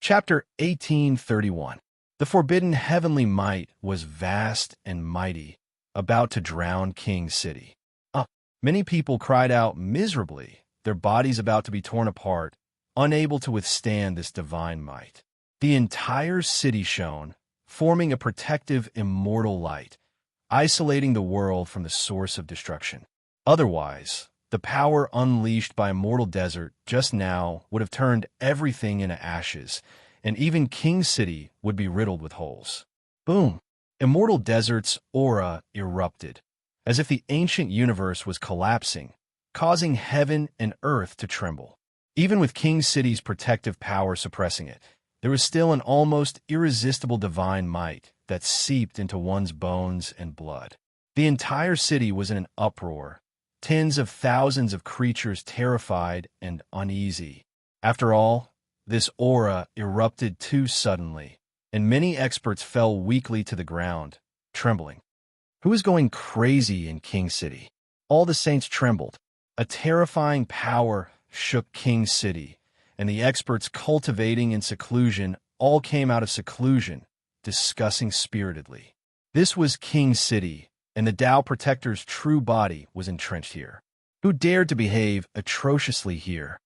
Chapter 1831. The forbidden heavenly might was vast and mighty, about to drown King City. Many people cried out miserably, their bodies about to be torn apart, unable to withstand this divine might. The entire city shone, forming a protective immortal light, isolating the world from the source of destruction. Otherwise, the power unleashed by Immortal Desert just now would have turned everything into ashes, and even King City would be riddled with holes. Boom! Immortal Desert's aura erupted, as if the ancient universe was collapsing, causing heaven and earth to tremble. Even with King City's protective power suppressing it, there was still an almost irresistible divine might that seeped into one's bones and blood. The entire city was in an uproar, tens of thousands of creatures terrified and uneasy. After all, this aura erupted too suddenly, and many experts fell weakly to the ground, trembling. Who was going crazy in King City? All the saints trembled. A terrifying power shook King City, and the experts cultivating in seclusion all came out of seclusion, discussing spiritedly. This was King City, and the Tao Protector's true body was entrenched here. Who dared to behave atrociously here?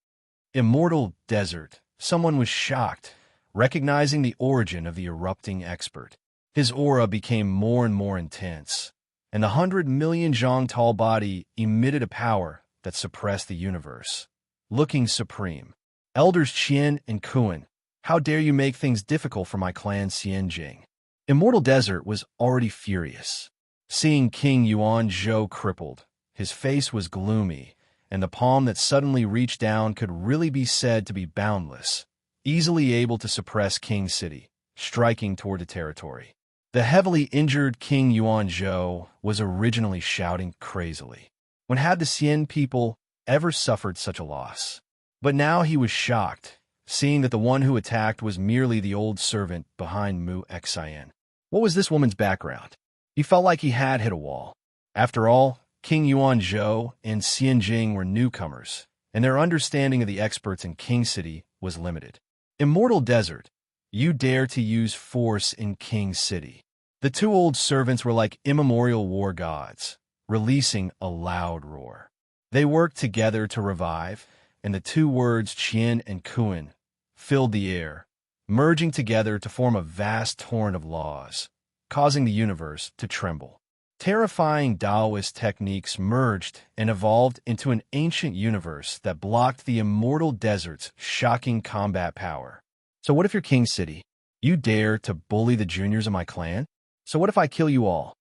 Immortal Desert. Someone was shocked, recognizing the origin of the erupting expert. His aura became more and more intense, and the 100 million Zhang tall body emitted a power that suppressed the universe. Looking supreme. Elders Qian and Kuan, how dare you make things difficult for my clan Xianjing? Immortal Desert was already furious. Seeing King Yuan Zhou crippled, his face was gloomy, and the palm that suddenly reached down could really be said to be boundless, easily able to suppress King City, striking toward the territory. The heavily injured King Yuan Zhou was originally shouting crazily. When had the Xian people ever suffered such a loss? But now he was shocked, seeing that the one who attacked was merely the old servant behind Mu Xian. What was this woman's background? He felt like he had hit a wall. After all, King Yuan Zhou and Xianjing were newcomers, and their understanding of the experts in King City was limited. Immortal Desert, you dare to use force in King City. The two old servants were like immemorial war gods, releasing a loud roar. They worked together to revive, and the two words Qian and Kuan filled the air, merging together to form a vast torrent of laws, causing the universe to tremble. Terrifying Taoist techniques merged and evolved into an ancient universe that blocked the Immortal Desert's shocking combat power. So what if you're King City? You dare to bully the juniors of my clan? So what if I kill you all?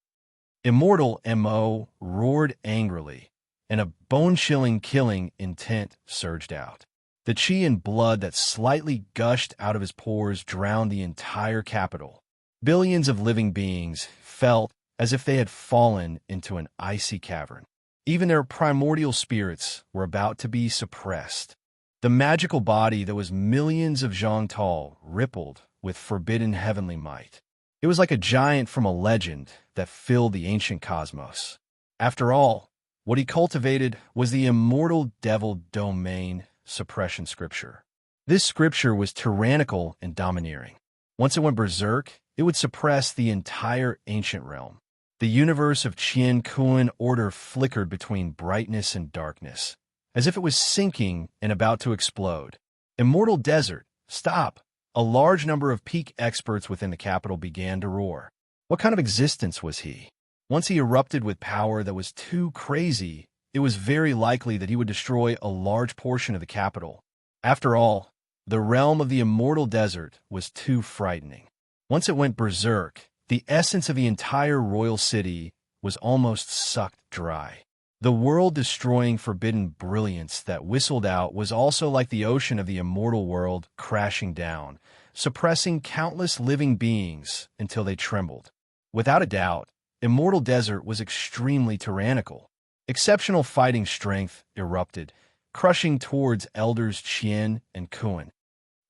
Immortal Mo roared angrily, and a bone-chilling killing intent surged out. The qi and blood that slightly gushed out of his pores drowned the entire capital. Billions of living beings felt as if they had fallen into an icy cavern. Even their primordial spirits were about to be suppressed. The magical body that was millions of zhang tall rippled with forbidden heavenly might. It was like a giant from a legend that filled the ancient cosmos. After all, what he cultivated was the immortal devil domain suppression scripture. This scripture was tyrannical and domineering. Once it went berserk, it would suppress the entire ancient realm. The universe of Qian Kuan order flickered between brightness and darkness, as if it was sinking and about to explode. Immortal Desert, stop! A large number of peak experts within the capital began to roar. What kind of existence was he? Once he erupted with power that was too crazy, it was very likely that he would destroy a large portion of the capital. After all, the realm of the Immortal Desert was too frightening. Once it went berserk, the essence of the entire royal city was almost sucked dry. The world-destroying forbidden brilliance that whistled out was also like the ocean of the immortal world crashing down, suppressing countless living beings until they trembled. Without a doubt, Immortal Desert was extremely tyrannical. Exceptional fighting strength erupted, crushing towards elders Qian and Kuan.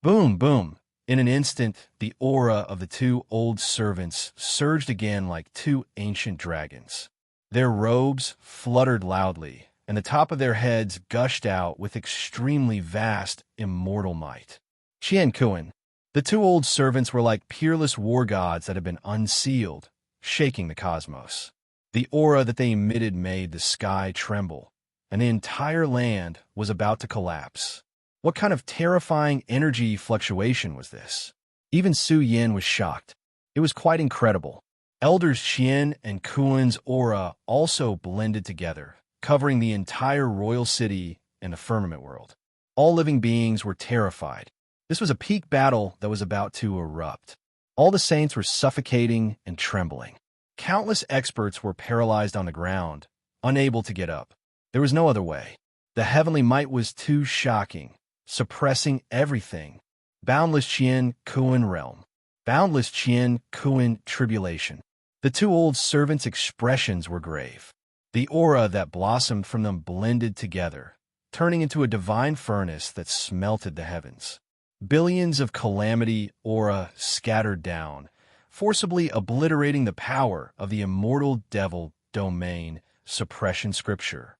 Boom, boom. In an instant, the aura of the two old servants surged again like two ancient dragons. Their robes fluttered loudly, and the top of their heads gushed out with extremely vast, immortal might. Qian Kuan, The two old servants were like peerless war gods that had been unsealed, shaking the cosmos. The aura that they emitted made the sky tremble, and the entire land was about to collapse. What kind of terrifying energy fluctuation was this? Even Su Yin was shocked. It was quite incredible. Elders Qian and Kuan's aura also blended together, covering the entire royal city and the firmament world. All living beings were terrified. This was a peak battle that was about to erupt. All the saints were suffocating and trembling. Countless experts were paralyzed on the ground, unable to get up. There was no other way. The heavenly might was too shocking, suppressing everything. Boundless Qian Kuan realm. Boundless Qian Kuan tribulation. The two old servants' expressions were grave. The aura that blossomed from them blended together, turning into a divine furnace that smelted the heavens. Billions of calamity aura scattered down, forcibly obliterating the power of the immortal devil domain suppression scripture.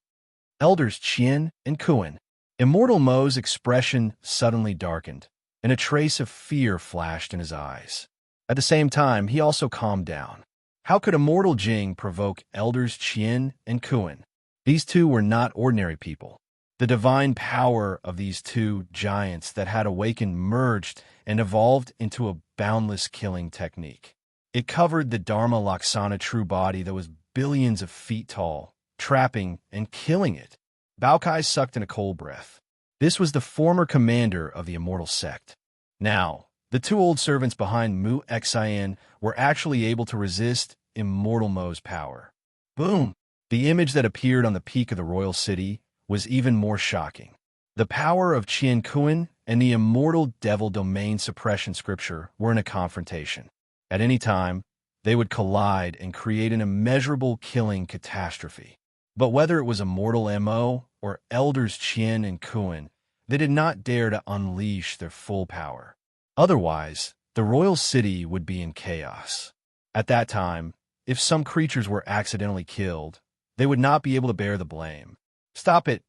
Elders Qian and Kuan. Immortal Mo's expression suddenly darkened, and a trace of fear flashed in his eyes. At the same time, he also calmed down. How could Immortal Jing provoke Elders Qian and Kuan? These two were not ordinary people. The divine power of these two giants that had awakened merged and evolved into a boundless killing technique. It covered the Dharma Laksana true body that was billions of feet tall, trapping and killing it. Bao Kai sucked in a cold breath. This was the former commander of the immortal sect. Now, the two old servants behind Mu Xian were actually able to resist Immortal Mo's power. Boom! The image that appeared on the peak of the royal city was even more shocking. The power of Qian Kuan and the immortal devil domain suppression scripture were in a confrontation. At any time, they would collide and create an immeasurable killing catastrophe. But whether it was Immortal Mo or Elders Qian and Kuan, they did not dare to unleash their full power. Otherwise, the royal city would be in chaos. At that time, if some creatures were accidentally killed, they would not be able to bear the blame. Stop it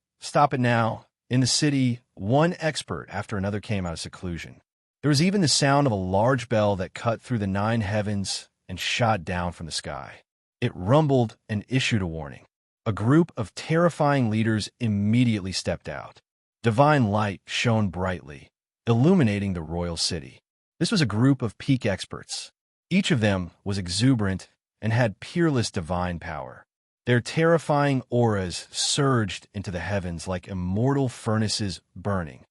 now. In the city, one expert after another came out of seclusion. There was even the sound of a large bell that cut through the 9 heavens and shot down from the sky. It rumbled and issued a warning. A group of terrifying leaders immediately stepped out. Divine light shone brightly, illuminating the royal city. This was a group of peak experts. Each of them was exuberant and had peerless divine power. Their terrifying auras surged into the heavens like immortal furnaces burning.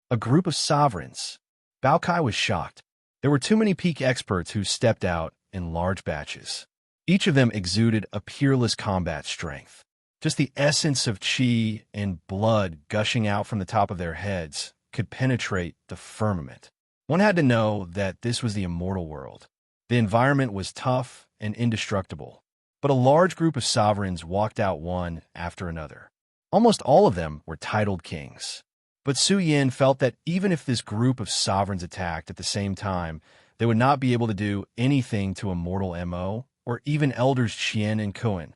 A group of sovereigns. Bao Kai was shocked. There were too many peak experts who stepped out in large batches. Each of them exuded a peerless combat strength. Just the essence of qi and blood gushing out from the top of their heads could penetrate the firmament. One had to know that this was the immortal world. The environment was tough and indestructible. But a large group of sovereigns walked out one after another. Almost all of them were titled kings. But Su Yin felt that even if this group of sovereigns attacked at the same time, they would not be able to do anything to Immortal Mo or even Elders Qian and Kuan.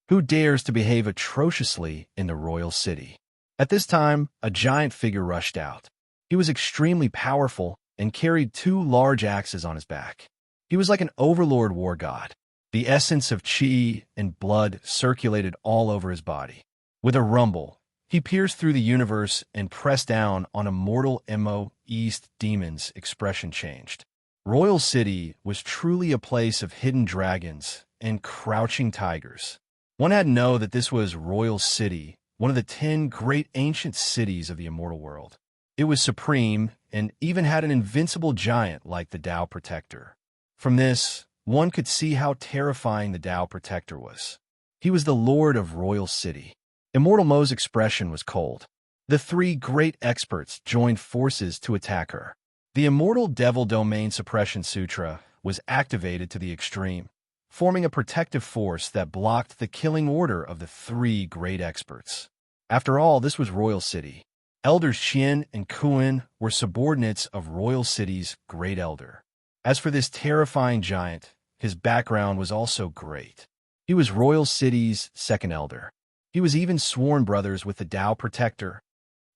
Who dares to behave atrociously in the royal city? At this time, a giant figure rushed out. He was extremely powerful and carried 2 large axes on his back. He was like an overlord war god. The essence of qi and blood circulated all over his body. With a rumble, he pierced through the universe and pressed down on Immortal Mo. East demons' expression changed. Royal City was truly a place of hidden dragons and crouching tigers. One had to know that this was Royal City, one of the 10 great ancient cities of the immortal world. It was supreme and even had an invincible giant like the Tao Protector. From this, one could see how terrifying the Tao Protector was. He was the Lord of Royal City. Immortal Mo's expression was cold. The 3 great experts joined forces to attack her. The Immortal Devil Domain Suppression Sutra was activated to the extreme, forming a protective force that blocked the killing order of the 3 great experts. After all, this was Royal City. Elders Qian and Kuan were subordinates of Royal City's Great Elder. As for this terrifying giant, his background was also great. He was Royal City's 2nd elder. He was even sworn brothers with the Tao Protector.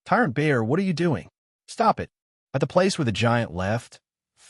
Tyrant Bear, what are you doing? Stop it. At the place where the giant left,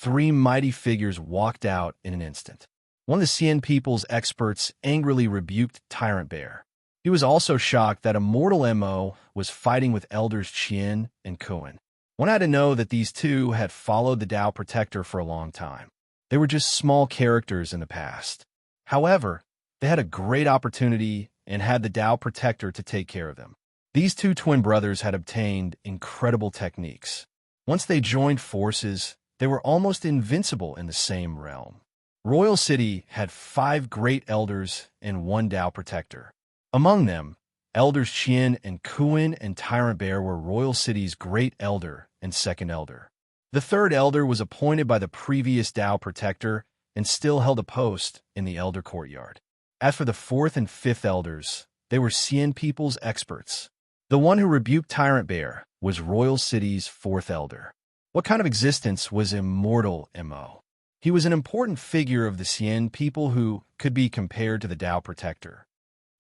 three mighty figures walked out in an instant. One of the Xian people's experts angrily rebuked Tyrant Bear. He was also shocked that Immortal Mo was fighting with Elders Qian and Kuan. One had to know that these two had followed the Tao Protector for a long time. They were just small characters in the past. However, they had a great opportunity and had the Tao Protector to take care of them. These two twin brothers had obtained incredible techniques. Once they joined forces, they were almost invincible in the same realm. Royal City had 5 great elders and 1 Tao Protector. Among them, Elders Qian and Kuan and Tyrant Bear were Royal City's great elder and second elder. The third elder was appointed by the previous Tao Protector and still held a post in the Elder Courtyard. As for the fourth and fifth elders, they were Xian people's experts. The one who rebuked Tyrant Bear was Royal City's fourth elder. What kind of existence was Immortal Mo? He was an important figure of the Xian people who could be compared to the Tao Protector.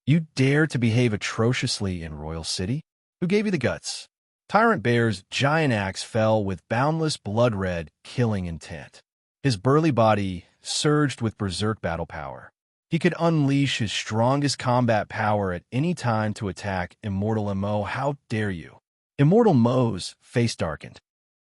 You dare to behave atrociously in Royal City? Who gave you the guts? Tyrant Bear's giant axe fell with boundless blood-red, killing intent. His burly body surged with berserk battle power. He could unleash his strongest combat power at any time to attack Immortal Mo. How dare you? Immortal Mo's face darkened.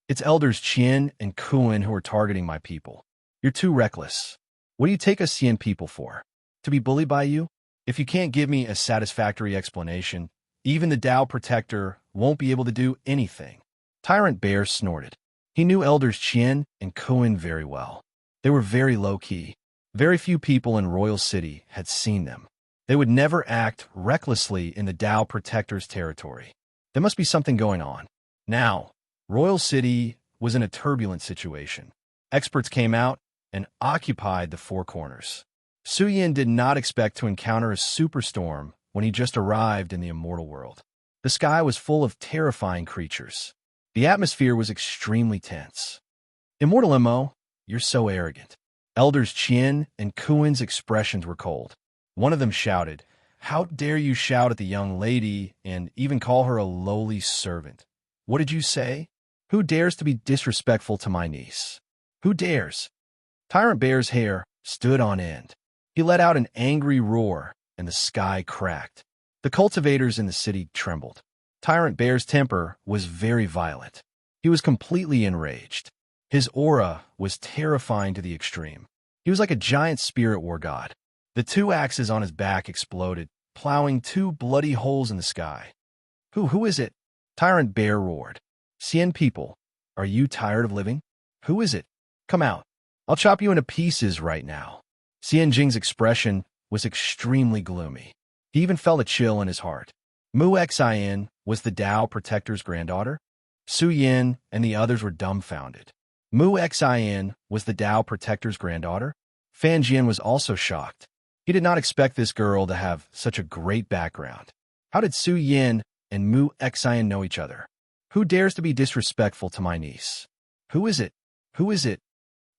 It's Elders Qian and Kuan who are targeting my people. You're too reckless. What do you take us Xian people for? To be bullied by you? If you can't give me a satisfactory explanation, even the Tao Protector won't be able to do anything. Tyrant Bear snorted. He knew Elders Qian and Kuan very well. They were very low-key. Very few people in Royal City had seen them. They would never act recklessly in the Tao Protector's territory. There must be something going on. Now, Royal City was in a turbulent situation. Experts came out and occupied the four corners. Su Yin did not expect to encounter a superstorm when he just arrived in the immortal world. The sky was full of terrifying creatures. The atmosphere was extremely tense. Immortal Mo, you're so arrogant. Elders Qian and Kuan's expressions were cold. One of them shouted, "How dare you shout at the young lady and even call her a lowly servant? What did you say? Who dares to be disrespectful to my niece? Who dares?" Tyrant Bear's hair stood on end. He let out an angry roar, and the sky cracked. The cultivators in the city trembled. Tyrant Bear's temper was very violent. He was completely enraged. His aura was terrifying to the extreme. He was like a giant spirit war god. The 2 axes on his back exploded, plowing 2 bloody holes in the sky. Who is it?" Tyrant Bear roared. "Xian people, are you tired of living? Who is it? Come out. I'll chop you into pieces right now." Xian Jing's expression was extremely gloomy. He even felt a chill in his heart. Mu Xian was the Tao Protector's granddaughter. Su Yin and the others were dumbfounded. Mu Xian was the Tao Protector's granddaughter. Fan Jian was also shocked. He did not expect this girl to have such a great background. How did Su Yin and Mu Xian know each other? Who dares to be disrespectful to my niece? Who is it? Who is it?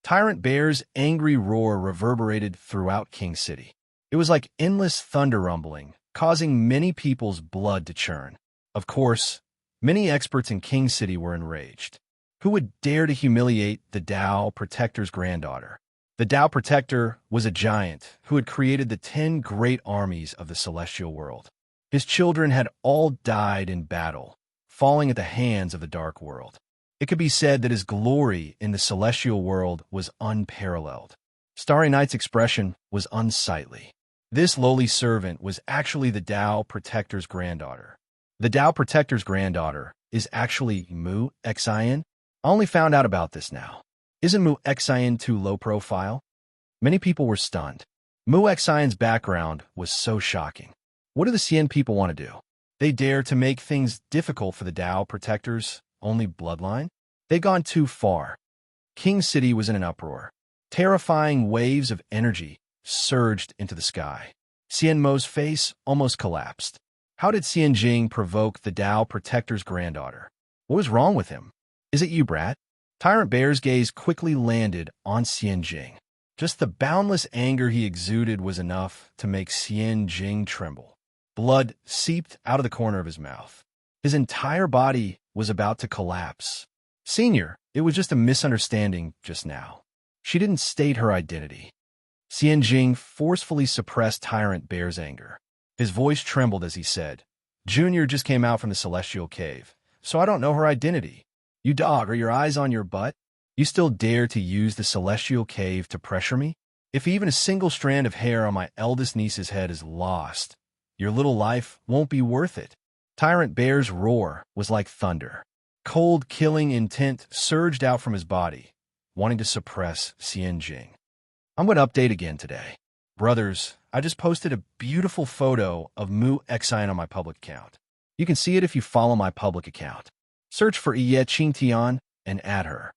Tyrant Bear's angry roar reverberated throughout King City. It was like endless thunder rumbling, causing many people's blood to churn. Of course, many experts in King City were enraged. Who would dare to humiliate the Tao Protector's granddaughter? The Tao Protector was a giant who had created the 10 great armies of the celestial world. His children had all died in battle, falling at the hands of the dark world. It could be said that his glory in the celestial world was unparalleled. Starry Night's expression was unsightly. This lowly servant was actually the Tao Protector's granddaughter. The Tao Protector's granddaughter is actually Mu Xian. I only found out about this now. Isn't Mu Xian too low profile? Many people were stunned. Mu Xian's background was so shocking. What do the Xian people want to do? They dare to make things difficult for the Tao Protector's only bloodline? They'd gone too far. King City was in an uproar. Terrifying waves of energy surged into the sky. Xian Mo's face almost collapsed. How did Xian Jing provoke the Tao Protector's granddaughter? What was wrong with him? Is it you, brat? Tyrant Bear's gaze quickly landed on Xian Jing. Just the boundless anger he exuded was enough to make Xian Jing tremble. Blood seeped out of the corner of his mouth. His entire body was about to collapse. "Senior, It was just a misunderstanding just now. She didn't state her identity. Xianjing forcefully suppressed Tyrant Bear's anger. His voice trembled as he said, Junior just came out from the Celestial Cave, so I don't know her identity. You dog, are your eyes on your butt? You still dare to use the Celestial Cave to pressure me? If even a single strand of hair on my eldest niece's head is lost, your little life won't be worth it. Tyrant Bear's roar was like thunder. Cold, killing intent surged out from his body, wanting to suppress Xianjing. I'm going to update again today. Brothers, I just posted a beautiful photo of Mu Xian on my public account. You can see it if you follow my public account. Search for Ye Qingtian and add her.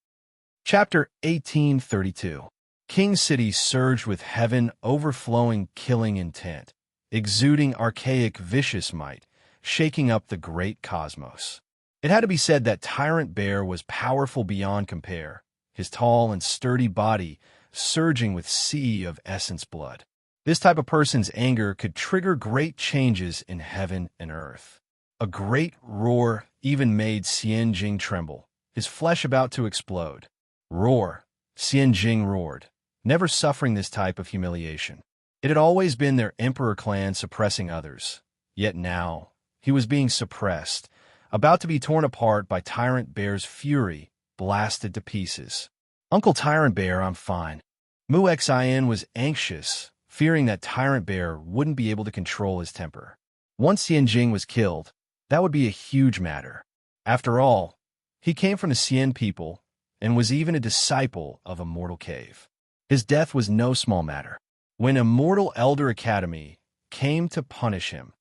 Chapter 1832. King City surged with heaven overflowing killing intent, exuding archaic vicious might, shaking up the great cosmos. It had to be said that Tyrant Bear was powerful beyond compare, his tall and sturdy body surging with sea of essence blood. This type of person's anger could trigger great changes in heaven and earth. A great roar even made Xianjing tremble, his flesh about to explode. Roar, Xianjing roared, never suffering this type of humiliation. It had always been their emperor clan suppressing others, yet now he was being suppressed, about to be torn apart by Tyrant Bear's fury, blasted to pieces. Uncle Tyrant Bear, I'm fine. Mu Xian was anxious, fearing that Tyrant Bear wouldn't be able to control his temper. Once Xianjing was killed, that would be a huge matter. After all, he came from the Xian people and was even a disciple of Immortal Cave. His death was no small matter. When Immortal Elder Academy came to punish him,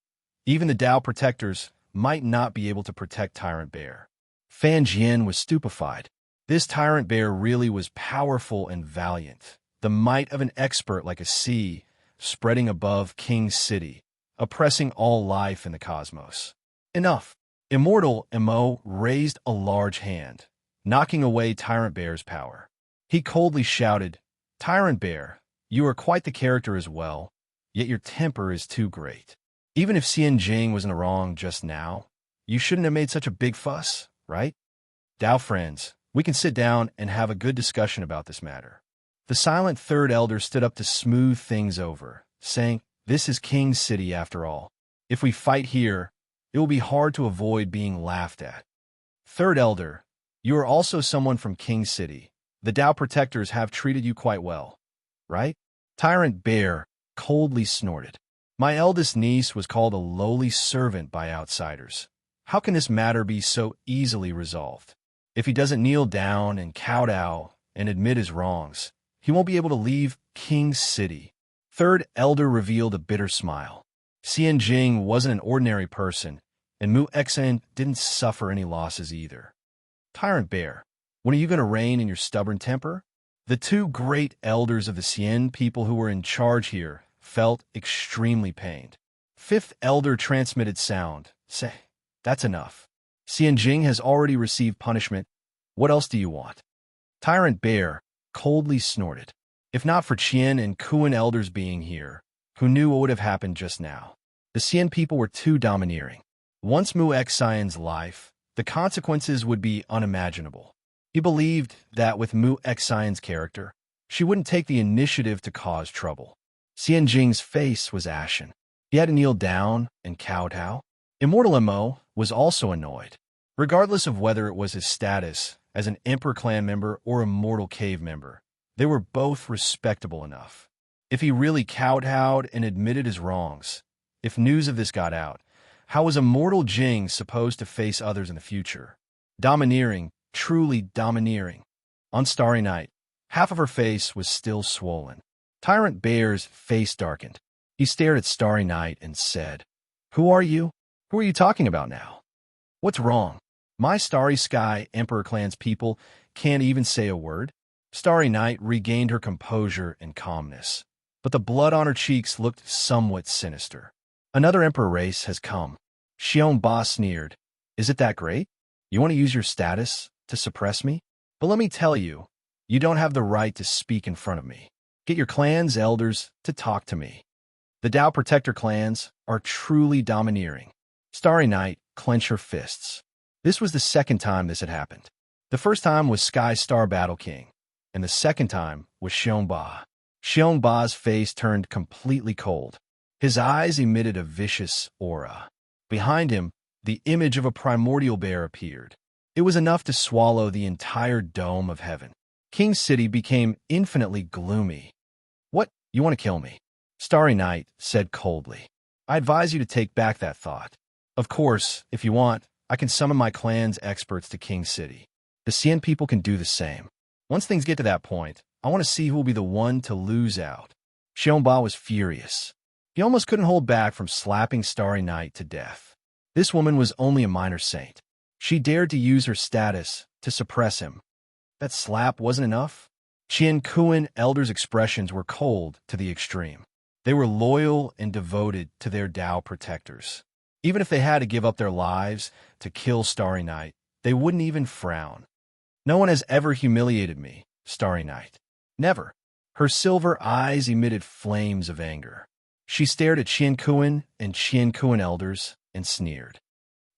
even the Tao protectors might not be able to protect Tyrant Bear. Fan Jian was stupefied. This Tyrant Bear really was powerful and valiant, the might of an expert like a sea spreading above King City, oppressing all life in the cosmos. Enough. Immortal Mo raised a large hand, knocking away Tyrant Bear's power. He coldly shouted, Tyrant Bear, you are quite the character as well, yet your temper is too great. Even if Xianjing was in the wrong just now, you shouldn't have made such a big fuss, right? Dao friends, we can sit down and have a good discussion about this matter. The silent third elder stood up to smooth things over, saying, This is King City after all. If we fight here, it will be hard to avoid being laughed at. Third elder, you are also someone from King City. The Tao protectors have treated you quite well, right? Tyrant Bear coldly snorted. My eldest niece was called a lowly servant by outsiders. How can this matter be so easily resolved? If he doesn't kneel down and kowtow and admit his wrongs, he won't be able to leave King City. Third elder revealed a bitter smile. Xianjing wasn't an ordinary person, and Mu Xian didn't suffer any losses either. Tyrant Bear, when are you going to reign in your stubborn temper? The two great elders of the Xian people who were in charge here felt extremely pained. Fifth elder transmitted sound. Say, that's enough. Xianjing has already received punishment. What else do you want? Tyrant Bear coldly snorted. If not for Qian and Kuan elders being here, who knew what would have happened just now? The Xian people were too domineering. Once Mu Xian's life, the consequences would be unimaginable. He believed that with Mu Xian's character, she wouldn't take the initiative to cause trouble. Xianjing's face was ashen. He had to kneel down and kowtow. Immortal Mo was also annoyed. Regardless of whether it was his status as an Emperor clan member or Immortal Cave member, they were both respectable enough. If he really kowtowed and admitted his wrongs, if news of this got out, how was Immortal Jing supposed to face others in the future? Domineering, truly domineering. On Starry Night, half of her face was still swollen. Tyrant Bear's face darkened. He stared at Starry Night and said, Who are you? Who are you talking about now? What's wrong? My Starry Sky Emperor Clan's people can't even say a word? Starry Night regained her composure and calmness, but the blood on her cheeks looked somewhat sinister. Another Emperor race has come. Xion Ba sneered. Is it that great? You want to use your status to suppress me? But let me tell you, you don't have the right to speak in front of me. Get your clan's elders to talk to me. The Tao Protector clans are truly domineering. Starry Night clenched her fists. This was the second time this had happened. The first time was Sky Star Battle King, and the second time was Xiongba. Xiongba's face turned completely cold. His eyes emitted a vicious aura. Behind him, the image of a primordial bear appeared. It was enough to swallow the entire dome of heaven. King's City became infinitely gloomy. "What, you want to kill me?" Starry Night said coldly. "I advise you to take back that thought. Of course, if you want, I can summon my clan's experts to King's City. The Xian people can do the same. Once things get to that point, I want to see who will be the one to lose out." Xiongba was furious. He almost couldn't hold back from slapping Starry Night to death. This woman was only a minor saint. She dared to use her status to suppress him. That slap wasn't enough. Qian Kuan elders' expressions were cold to the extreme. They were loyal and devoted to their Tao protectors. Even if they had to give up their lives to kill Starry Night, they wouldn't even frown. "No one has ever humiliated me, Starry Night. Never." Her silver eyes emitted flames of anger. She stared at Qian Kuan and Qian Kuan elders and sneered.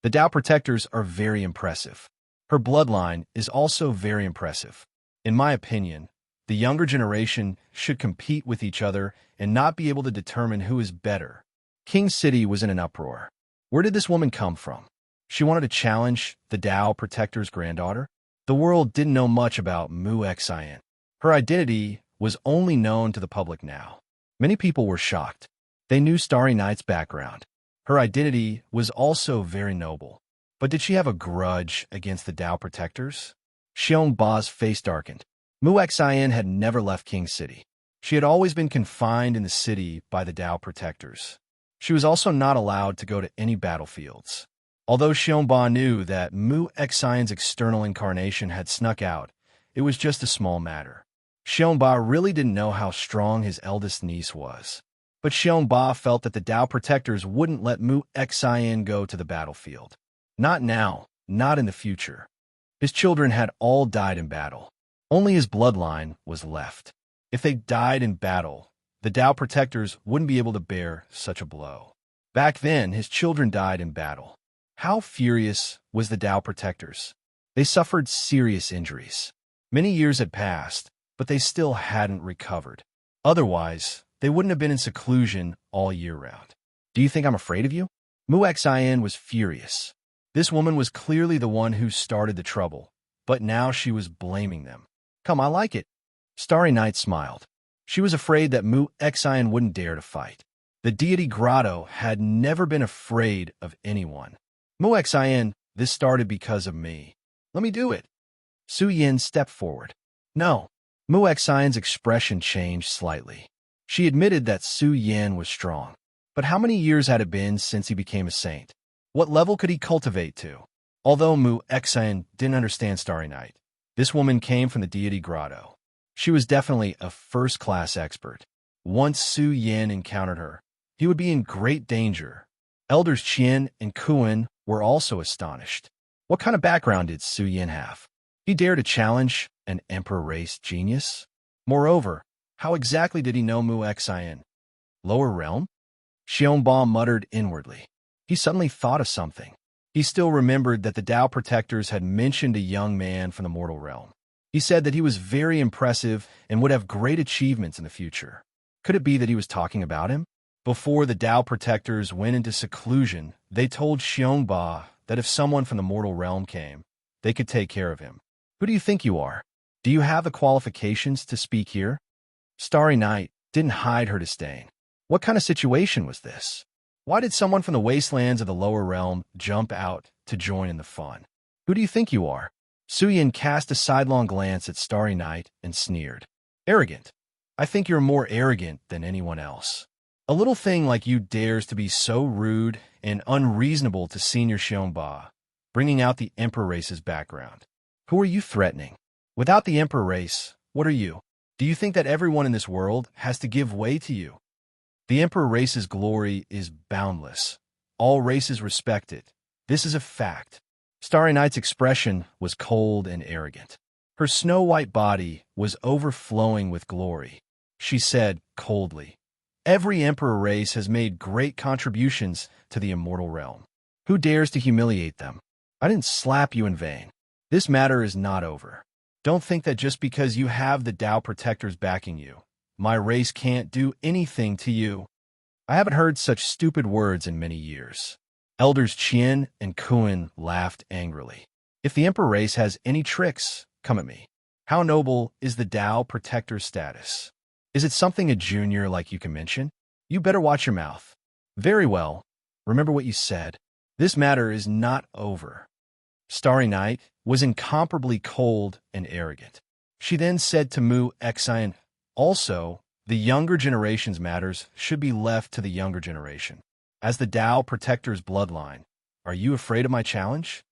"The Tao protectors are very impressive. Her bloodline is also very impressive. In my opinion, the younger generation should compete with each other and not be able to determine who is better." King's City was in an uproar. Where did this woman come from? She wanted to challenge the Tao protector's granddaughter? The world didn't know much about Mu Xian. Her identity was only known to the public now. Many people were shocked. They knew Starry Night's background. Her identity was also very noble. But did she have a grudge against the Tao protectors? Xiongba's face darkened. Mu Xian had never left King's City. She had always been confined in the city by the Tao protectors. She was also not allowed to go to any battlefields. Although Xiongba knew that Mu Xian's external incarnation had snuck out, it was just a small matter. Xiongba really didn't know how strong his eldest niece was. But Xiongba felt that the Tao protectors wouldn't let Mu Xian go to the battlefield. Not now, not in the future. His children had all died in battle. Only his bloodline was left. If they died in battle, the Tao protectors wouldn't be able to bear such a blow. Back then, his children died in battle. How furious was the Tao protectors? They suffered serious injuries. Many years had passed, but they still hadn't recovered. Otherwise, they wouldn't have been in seclusion all year round. "Do you think I'm afraid of you?" Mu Xian was furious. This woman was clearly the one who started the trouble, but now she was blaming them. "Come, I like it." Starry Night smiled. She was afraid that Mu Xian wouldn't dare to fight. The deity Grotto had never been afraid of anyone. "Mu Xian, this started because of me. Let me do it." Su Yin stepped forward. "No." Mu Xian's expression changed slightly. She admitted that Su Yin was strong. But how many years had it been since he became a saint? What level could he cultivate to? Although Mu Xian didn't understand Starry Night, this woman came from the deity Grotto. She was definitely a first-class expert. Once Su Yin encountered her, he would be in great danger. Elders Qian and Kuan were also astonished. What kind of background did Su Yin have? He dared to challenge an emperor race genius? Moreover, how exactly did he know Mu Xian? Lower realm? Xiongba muttered inwardly. He suddenly thought of something. He still remembered that the Tao protectors had mentioned a young man from the mortal realm. He said that he was very impressive and would have great achievements in the future. Could it be that he was talking about him? Before the Tao protectors went into seclusion, they told Xiongba that if someone from the mortal realm came, they could take care of him. "Who do you think you are? Do you have the qualifications to speak here?" Starry Night didn't hide her disdain. What kind of situation was this? Why did someone from the wastelands of the lower realm jump out to join in the fun? "Who do you think you are?" Su Yin cast a sidelong glance at Starry Night and sneered. "Arrogant. I think you're more arrogant than anyone else. A little thing like you dares to be so rude and unreasonable to Senior Xiongba, bringing out the Emperor race's background. Who are you threatening? Without the Emperor race, what are you? Do you think that everyone in this world has to give way to you? The Emperor race's glory is boundless. All races respect it. This is a fact." Starry Night's expression was cold and arrogant. Her snow-white body was overflowing with glory. She said coldly, "Every Emperor race has made great contributions to the immortal realm. Who dares to humiliate them? I didn't slap you in vain. This matter is not over. Don't think that just because you have the Tao protectors backing you, my race can't do anything to you. I haven't heard such stupid words in many years. Elders Qian and Kuan laughed angrily. If the Emperor race has any tricks, come at me. How noble is the Tao protector's status? Is it something a junior like you can mention? You better watch your mouth. Very well. Remember what you said. This matter is not over. Starry Night was incomparably cold and arrogant. She then said to Mu Xian, also, the younger generation's matters should be left to the younger generation. As the Tao protector's bloodline, are you afraid of my challenge?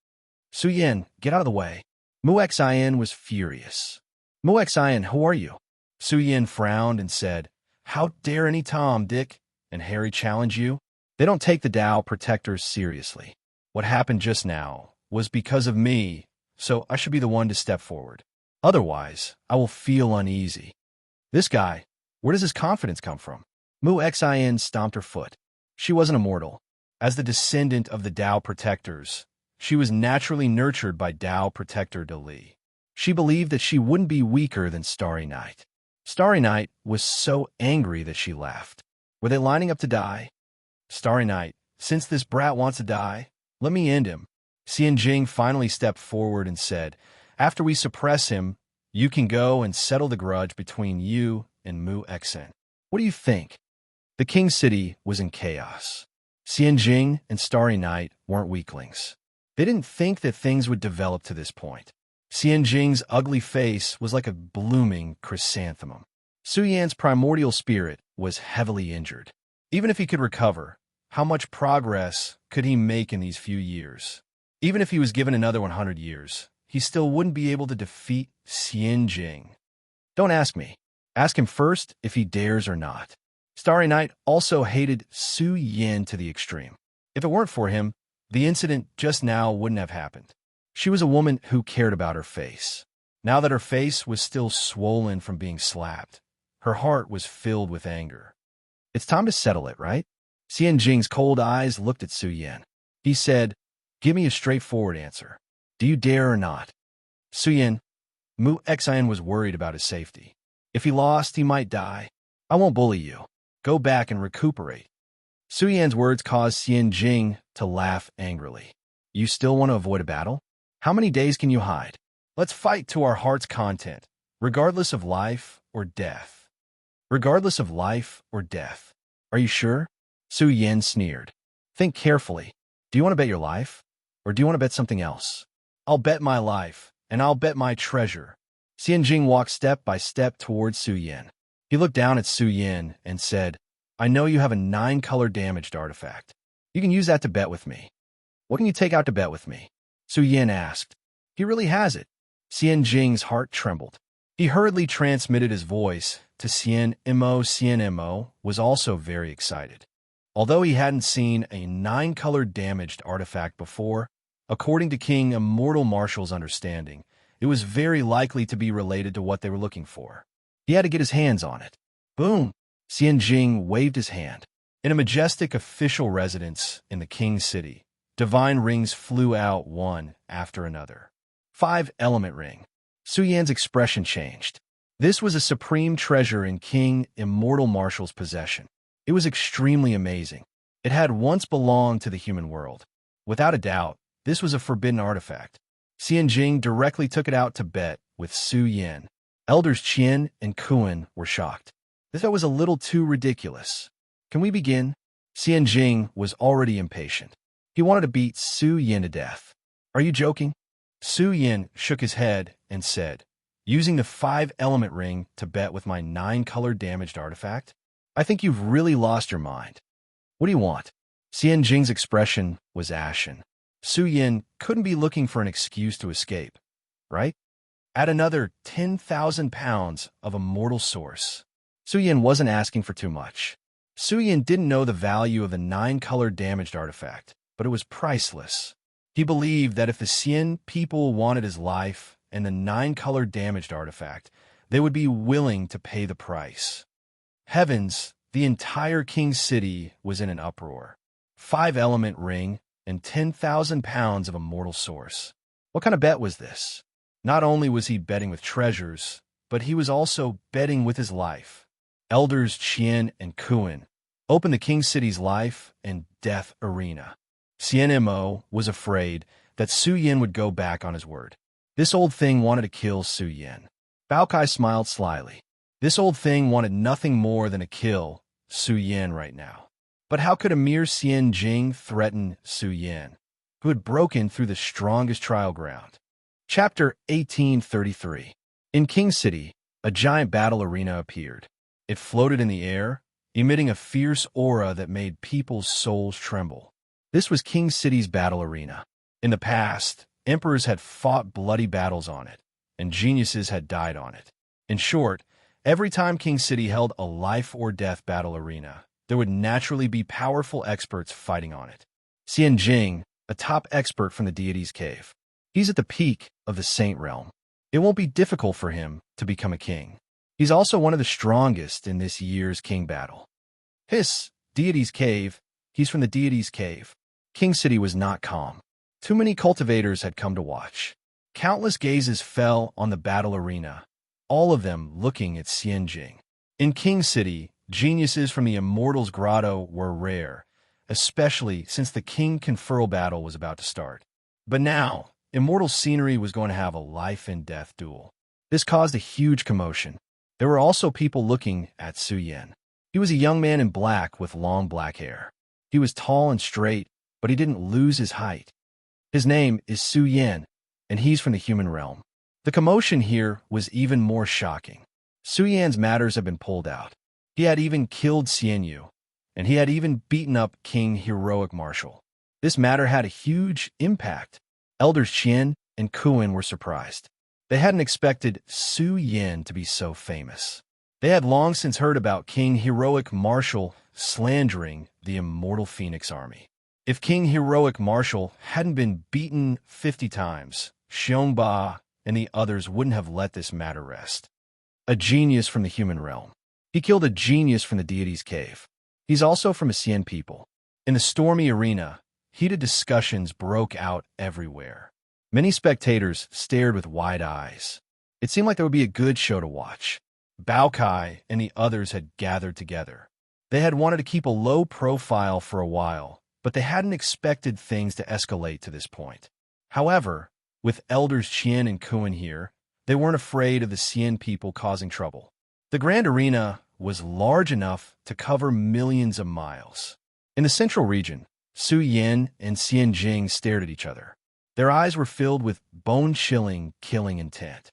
Su Yin, get out of the way. Mu Xian was furious. Mu Xian, who are you? Su Yin frowned and said, how dare any Tom, Dick, and Harry challenge you? They don't take the Tao protectors seriously. What happened just now was because of me, so I should be the one to step forward. Otherwise, I will feel uneasy. This guy, where does his confidence come from? Mu Xian stomped her foot. She wasn't immortal. As the descendant of the Tao protectors, she was naturally nurtured by Tao protector De Li. She believed that she wouldn't be weaker than Starry Night. Starry Night was so angry that she laughed. Were they lining up to die? Starry Night, since this brat wants to die, let me end him. Xian Jing finally stepped forward and said, after we suppress him, you can go and settle the grudge between you and Mu Xian. What do you think? The King City was in chaos. Xian Jing and Starry Night weren't weaklings. They didn't think that things would develop to this point. Xian Jing's ugly face was like a blooming chrysanthemum. Su Yan's primordial spirit was heavily injured. Even if he could recover, how much progress could he make in these few years? Even if he was given another 100 years, he still wouldn't be able to defeat Xian Jing. Don't ask me. Ask him first if he dares or not. Starry Night also hated Su Yin to the extreme. If it weren't for him, the incident just now wouldn't have happened. She was a woman who cared about her face. Now that her face was still swollen from being slapped, her heart was filled with anger. It's time to settle it, right? Xian Jing's cold eyes looked at Su Yin. He said, give me a straightforward answer. Do you dare or not? Su Yin, Mu Xian was worried about his safety. If he lost, he might die. I won't bully you. Go back and recuperate. Su Yan's words caused Xian Jing to laugh angrily. You still want to avoid a battle? How many days can you hide? Let's fight to our heart's content, regardless of life or death. Regardless of life or death. Are you sure? Su Yin sneered. Think carefully. Do you want to bet your life? Or do you want to bet something else? I'll bet my life, and I'll bet my treasure. Xian Jing walked step by step towards Su Yin. He looked down at Su Yin and said, I know you have a 9-color damaged artifact. You can use that to bet with me. What can you take out to bet with me? Su Yin asked. He really has it. Xian Jing's heart trembled. He hurriedly transmitted his voice to Xian Mo. Xian Mo was also very excited. Although he hadn't seen a 9-color damaged artifact before, according to King Immortal Marshall's understanding, it was very likely to be related to what they were looking for. He had to get his hands on it. Boom! Xian Jing waved his hand. In a majestic official residence in the King's City, divine rings flew out one after another. 5-element ring. Su Yan's expression changed. This was a supreme treasure in King Immortal Marshall's possession. It was extremely amazing. It had once belonged to the human world. Without a doubt, this was a forbidden artifact. Xian Jing directly took it out to bet with Su Yin. Elders Qian and Kuan were shocked. This was a little too ridiculous. Can we begin? Xian Jing was already impatient. He wanted to beat Su Yin to death. Are you joking? Su Yin shook his head and said, using the 5-element ring to bet with my 9-color damaged artifact? I think you've really lost your mind. What do you want? Xian Jing's expression was ashen. Su Yin couldn't be looking for an excuse to escape, right? Add another 10,000 pounds of immortal source. Su Yin wasn't asking for too much. Su Yin didn't know the value of the 9-color damaged artifact, but it was priceless. He believed that if the Xian people wanted his life and the 9-color damaged artifact, they would be willing to pay the price. Heavens, the entire King's City was in an uproar. 5-element ring and 10,000 pounds of immortal source. What kind of bet was this? Not only was he betting with treasures, but he was also betting with his life. Elders Qian and Kuan opened the King City's life and death arena. Xian Mo was afraid that Su Yin would go back on his word. This old thing wanted to kill Su Yin. Bao Kai smiled slyly. This old thing wanted nothing more than to kill Su Yin right now. But how could a mere Xian Jing threaten Su Yin, who had broken through the strongest trial ground? Chapter 1833. In King City, a giant battle arena appeared. It floated in the air, emitting a fierce aura that made people's souls tremble. This was King City's battle arena. In the past, emperors had fought bloody battles on it, and geniuses had died on it. In short, every time King City held a life-or-death battle arena, there would naturally be powerful experts fighting on it. Xian Jing, a top expert from the deity's cave. He's at the peak of the saint realm. It won't be difficult for him to become a king. He's also one of the strongest in this year's king battle. Hiss, deity's cave. He's from the deity's cave. King City was not calm. Too many cultivators had come to watch. Countless gazes fell on the battle arena, all of them looking at Xian Jing. In King City, geniuses from the Immortals' Grotto were rare, especially since the King Conferral battle was about to start. But now, Immortal scenery was going to have a life-and-death duel. This caused a huge commotion. There were also people looking at Su Yin. He was a young man in black with long black hair. He was tall and straight, but he didn't lose his height. His name is Su Yin, and he's from the human realm. The commotion here was even more shocking. Su Yan's matters had been pulled out. He had even killed Xian Yu, and he had even beaten up King Heroic Marshal. This matter had a huge impact. Elders Qian and Kuan were surprised. They hadn't expected Su Yin to be so famous. They had long since heard about King Heroic Marshal slandering the Immortal Phoenix Army. If King Heroic Marshal hadn't been beaten 50 times, Xiongba and the others wouldn't have let this matter rest. A genius from the human realm. He killed a genius from the deity's cave. He's also from a Xian people. In the stormy arena, heated discussions broke out everywhere. Many spectators stared with wide eyes. It seemed like there would be a good show to watch. Bao Kai and the others had gathered together. They had wanted to keep a low profile for a while, but they hadn't expected things to escalate to this point. However, with Elders Qian and Kuan here, they weren't afraid of the Xian people causing trouble. The grand arena was large enough to cover millions of miles. In the central region, Su Yin and Xian Jing stared at each other. Their eyes were filled with bone-chilling, killing intent.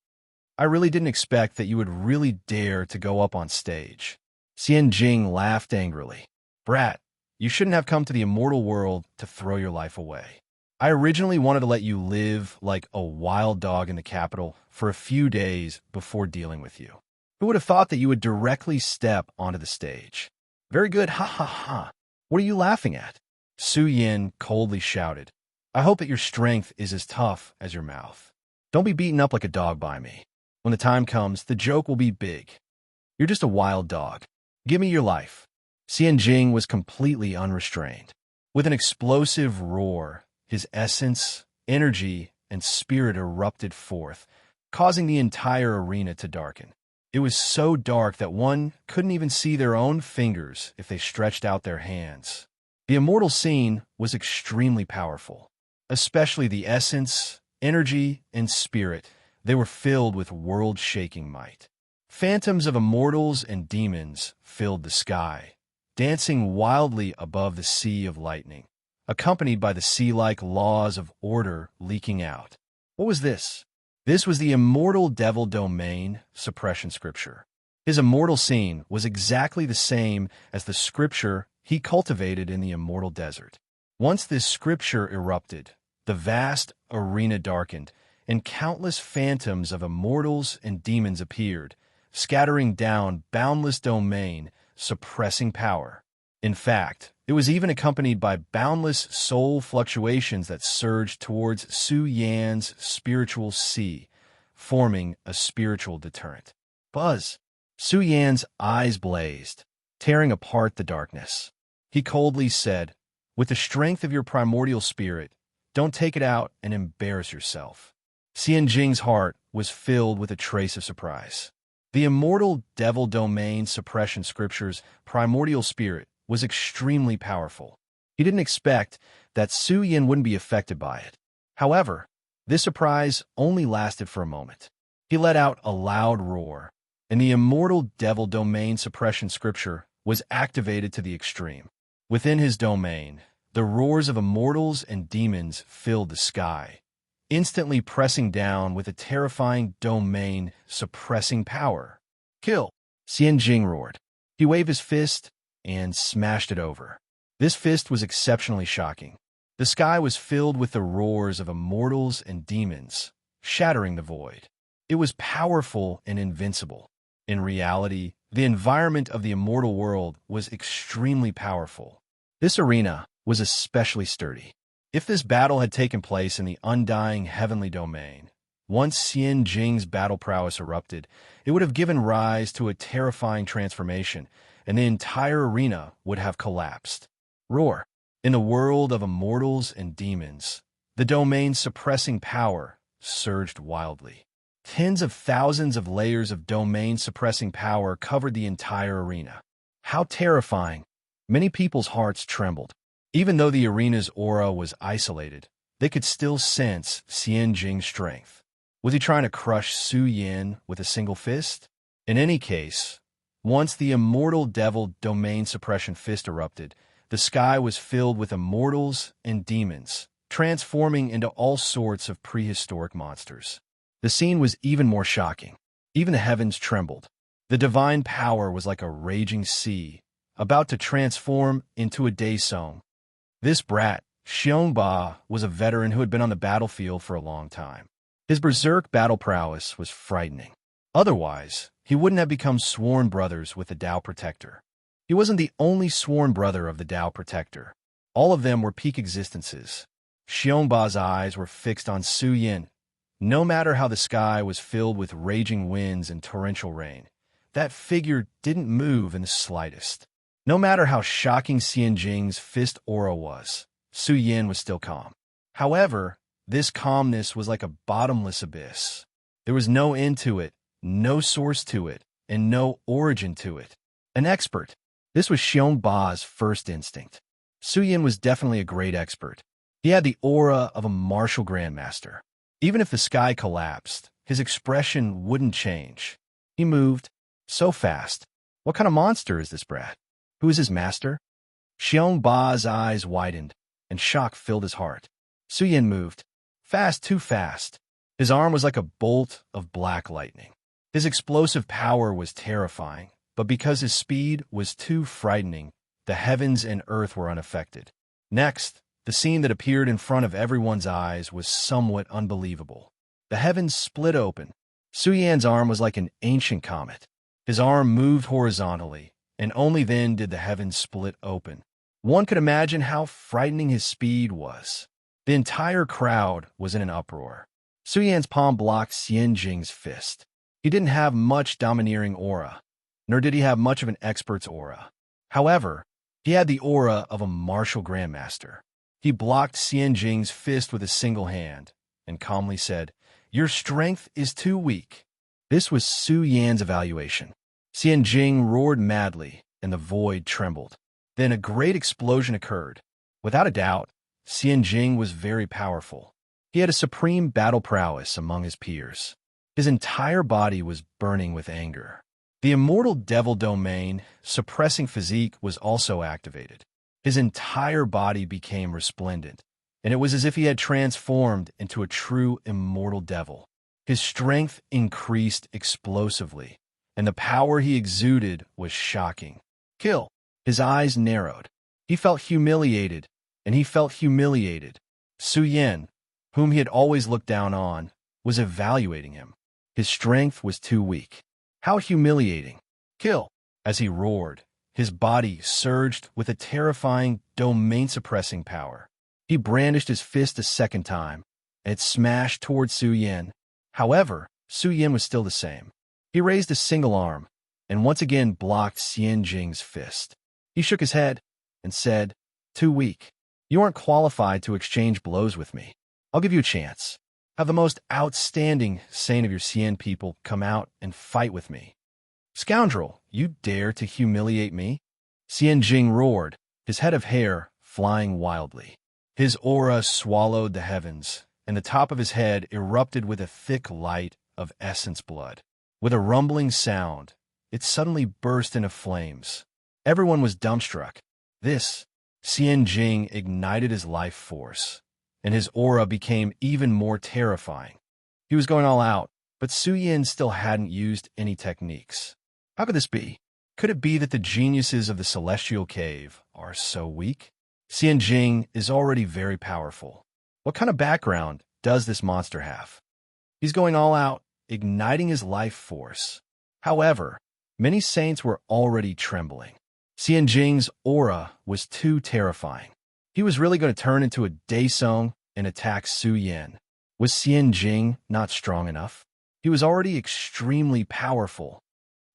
I really didn't expect that you would really dare to go up on stage. Xian Jing laughed angrily. Brat, you shouldn't have come to the immortal world to throw your life away. I originally wanted to let you live like a wild dog in the capital for a few days before dealing with you. Who would have thought that you would directly step onto the stage? Very good, ha ha ha. What are you laughing at? Su Yin coldly shouted. I hope that your strength is as tough as your mouth. Don't be beaten up like a dog by me. When the time comes, the joke will be big. You're just a wild dog. Give me your life. Xian Jing was completely unrestrained. With an explosive roar, his essence, energy, and spirit erupted forth, causing the entire arena to darken. It was so dark that one couldn't even see their own fingers if they stretched out their hands. The immortal scene was extremely powerful, especially the essence, energy, and spirit. They were filled with world-shaking might. Phantoms of immortals and demons filled the sky, dancing wildly above the sea of lightning, accompanied by the sea-like laws of order leaking out. What was this? This was the immortal devil domain suppression scripture. His immortal scene was exactly the same as the scripture he cultivated in the immortal desert. Once this scripture erupted, the vast arena darkened, and countless phantoms of immortals and demons appeared, scattering down boundless domain, suppressing power. In fact, it was even accompanied by boundless soul fluctuations that surged towards Su Yan's spiritual sea, forming a spiritual deterrent. Buzz! Su Yan's eyes blazed, tearing apart the darkness. He coldly said, with the strength of your primordial spirit, Don't take it out and embarrass yourself. Xian Jing's heart was filled with a trace of surprise. The immortal devil domain suppression scripture's primordial spirit was extremely powerful. He didn't expect that Su Yin wouldn't be affected by it. However, this surprise only lasted for a moment. He let out a loud roar, and the immortal devil domain suppression scripture was activated to the extreme. Within his domain, the roars of immortals and demons filled the sky, instantly pressing down with a terrifying domain suppressing power. Kill! Xian Jing roared. He waved his fist and smashed it over. This fist was exceptionally shocking. The sky was filled with the roars of immortals and demons, shattering the void. It was powerful and invincible. In reality, the environment of the immortal world was extremely powerful. This arena was especially sturdy. If this battle had taken place in the undying heavenly domain, once Xian Jing's battle prowess erupted, it would have given rise to a terrifying transformation, and the entire arena would have collapsed. Roar! In the world of immortals and demons, the domain's suppressing power surged wildly. Tens of thousands of layers of domain-suppressing power covered the entire arena. How terrifying! Many people's hearts trembled. Even though the arena's aura was isolated, they could still sense Xian Jing's strength. Was he trying to crush Su Yin with a single fist? In any case, once the immortal devil domain suppression fist erupted, the sky was filled with immortals and demons, transforming into all sorts of prehistoric monsters. The scene was even more shocking. Even the heavens trembled. The divine power was like a raging sea, about to transform into a day song. This brat, Xiongba, was a veteran who had been on the battlefield for a long time. His berserk battle prowess was frightening. Otherwise, he wouldn't have become sworn brothers with the Tao Protector. He wasn't the only sworn brother of the Tao Protector. All of them were peak existences. Xiongba's eyes were fixed on Su Yin. No matter how the sky was filled with raging winds and torrential rain, that figure didn't move in the slightest. No matter how shocking Xian Jing's fist aura was, Su Yin was still calm. However, this calmness was like a bottomless abyss. There was no end to it, no source to it, and no origin to it. An expert. This was Xiongba's first instinct. Su Yin was definitely a great expert. He had the aura of a martial grandmaster. Even if the sky collapsed, his expression wouldn't change. He moved so fast. What kind of monster is this brat? Who is his master? Xiongba's eyes widened, and shock filled his heart. Su Yin moved. Fast, too fast. His arm was like a bolt of black lightning. His explosive power was terrifying, but because his speed was too frightening, the heavens and earth were unaffected. Next, the scene that appeared in front of everyone's eyes was somewhat unbelievable. The heavens split open. Su Yan's arm was like an ancient comet. His arm moved horizontally, and only then did the heavens split open. One could imagine how frightening his speed was. The entire crowd was in an uproar. Su Yan's palm blocked Xian Jing's fist. He didn't have much domineering aura, nor did he have much of an expert's aura. However, he had the aura of a martial grandmaster. He blocked Xian Jing's fist with a single hand and calmly said, "Your strength is too weak." This was Su Yan's evaluation. Xian Jing roared madly, and the void trembled. Then a great explosion occurred. Without a doubt, Xian Jing was very powerful. He had a supreme battle prowess among his peers. His entire body was burning with anger. The immortal devil domain, suppressing physique, was also activated. His entire body became resplendent, and it was as if he had transformed into a true immortal devil. His strength increased explosively, and the power he exuded was shocking. Kill! His eyes narrowed. He felt humiliated, and he felt humiliated. Su Yin, whom he had always looked down on, was evaluating him. His strength was too weak. How humiliating! Kill! As he roared, his body surged with a terrifying, domain-suppressing power. He brandished his fist a second time, and it smashed toward Su Yin. However, Su Yin was still the same. He raised a single arm, and once again blocked Xian Jing's fist. He shook his head and said, "Too weak." You aren't qualified to exchange blows with me. I'll give you a chance. Have the most outstanding saint of your Xian people come out and fight with me. Scoundrel, you dare to humiliate me? Xian Jing roared, his head of hair flying wildly. His aura swallowed the heavens, and the top of his head erupted with a thick light of essence blood. With a rumbling sound, it suddenly burst into flames. Everyone was dumbstruck. Xian Jing ignited his life force, and his aura became even more terrifying. He was going all out, but Su Yin still hadn't used any techniques. How could this be? Could it be that the geniuses of the Celestial Cave are so weak? Xian Jing is already very powerful. What kind of background does this monster have? He's going all out, igniting his life force. However, many saints were already trembling. Xian Jing's aura was too terrifying. He was really going to turn into a Daesong and attack Su Yin. Was Xian Jing not strong enough? He was already extremely powerful.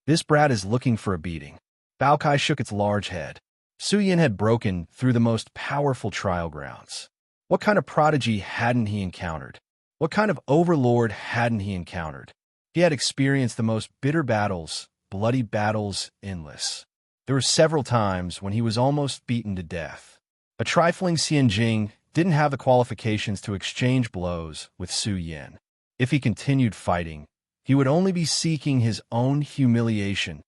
This brat is looking for a beating. Bao Kai shook its large head. Su Yin had broken through the most powerful trial grounds. What kind of prodigy hadn't he encountered? What kind of overlord hadn't he encountered? He had experienced the most bitter battles, bloody battles, endless. There were several times when he was almost beaten to death. A trifling Xian Jing didn't have the qualifications to exchange blows with Su Yin. If he continued fighting, he would only be seeking his own humiliation.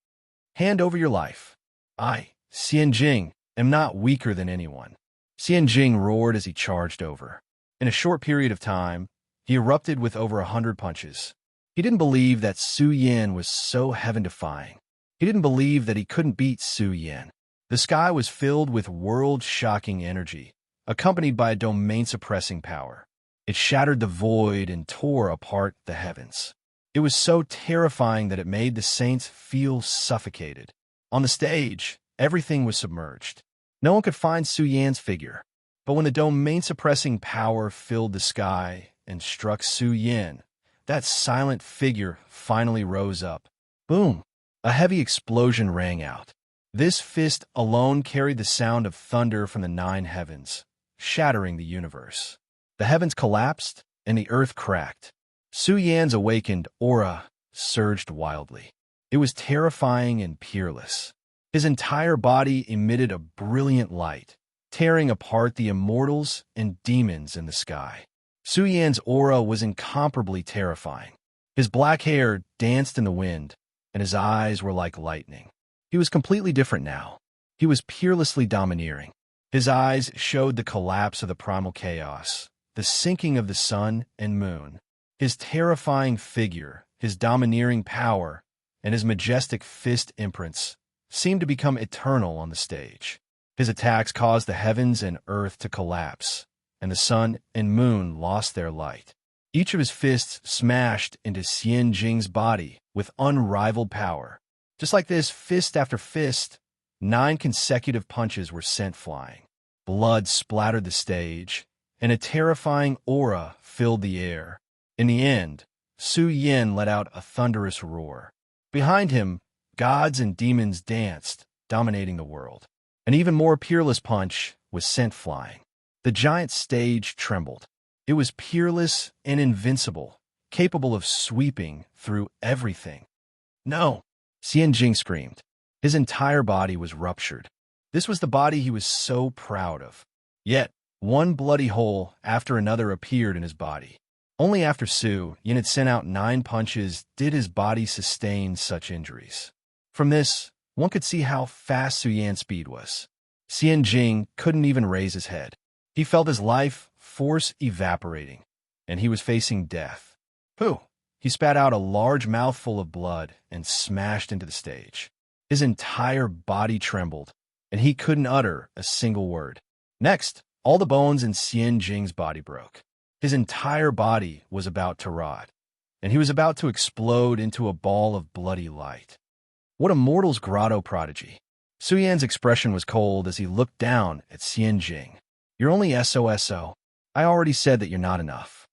Hand over your life. I, Xian Jing, am not weaker than anyone. Xian Jing roared as he charged over. In a short period of time, he erupted with over 100 punches. He didn't believe that Su Yin was so heaven-defying. He didn't believe that he couldn't beat Su Yin. The sky was filled with world-shocking energy, accompanied by a domain-suppressing power. It shattered the void and tore apart the heavens. It was so terrifying that it made the saints feel suffocated. On the stage, everything was submerged. No one could find Su Yan's figure. But when the domain-suppressing power filled the sky and struck Su Yin, that silent figure finally rose up. Boom! A heavy explosion rang out. This fist alone carried the sound of thunder from the 9 heavens, shattering the universe. The heavens collapsed, and the earth cracked. Su Yan's awakened aura surged wildly. It was terrifying and peerless. His entire body emitted a brilliant light, tearing apart the immortals and demons in the sky. Su Yan's aura was incomparably terrifying. His black hair danced in the wind, and his eyes were like lightning. He was completely different now. He was peerlessly domineering. His eyes showed the collapse of the primal chaos, the sinking of the sun and moon. His terrifying figure, his domineering power, and his majestic fist imprints seemed to become eternal on the stage. His attacks caused the heavens and earth to collapse, and the sun and moon lost their light. Each of his fists smashed into Xian Jing's body with unrivaled power. Just like this, fist after fist, 9 consecutive punches were sent flying. Blood splattered the stage, and a terrifying aura filled the air. In the end, Su Yin let out a thunderous roar. Behind him, gods and demons danced, dominating the world. An even more peerless punch was sent flying. The giant stage trembled. It was peerless and invincible, capable of sweeping through everything. No! Xian Jing screamed. His entire body was ruptured. This was the body he was so proud of. Yet, one bloody hole after another appeared in his body. Only after Su Yin had sent out 9 punches did his body sustain such injuries. From this, one could see how fast Su Yan's speed was. Xian Jing couldn't even raise his head. He felt his life force evaporating, and he was facing death. Pooh! He spat out a large mouthful of blood and smashed into the stage. His entire body trembled, and he couldn't utter a single word. Next, all the bones in Xian Jing's body broke. His entire body was about to rot, and he was about to explode into a ball of bloody light. What a mortal's grotto prodigy! Su Yan's expression was cold as he looked down at Xian Jing. You're only SOSO. I already said that you're not enough.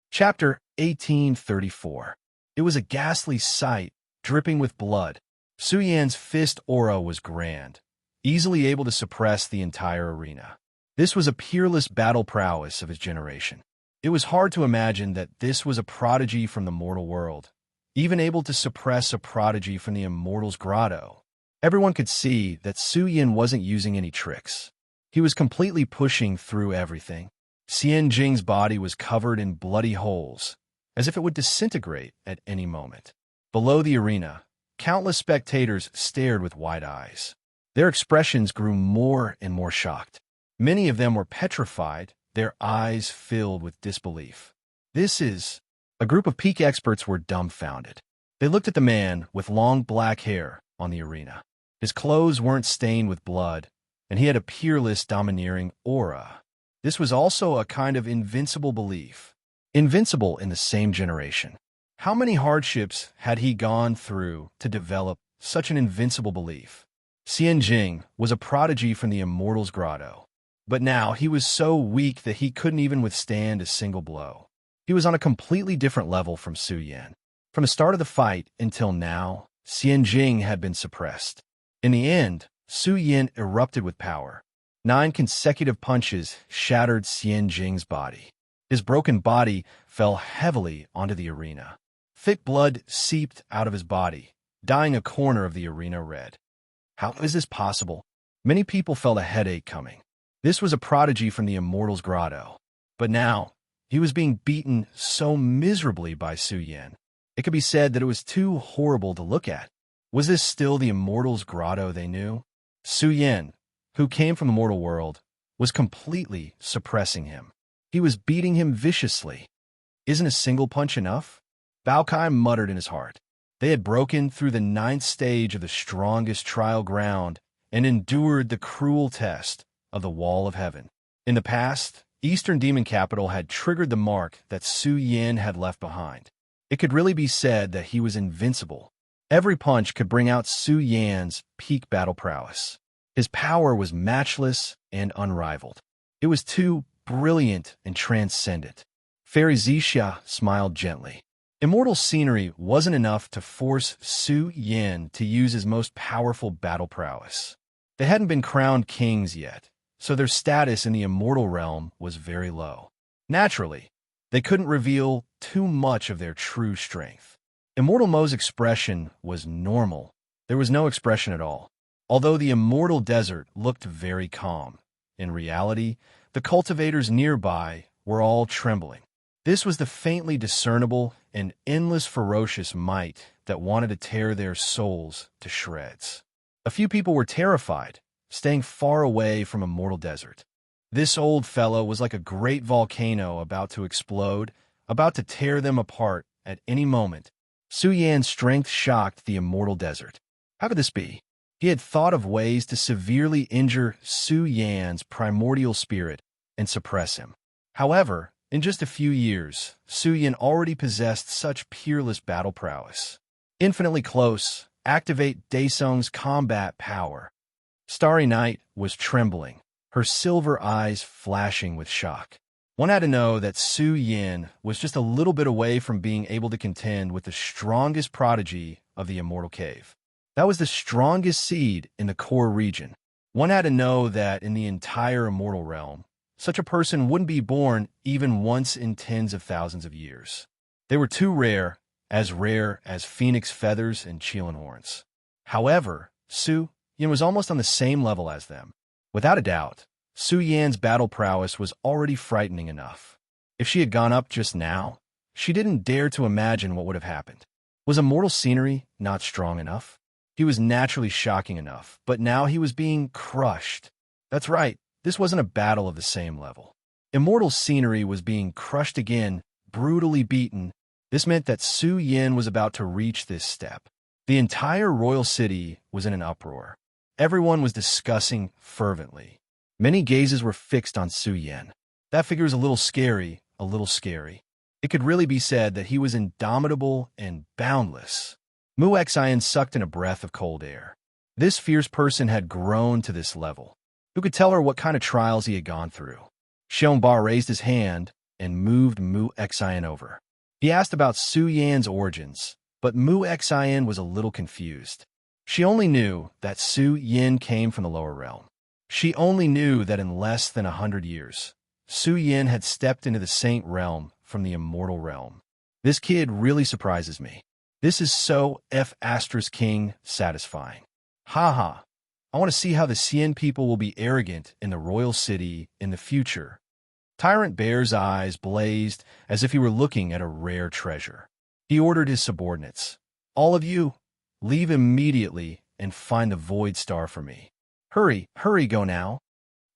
Chapter 1834. It was a ghastly sight, dripping with blood. Su Yan's fist aura was grand, easily able to suppress the entire arena. This was a peerless battle prowess of his generation. It was hard to imagine that this was a prodigy from the mortal world, even able to suppress a prodigy from the immortal's grotto. Everyone could see that Su Yin wasn't using any tricks. He was completely pushing through everything. Xian Jing's body was covered in bloody holes, as if it would disintegrate at any moment. Below the arena, countless spectators stared with wide eyes. Their expressions grew more and more shocked. Many of them were petrified, their eyes filled with disbelief. A group of peak experts were dumbfounded. They looked at the man with long black hair on the arena. His clothes weren't stained with blood, and he had a peerless, domineering aura. This was also a kind of invincible belief. Invincible in the same generation. How many hardships had he gone through to develop such an invincible belief? Xian Jing was a prodigy from the immortal's grotto. But now he was so weak that he couldn't even withstand a single blow. He was on a completely different level from Su Yan. From the start of the fight until now, Xian Jing had been suppressed. In the end, Su Yan erupted with power. 9 consecutive punches shattered Xian Jing's body. His broken body fell heavily onto the arena. Thick blood seeped out of his body, dyeing a corner of the arena red. How is this possible? Many people felt a headache coming. This was a prodigy from the immortal's grotto. But now, he was being beaten so miserably by Su Yan. It could be said that it was too horrible to look at. Was this still the immortal's grotto they knew? Su Yan, who came from the mortal world, was completely suppressing him. He was beating him viciously. Isn't a single punch enough? Bao Kai muttered in his heart. They had broken through the 9th stage of the strongest trial ground and endured the cruel test of the Wall of Heaven. In the past, Eastern Demon Capital had triggered the mark that Su Yan had left behind. It could really be said that he was invincible. Every punch could bring out Su Yan's peak battle prowess. His power was matchless and unrivaled. It was too brilliant and transcendent. Fairy Zixia smiled gently. Immortal scenery wasn't enough to force Su Yan to use his most powerful battle prowess. They hadn't been crowned kings yet, so their status in the immortal realm was very low. Naturally, they couldn't reveal too much of their true strength. Immortal Mo's expression was normal. There was no expression at all. Although the immortal desert looked very calm, in reality, the cultivators nearby were all trembling. This was the faintly discernible and endless ferocious might that wanted to tear their souls to shreds. A few people were terrified, staying far away from immortal desert. This old fellow was like a great volcano about to explode, about to tear them apart at any moment. Su Yan's strength shocked the immortal desert. How could this be? He had thought of ways to severely injure Su Yan's primordial spirit and suppress him. However, in just a few years, Su Yan already possessed such peerless battle prowess. Infinitely close, activate Daesung's combat power. Starry Night was trembling, her silver eyes flashing with shock. One had to know that Su Yan was just a little bit away from being able to contend with the strongest prodigy of the Immortal Cave. That was the strongest seed in the core region. One had to know that in the entire immortal realm, such a person wouldn't be born even once in tens of thousands of years. They were too rare as phoenix feathers and Qilin horns. However, Su Yan was almost on the same level as them. Without a doubt, Su Yan's battle prowess was already frightening enough. If she had gone up just now, she didn't dare to imagine what would have happened. Was immortal scenery not strong enough? He was naturally shocking enough, but now he was being crushed. That's right, this wasn't a battle of the same level. Immortal scenery was being crushed again, brutally beaten. This meant that Su Yan was about to reach this step. The entire royal city was in an uproar. Everyone was discussing fervently. Many gazes were fixed on Su Yan. That figure is a little scary, a little scary. It could really be said that he was indomitable and boundless. Mu Xian sucked in a breath of cold air. This fierce person had grown to this level. Who could tell her what kind of trials he had gone through? Xiongba raised his hand and moved Mu Xian over. He asked about Su Yan's origins, but Mu Xian was a little confused. She only knew that Su Yan came from the lower realm. She only knew that in less than 100 years, Su Yin had stepped into the saint realm from the immortal realm. This kid really surprises me. This is so King satisfying. Haha. I want to see how the Xian people will be arrogant in the royal city in the future. Tyrant Bear's eyes blazed as if he were looking at a rare treasure. He ordered his subordinates, "All of you, leave immediately and find the Void Star for me. Hurry, hurry, go now."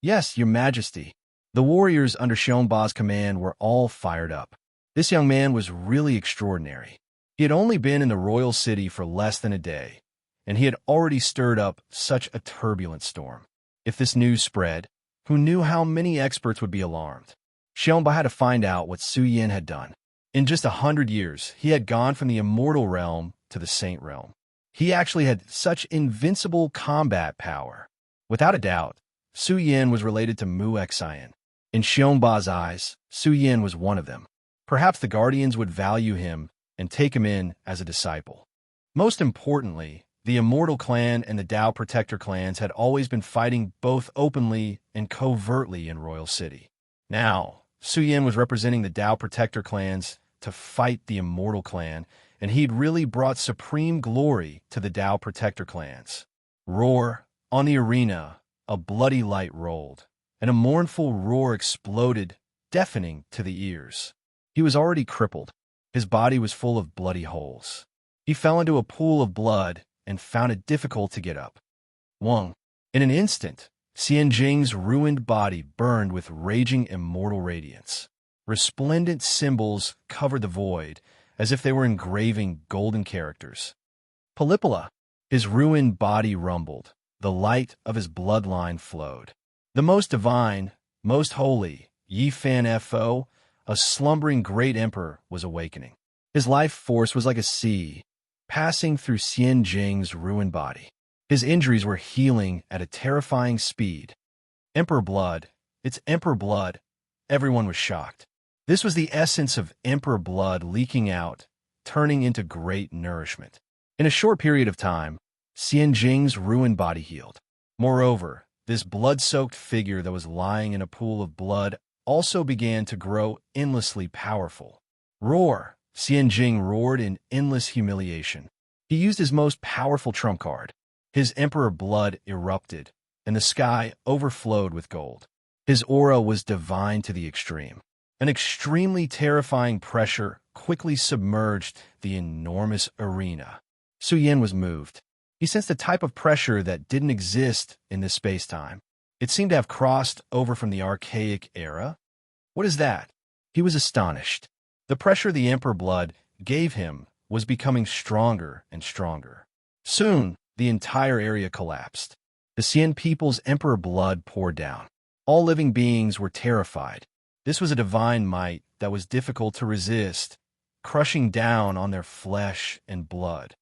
"Yes, your majesty." The warriors under Xiongba's command were all fired up. This young man was really extraordinary. He had only been in the royal city for less than a day, and he had already stirred up such a turbulent storm. If this news spread, who knew how many experts would be alarmed? Xiongba had to find out what Su Yin had done. In just 100 years, he had gone from the immortal realm to the saint realm. He actually had such invincible combat power. Without a doubt, Su Yin was related to Mu Xian. In Xiongba's eyes, Su Yin was one of them. Perhaps the Guardians would value him and take him in as a disciple. Most importantly, the Immortal Clan and the Tao Protector clans had always been fighting both openly and covertly in Royal City. Now, Su Yin was representing the Tao Protector clans to fight the Immortal Clan, and he'd really brought supreme glory to the Tao Protector clans. Roar! On the arena, a bloody light rolled, and a mournful roar exploded, deafening to the ears. He was already crippled. His body was full of bloody holes. He fell into a pool of blood and found it difficult to get up. Wang. In an instant, Xian Jing's ruined body burned with raging immortal radiance. Resplendent symbols covered the void, as if they were engraving golden characters. Polypola. His ruined body rumbled. The light of his bloodline flowed. The most divine, most holy, Yi Fan Fo, a slumbering great emperor, was awakening. His life force was like a sea, passing through Xian Jing's ruined body. His injuries were healing at a terrifying speed. Emperor blood. It's emperor blood. Everyone was shocked. This was the essence of emperor blood leaking out, turning into great nourishment. In a short period of time, Xian Jing's ruined body healed. Moreover, this blood-soaked figure that was lying in a pool of blood also began to grow endlessly powerful. Roar! Xian Jing roared in endless humiliation. He used his most powerful trump card. His emperor blood erupted, and the sky overflowed with gold. His aura was divine to the extreme. An extremely terrifying pressure quickly submerged the enormous arena. Su Yin was moved. He sensed a type of pressure that didn't exist in this space-time. It seemed to have crossed over from the archaic era. What is that? He was astonished. The pressure the emperor blood gave him was becoming stronger and stronger. Soon, the entire area collapsed. The Xian people's emperor blood poured down. All living beings were terrified. This was a divine might that was difficult to resist, crushing down on their flesh and blood.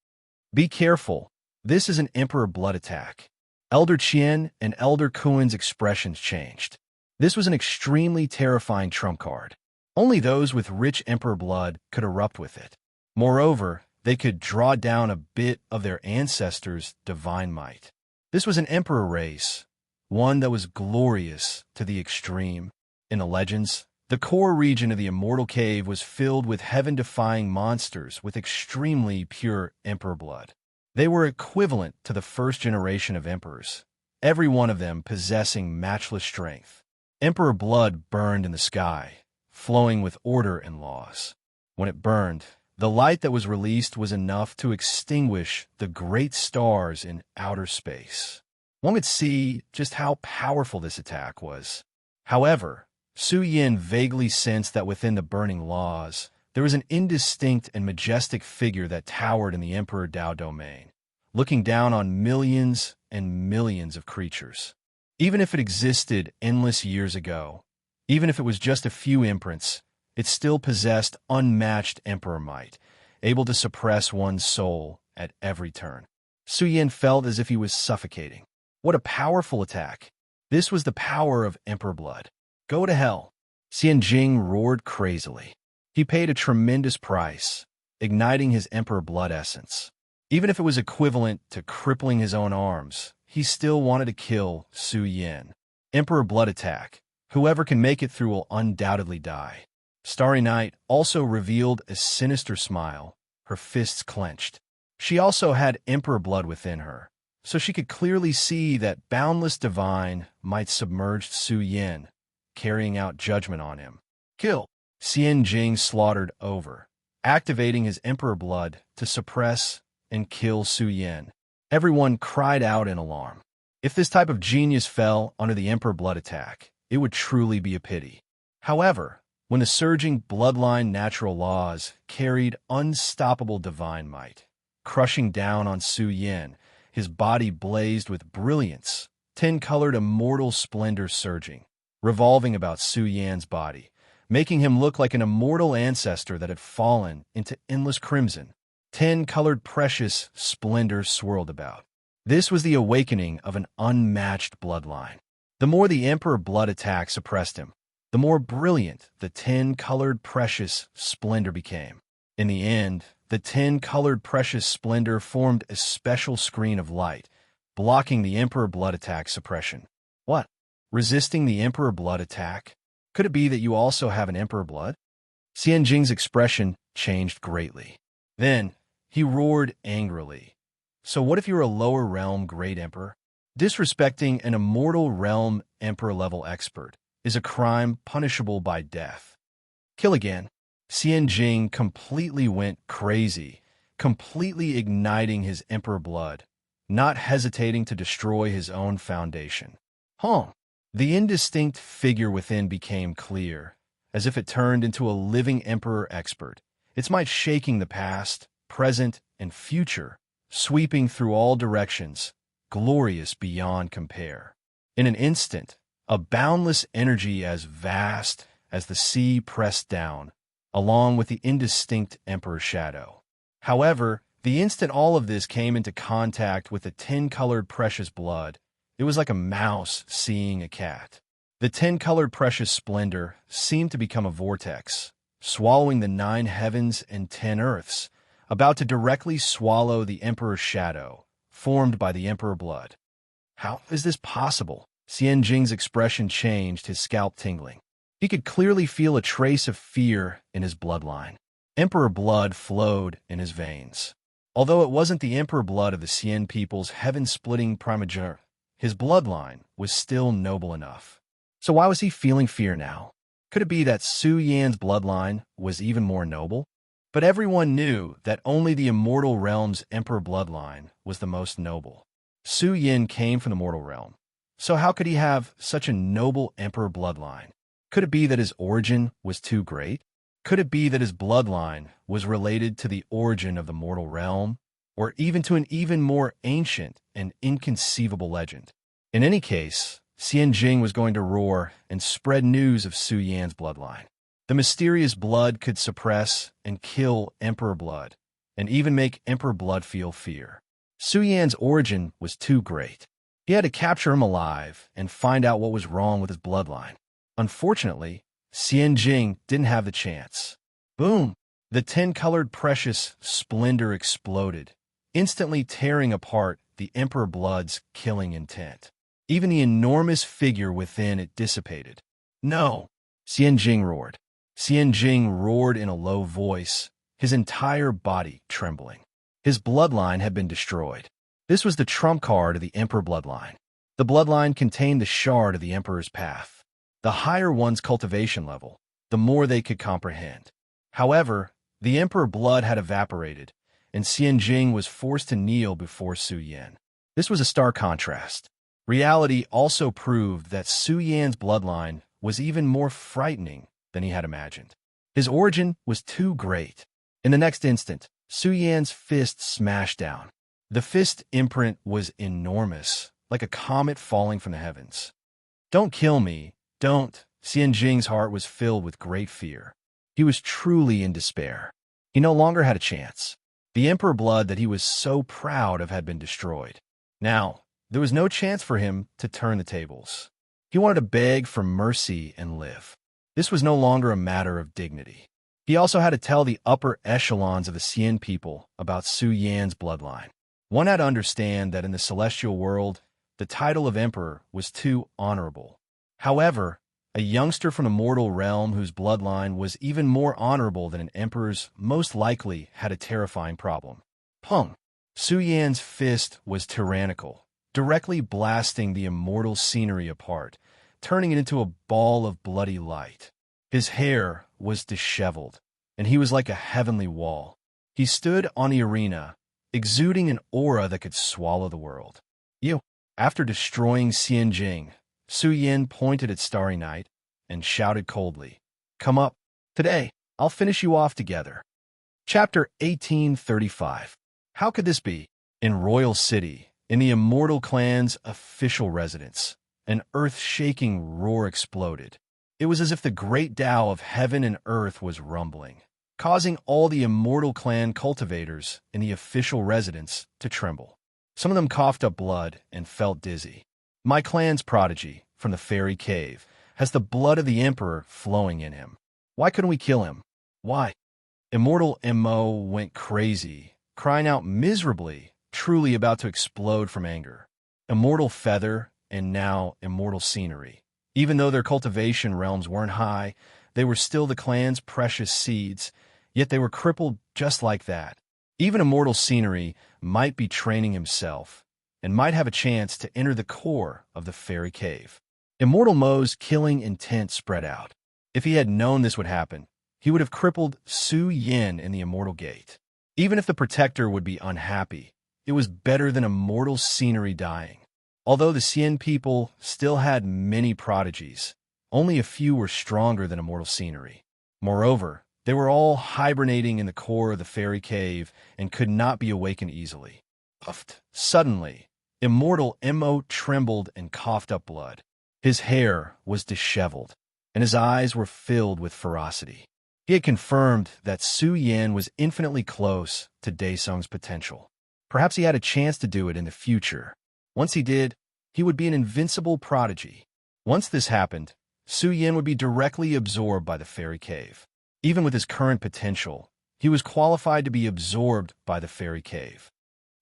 Be careful. This is an emperor blood attack. Elder Qian and Elder Kuan's expressions changed. This was an extremely terrifying trump card. Only those with rich emperor blood could erupt with it. Moreover, they could draw down a bit of their ancestors' divine might. This was an emperor race, one that was glorious to the extreme. In the legends, the core region of the Immortal Cave was filled with heaven-defying monsters with extremely pure emperor blood. They were equivalent to the first generation of emperors, every one of them possessing matchless strength. Emperor blood burned in the sky, flowing with order and laws. When it burned, the light that was released was enough to extinguish the great stars in outer space. One could see just how powerful this attack was. However, Su Yin vaguely sensed that within the burning laws, there was an indistinct and majestic figure that towered in the Emperor Dao domain, looking down on millions and millions of creatures. Even if it existed endless years ago, even if it was just a few imprints, it still possessed unmatched emperor might, able to suppress one's soul at every turn. Su Yin felt as if he was suffocating. What a powerful attack! This was the power of emperor blood. Go to hell! Xian Jing roared crazily. He paid a tremendous price, igniting his emperor blood essence. Even if it was equivalent to crippling his own arms, he still wanted to kill Su Yin. Emperor Blood Attack. Whoever can make it through will undoubtedly die. Starry Night also revealed a sinister smile, her fists clenched. She also had Emperor Blood within her, so she could clearly see that boundless divine might submerge Su Yin, carrying out judgment on him. Kill! Xian Jing slaughtered over, activating his Emperor Blood to suppress and kill Su Yin. Everyone cried out in alarm. If this type of genius fell under the Emperor Blood Attack, it would truly be a pity. However, when the surging bloodline natural laws carried unstoppable divine might, crushing down on Su Yin, his body blazed with brilliance, 10-colored immortal splendor surging, revolving about Su Yan's body, making him look like an immortal ancestor that had fallen into endless crimson. 10-colored precious splendor swirled about. This was the awakening of an unmatched bloodline. The more the Emperor Blood Attack suppressed him, the more brilliant the 10-colored precious splendor became. In the end, the 10-colored precious splendor formed a special screen of light, blocking the Emperor Blood Attack suppression. What? Resisting the Emperor Blood Attack? Could it be that you also have an Emperor Blood? Xian Jing's expression changed greatly. Then, he roared angrily. So what if you're a lower realm Great Emperor? Disrespecting an immortal realm Emperor-level expert is a crime punishable by death. Kill again. Xian Jing completely went crazy, completely igniting his Emperor blood, not hesitating to destroy his own foundation. The indistinct figure within became clear, as if it turned into a living Emperor expert, its might shaking the past, present, and future, sweeping through all directions, glorious beyond compare. In an instant, a boundless energy as vast as the sea pressed down, along with the indistinct Emperor's shadow. However, the instant all of this came into contact with the 10-colored precious blood, it was like a mouse seeing a cat. The 10-colored precious splendor seemed to become a vortex, swallowing the 9 heavens and 10 earths, about to directly swallow the Emperor's shadow, formed by the Emperor blood. How is this possible? Xian Jing's expression changed, his scalp tingling. He could clearly feel a trace of fear in his bloodline. Emperor blood flowed in his veins. Although it wasn't the Emperor blood of the Xian people's heaven-splitting primogeniture, his bloodline was still noble enough. So why was he feeling fear now? Could it be that Su Yan's bloodline was even more noble? But everyone knew that only the immortal realm's Emperor bloodline was the most noble. Su Yin came from the mortal realm. So how could he have such a noble Emperor bloodline? Could it be that his origin was too great? Could it be that his bloodline was related to the origin of the mortal realm, or even to an even more ancient and inconceivable legend? In any case, Xian Jing was going to roar and spread news of Su Yan's bloodline. The mysterious blood could suppress and kill Emperor blood, and even make Emperor blood feel fear. Su Yan's origin was too great. He had to capture him alive and find out what was wrong with his bloodline. Unfortunately, Xian Jing didn't have the chance. Boom! The 10-colored precious splendor exploded, instantly tearing apart the Emperor blood's killing intent. Even the enormous figure within it dissipated. No! Xian Jing roared. Xian Jing roared in a low voice, his entire body trembling. His bloodline had been destroyed. This was the trump card of the Emperor bloodline. The bloodline contained the shard of the Emperor's path. The higher one's cultivation level, the more they could comprehend. However, the Emperor blood had evaporated, and Xian Jing was forced to kneel before Su Yan. This was a stark contrast. Reality also proved that Su Yan's bloodline was even more frightening than he had imagined. His origin was too great. In the next instant, Su Yan's fist smashed down. The fist imprint was enormous, like a comet falling from the heavens. Don't kill me. Don't. Xian Jing's heart was filled with great fear. He was truly in despair. He no longer had a chance. The Emperor blood that he was so proud of had been destroyed. Now, there was no chance for him to turn the tables. He wanted to beg for mercy and live. This was no longer a matter of dignity. He also had to tell the upper echelons of the Xian people about Su Yan's bloodline. One had to understand that in the celestial world, The title of emperor was too honorable. However, a youngster from the mortal realm whose bloodline was even more honorable than an emperor's most likely had a terrifying problem. Pung! Su Yan's fist was tyrannical, directly blasting the immortal scenery apart, turning it into a ball of bloody light. His hair was disheveled, and he was like a heavenly wall. He stood on the arena, exuding an aura that could swallow the world. After destroying Xianjing, Su Yin pointed at Starry Night and shouted coldly, "Come up. Today, I'll finish you off together." Chapter 1835. How could this be? In Royal City, in the Immortal Clan's official residence, an earth-shaking roar exploded. It was as if the great Tao of heaven and earth was rumbling, causing all the Immortal Clan cultivators in the official residence to tremble. Some of them coughed up blood and felt dizzy. My clan's prodigy, from the fairy cave, has the blood of the emperor flowing in him. Why couldn't we kill him? Why? Immortal Mo went crazy, crying out miserably, truly about to explode from anger. Immortal Feather, and now Immortal Scenery. Even though their cultivation realms weren't high, they were still the clan's precious seeds, yet they were crippled just like that. Even Immortal Scenery might be training himself, and might have a chance to enter the core of the fairy cave. Immortal Mo's killing intent spread out. If he had known this would happen, he would have crippled Su Yin in the Immortal Gate. Even if the Protector would be unhappy, it was better than Immortal Scenery dying. Although the Xian people still had many prodigies, only a few were stronger than Immortal Scenery. Moreover, they were all hibernating in the core of the fairy cave and could not be awakened easily. Suddenly, Immortal Mo trembled and coughed up blood. His hair was disheveled, and his eyes were filled with ferocity. He had confirmed that Su Yan was infinitely close to Daesung's potential. Perhaps he had a chance to do it in the future. Once he did, he would be an invincible prodigy. Once this happened, Su Yan would be directly absorbed by the fairy cave. Even with his current potential, he was qualified to be absorbed by the fairy cave.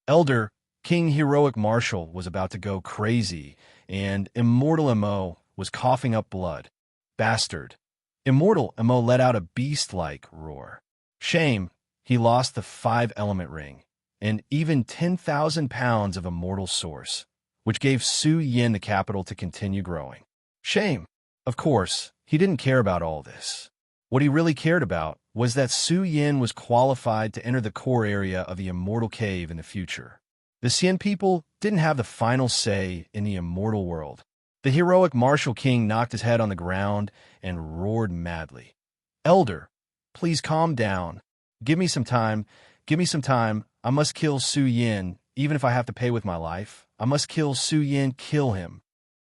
Elder King Heroic Marshal was about to go crazy, and Immortal Mo was coughing up blood. Bastard. Immortal Mo let out a beast-like roar. Shame, he lost the 5-element ring, and even 10,000 pounds of immortal source, which gave Su Yin the capital to continue growing. Shame. Of course, he didn't care about all this. What he really cared about was that Su Yin was qualified to enter the core area of the Immortal Cave in the future. The Xian people didn't have the final say in the immortal world. The heroic martial king knocked his head on the ground and roared madly. "Elder, please calm down. Give me some time. Give me some time. I must kill Su Yin, even if I have to pay with my life. I must kill Su Yin, kill him."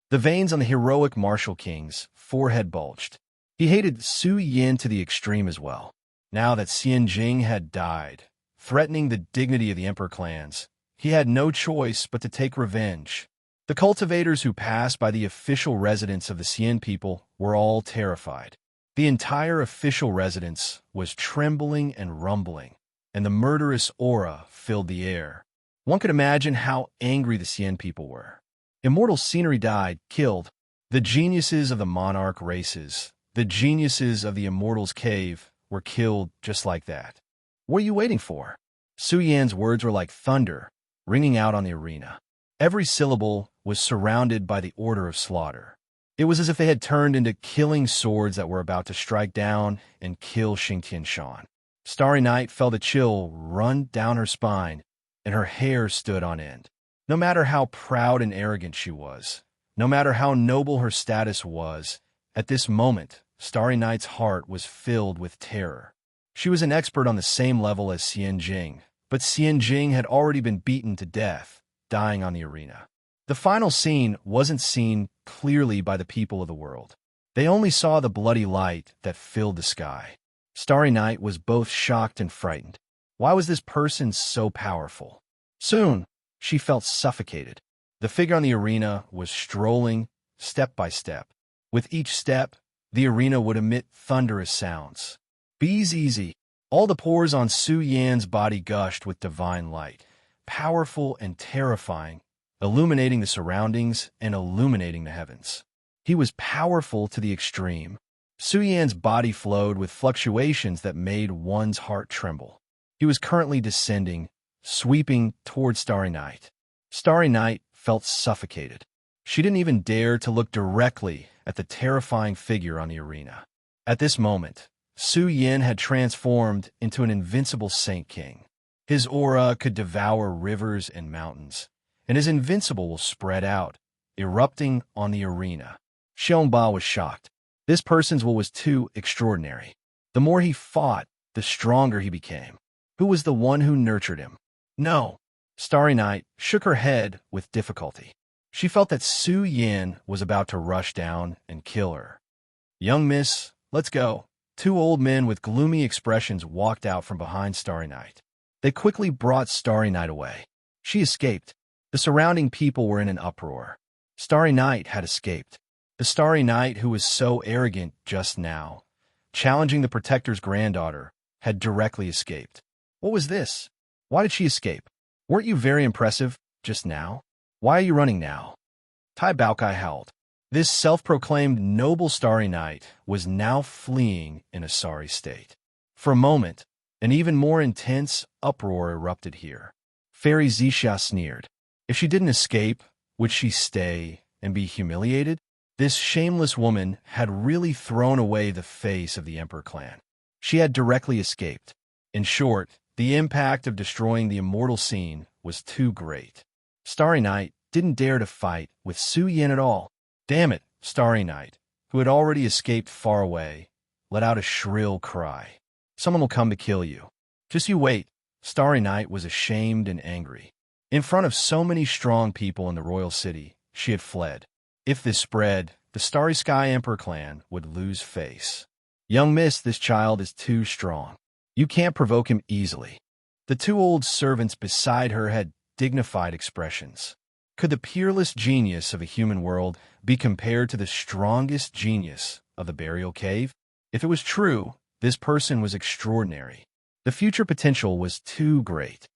The veins on the heroic martial king's forehead bulged. He hated Su Yin to the extreme as well. Now that Xianjing had died, threatening the dignity of the emperor clans, he had no choice but to take revenge. The cultivators who passed by the official residence of the Xian people were all terrified. The entire official residence was trembling and rumbling, and the murderous aura filled the air. One could imagine how angry the Xian people were. Immortal Scenery died, killed. The geniuses of the monarch races, the geniuses of the Immortal's Cave, were killed just like that. What are you waiting for? Su Yan's words were like thunder, ringing out on the arena. Every syllable was surrounded by the order of slaughter. It was as if they had turned into killing swords that were about to strike down and kill Xingtian Shan. Starry Night felt a chill run down her spine, and her hair stood on end. No matter how proud and arrogant she was, no matter how noble her status was, at this moment, Starry Night's heart was filled with terror. She was an expert on the same level as Xianjing, but Xianjing had already been beaten to death, dying on the arena. The final scene wasn't seen clearly by the people of the world. They only saw the bloody light that filled the sky. Starry Night was both shocked and frightened. Why was this person so powerful? Soon, she felt suffocated. The figure on the arena was strolling step by step. With each step, the arena would emit thunderous sounds. "Be's easy." All the pores on Su Yan's body gushed with divine light, powerful and terrifying, illuminating the surroundings and illuminating the heavens. He was powerful to the extreme. Su Yan's body flowed with fluctuations that made one's heart tremble. He was currently descending, sweeping toward Starry Night. Starry Night felt suffocated. She didn't even dare to look directly at the terrifying figure on the arena. At this moment, Su Yan had transformed into an invincible Saint King. His aura could devour rivers and mountains, and his invincible will spread out, erupting on the arena. Xiongba was shocked. This person's will was too extraordinary. The more he fought, the stronger he became. Who was the one who nurtured him? No. Starry Night shook her head with difficulty. She felt that Su Yan was about to rush down and kill her. Young miss, let's go. Two old men with gloomy expressions walked out from behind Starry Night. They quickly brought Starry Night away. She escaped. The surrounding people were in an uproar. Starry Night had escaped. The Starry Night who was so arrogant just now, challenging the Protector's granddaughter, had directly escaped. What was this? Why did she escape? Weren't you very impressive just now? Why are you running now? Tai Baokai howled. This self-proclaimed noble Starry Night was now fleeing in a sorry state. For a moment, an even more intense uproar erupted here. Fairy Zixia sneered. If she didn't escape, would she stay and be humiliated? This shameless woman had really thrown away the face of the Emperor clan. She had directly escaped. In short, the impact of destroying the immortal scene was too great. Starry Night didn't dare to fight with Su Yan at all. Damn it, Starry Night, who had already escaped far away, let out a shrill cry. Someone will come to kill you. Just you wait. Starry Night was ashamed and angry. In front of so many strong people in the royal city, she had fled. If this spread, the Starry Sky Emperor clan would lose face. Young miss, this child is too strong. You can't provoke him easily. The two old servants beside her had dignified expressions. Could the peerless genius of a human world be compared to the strongest genius of the burial cave? If it was true, this person was extraordinary. The future potential was too great.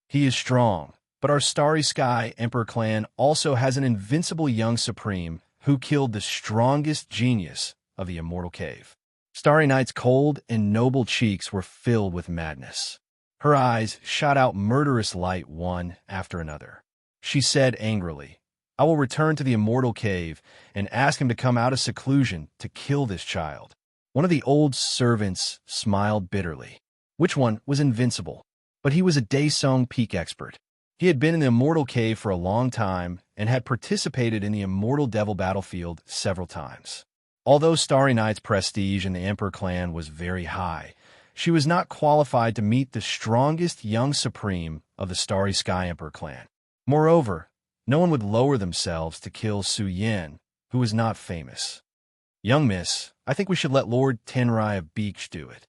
He is strong, but our Starry Sky Emperor clan also has an invincible young supreme who killed the strongest genius of the immortal cave. Starry Night's cold and noble cheeks were filled with madness. Her eyes shot out murderous light one after another. She said angrily, I will return to the immortal cave and ask him to come out of seclusion to kill this child. One of the old servants smiled bitterly. Which one was invincible? But he was a Daesong Peak expert. He had been in the immortal cave for a long time and had participated in the immortal devil battlefield several times. Although Starry Night's prestige in the Emperor clan was very high, she was not qualified to meet the strongest young supreme of the Starry Sky Emperor clan. Moreover, no one would lower themselves to kill Su Yan, who was not famous. Young miss, I think we should let Lord Tenrai of Beach do it.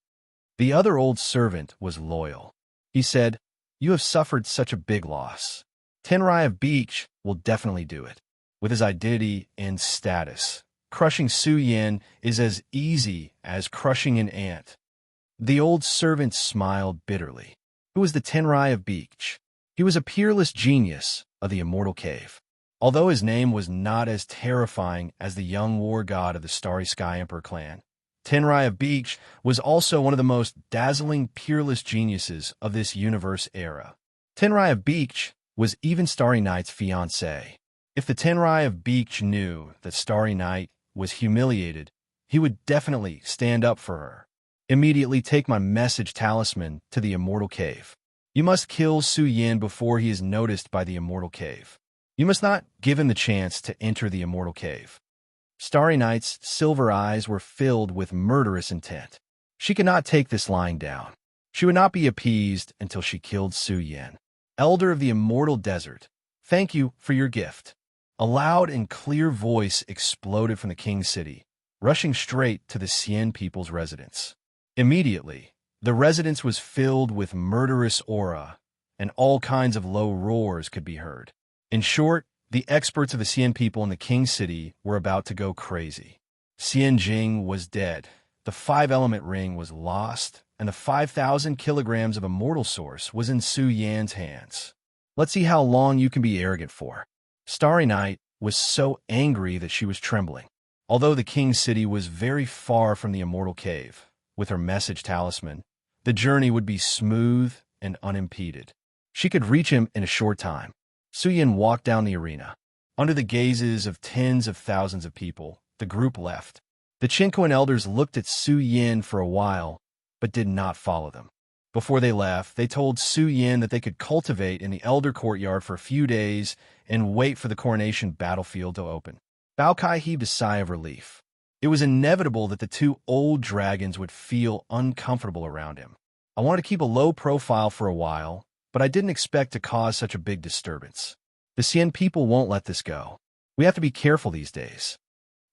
The other old servant was loyal. He said, You have suffered such a big loss. Tenrai of Beach will definitely do it. With his identity and status, crushing Su Yan is as easy as crushing an ant. The old servant smiled bitterly. Who was the Tenrai of Beach? He was a peerless genius of the immortal cave. Although his name was not as terrifying as the young war god of the Starry Sky Emperor clan, Tenrai of Beach was also one of the most dazzling peerless geniuses of this universe era. Tenrai of Beach was even Starry Night's fiancé. If the Tenrai of Beach knew that Starry Night was humiliated, he would definitely stand up for her. Immediately take my message talisman to the immortal cave. You must kill Su Yan before he is noticed by the immortal cave. You must not give him the chance to enter the immortal cave. Starry Night's silver eyes were filled with murderous intent. She could not take this lying down. She would not be appeased until she killed Su Yan. Elder of the immortal desert, thank you for your gift. A loud and clear voice exploded from the king's city, rushing straight to the Xian people's residence. Immediately, the residence was filled with murderous aura, and all kinds of low roars could be heard. In short, the experts of the Xian people in the king's city were about to go crazy. Xian Jing was dead, the 5-element ring was lost, and the 5,000 kilograms of immortal source was in Su Yan's hands. Let's see how long you can be arrogant for. Starry Night was so angry that she was trembling. Although the king's city was very far from the immortal cave, with her message talisman, the journey would be smooth and unimpeded. She could reach him in a short time. Suyin walked down the arena. Under the gazes of tens of thousands of people, the group left. The Qinquan elders looked at Su Yin for a while, but did not follow them. Before they left, they told Su Yin that they could cultivate in the elder courtyard for a few days and wait for the coronation battlefield to open. Bao Kai heaved a sigh of relief. It was inevitable that the two old dragons would feel uncomfortable around him. I wanted to keep a low profile for a while, but I didn't expect to cause such a big disturbance. The Xian people won't let this go. We have to be careful these days.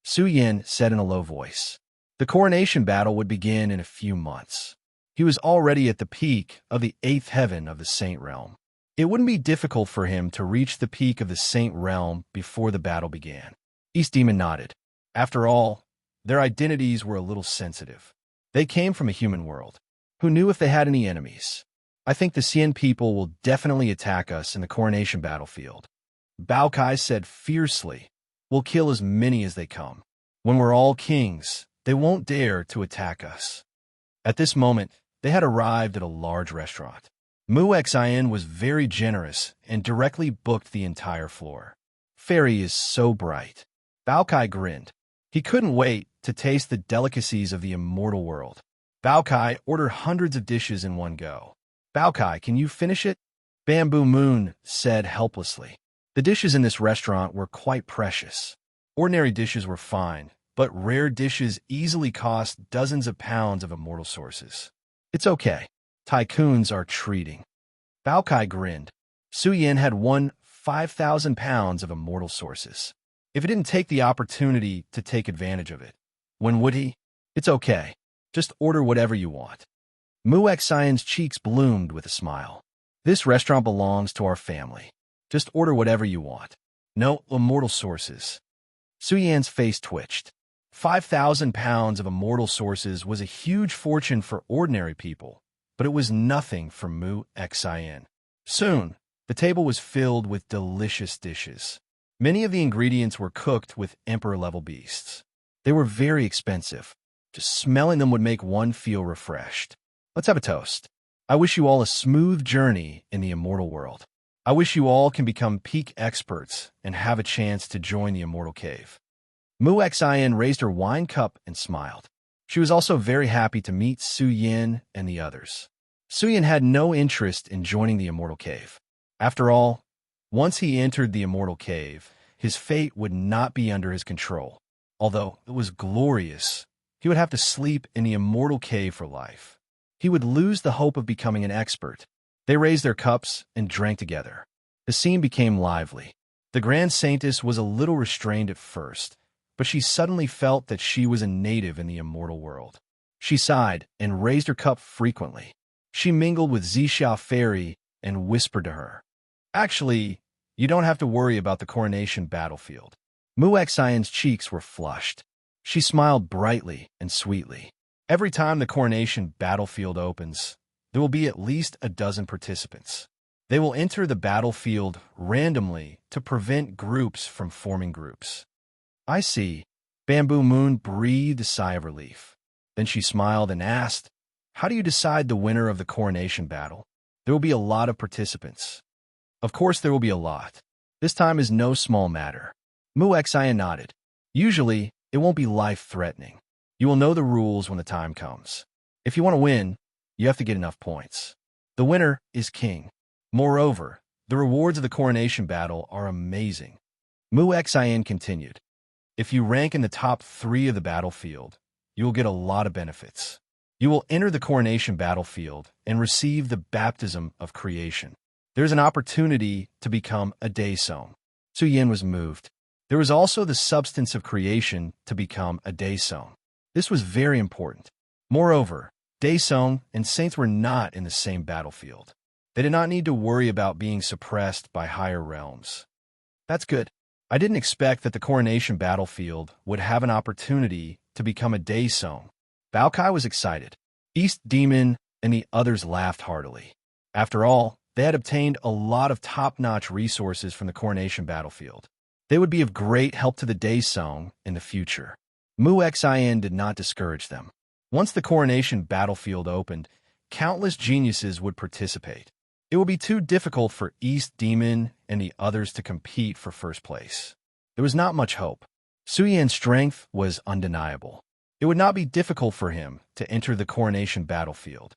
Su Yin said in a low voice. The coronation battle would begin in a few months. He was already at the peak of the 8th heaven of the Saint Realm. It wouldn't be difficult for him to reach the peak of the Saint Realm before the battle began. East Demon nodded. After all, their identities were a little sensitive. They came from a human world. Who knew if they had any enemies? I think the Xian people will definitely attack us in the coronation battlefield. Bao Kai said fiercely. We'll kill as many as they come. When we're all kings, they won't dare to attack us. At this moment, they had arrived at a large restaurant. Mu Xian was very generous and directly booked the entire floor. Fairy is so bright. Bao Kai grinned. He couldn't wait to taste the delicacies of the immortal world. Bao Kai ordered hundreds of dishes in one go. Bao Kai, can you finish it? Bamboo Moon said helplessly. The dishes in this restaurant were quite precious. Ordinary dishes were fine, but rare dishes easily cost dozens of pounds of immortal sources. It's okay. Tycoons are treating. Bao Kai grinned. Su Yin had won 5,000 pounds of immortal sources. If he didn't take the opportunity to take advantage of it, when would he? It's okay. Just order whatever you want. Mu Xian's cheeks bloomed with a smile. This restaurant belongs to our family. Just order whatever you want. No immortal sources. Su Yan's face twitched. 5,000 pounds of immortal sources was a huge fortune for ordinary people, but it was nothing for Mu Xian. Soon, the table was filled with delicious dishes. Many of the ingredients were cooked with emperor-level beasts. They were very expensive. Just smelling them would make one feel refreshed. Let's have a toast. I wish you all a smooth journey in the immortal world. I wish you all can become peak experts and have a chance to join the immortal cave. Mu Xian raised her wine cup and smiled. She was also very happy to meet Su Yin and the others. Su Yin had no interest in joining the immortal cave. After all, once he entered the immortal cave, his fate would not be under his control. Although it was glorious, he would have to sleep in the immortal cave for life. He would lose the hope of becoming an expert. They raised their cups and drank together. The scene became lively. The Grand Saintess was a little restrained at first, but she suddenly felt that she was a native in the immortal world. She sighed and raised her cup frequently. She mingled with Zixia Fairy and whispered to her, Actually, you don't have to worry about the coronation battlefield. Mu Xian's cheeks were flushed. She smiled brightly and sweetly. Every time the coronation battlefield opens, there will be at least a dozen participants. They will enter the battlefield randomly to prevent groups from forming groups. I see. Bamboo Moon breathed a sigh of relief. Then she smiled and asked, How do you decide the winner of the coronation battle? There will be a lot of participants. Of course there will be a lot. This time is no small matter. Mu Xian nodded. Usually, it won't be life-threatening. You will know the rules when the time comes. If you want to win, you have to get enough points. The winner is king. Moreover, the rewards of the coronation battle are amazing. Mu Xian continued. If you rank in the top 3 of the battlefield, you will get a lot of benefits. You will enter the coronation battlefield and receive the baptism of creation. There's an opportunity to become a Daesong. Su Yin was moved. There was also the substance of creation to become a Daesong. This was very important. Moreover, Daesong and saints were not in the same battlefield. They did not need to worry about being suppressed by higher realms. That's good. I didn't expect that the coronation battlefield would have an opportunity to become a Daesong. Bao Kai was excited. East Demon and the others laughed heartily. After all, They had obtained a lot of top-notch resources from the coronation battlefield. They would be of great help to the Daesong in the future. Mu-Xin did not discourage them. Once the coronation battlefield opened, countless geniuses would participate. It would be too difficult for East Demon and the others to compete for first place. There was not much hope. Su-Yan's strength was undeniable. It would not be difficult for him to enter the coronation battlefield.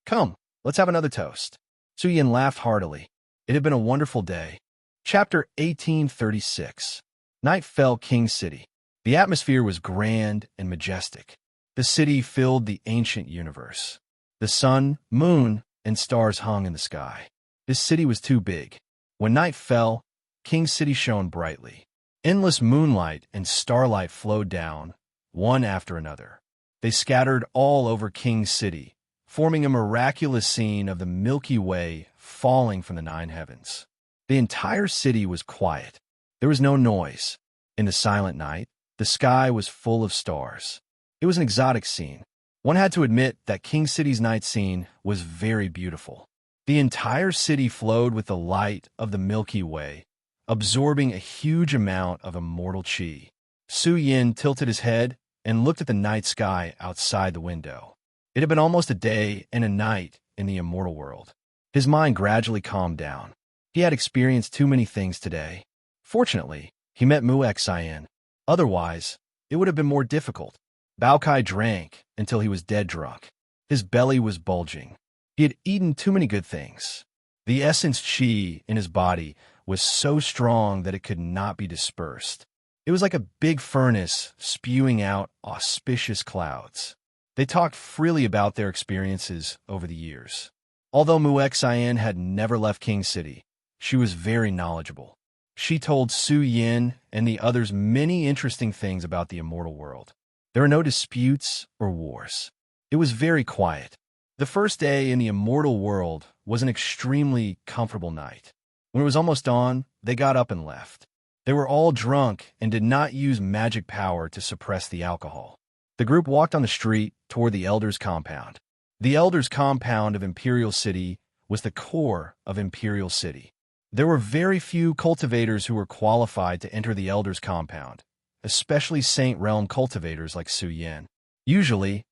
Come, let's have another toast. Su-Yan laughed heartily. It had been a wonderful day. Chapter 1836. Night fell King City. The atmosphere was grand and majestic. The city filled the ancient universe. The sun, moon, and stars hung in the sky. This city was too big. When night fell, King City shone brightly. Endless moonlight and starlight flowed down, one after another. They scattered all over King City, forming a miraculous scene of the Milky Way falling from the nine heavens. The entire city was quiet. There was no noise. In the silent night, the sky was full of stars. It was an exotic scene. One had to admit that King City's night scene was very beautiful. The entire city flowed with the light of the Milky Way, absorbing a huge amount of immortal chi. Su-Yin tilted his head and looked at the night sky outside the window. It had been almost a day and a night in the immortal world. His mind gradually calmed down. He had experienced too many things today. Fortunately, he met Mu-Xin. Otherwise, it would have been more difficult. Bao Kai drank until he was dead drunk. His belly was bulging. He had eaten too many good things. The essence chi in his body was so strong that it could not be dispersed. It was like a big furnace spewing out auspicious clouds. They talked freely about their experiences over the years. Although Mu-Xin had never left King City, she was very knowledgeable. She told Su-Yin and the others many interesting things about the immortal world. There were no disputes or wars. It was very quiet. The first day in the immortal world was an extremely comfortable night. When it was almost dawn, they got up and left. They were all drunk and did not use magic power to suppress the alcohol. The group walked on the street toward the Elder's compound. The Elder's compound of Imperial City was the core of Imperial City. There were very few cultivators who were qualified to enter the Elder's compound, especially Saint Realm cultivators like Su-Yin. Usually,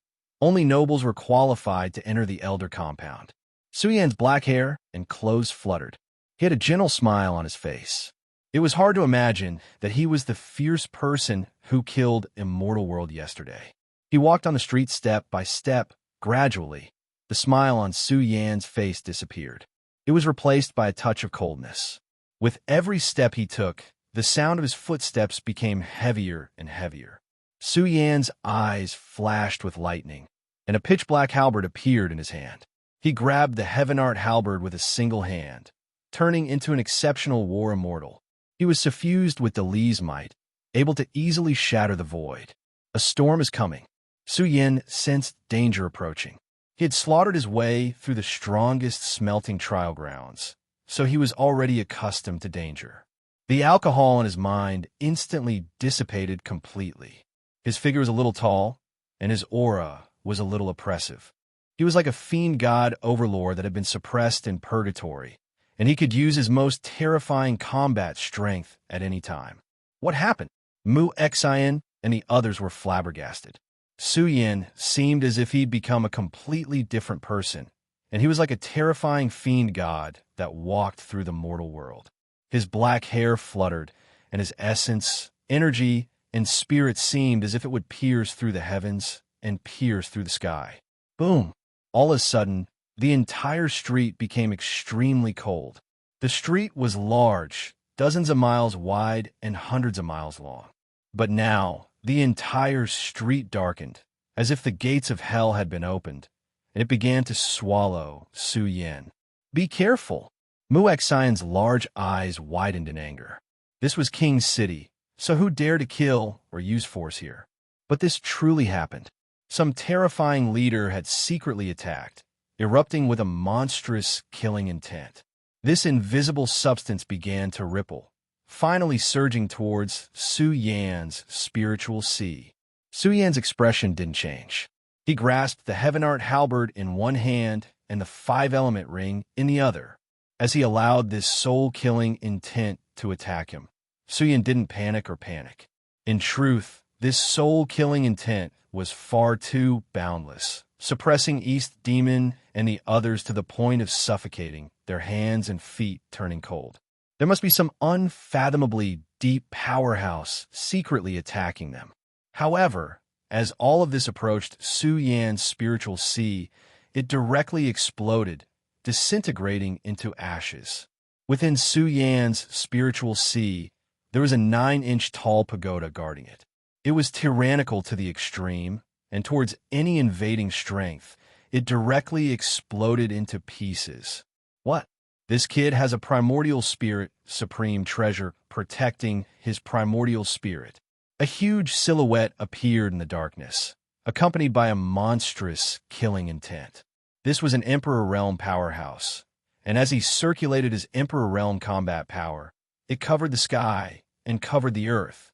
only nobles were qualified to enter the Elder compound. Su-Yan's black hair and clothes fluttered. He had a gentle smile on his face. It was hard to imagine that he was the fierce person who killed Immortal World yesterday. He walked on the street step by step. Gradually, the smile on Su-Yan's face disappeared. It was replaced by a touch of coldness. With every step he took, the sound of his footsteps became heavier and heavier. Su-Yan's eyes flashed with lightning, and a pitch-black halberd appeared in his hand. He grabbed the Heaven-Art halberd with a single hand, turning into an exceptional war immortal. He was suffused with Dali's might, able to easily shatter the void. A storm is coming. Su-Yin sensed danger approaching. He had slaughtered his way through the strongest smelting trial grounds, so he was already accustomed to danger. The alcohol in his mind instantly dissipated completely. His figure was a little tall, and his aura was a little oppressive. He was like a fiend god overlord that had been suppressed in purgatory, and he could use his most terrifying combat strength at any time. What happened? Mu-Xin and the others were flabbergasted. Su-Yin seemed as if he'd become a completely different person, and he was like a terrifying fiend god that walked through the mortal world. His black hair fluttered, and his essence, energy, and spirit seemed as if it would pierce through the heavens and pierce through the sky. Boom! All of a sudden, the entire street became extremely cold. The street was large, dozens of miles wide and hundreds of miles long. But now, the entire street darkened, as if the gates of hell had been opened, and it began to swallow Su-Yin. Be careful! Mu-Xion's large eyes widened in anger. This was King City, so who dared to kill or use force here? But this truly happened. Some terrifying leader had secretly attacked, erupting with a monstrous killing intent. This invisible substance began to ripple, finally surging towards Su-Yan's spiritual sea. Su-Yan's expression didn't change. He grasped the Heaven-Art halberd in one hand and the five-element ring in the other. as he allowed this soul-killing intent to attack him. Suyin didn't panic or panic. In truth, this soul-killing intent was far too boundless, suppressing East Demon and the others to the point of suffocating, their hands and feet turning cold. There must be some unfathomably deep powerhouse secretly attacking them. However, as all of this approached Su Yan's spiritual sea, it directly exploded, disintegrating into ashes. Within Su Yan's spiritual sea, there was a 9-inch tall pagoda guarding it. It was tyrannical to the extreme, and towards any invading strength, it directly exploded into pieces. What? This kid has a primordial spirit, supreme treasure, protecting his primordial spirit. A huge silhouette appeared in the darkness, accompanied by a monstrous killing intent. This was an Emperor Realm powerhouse, and as he circulated his Emperor Realm combat power, it covered the sky and covered the earth.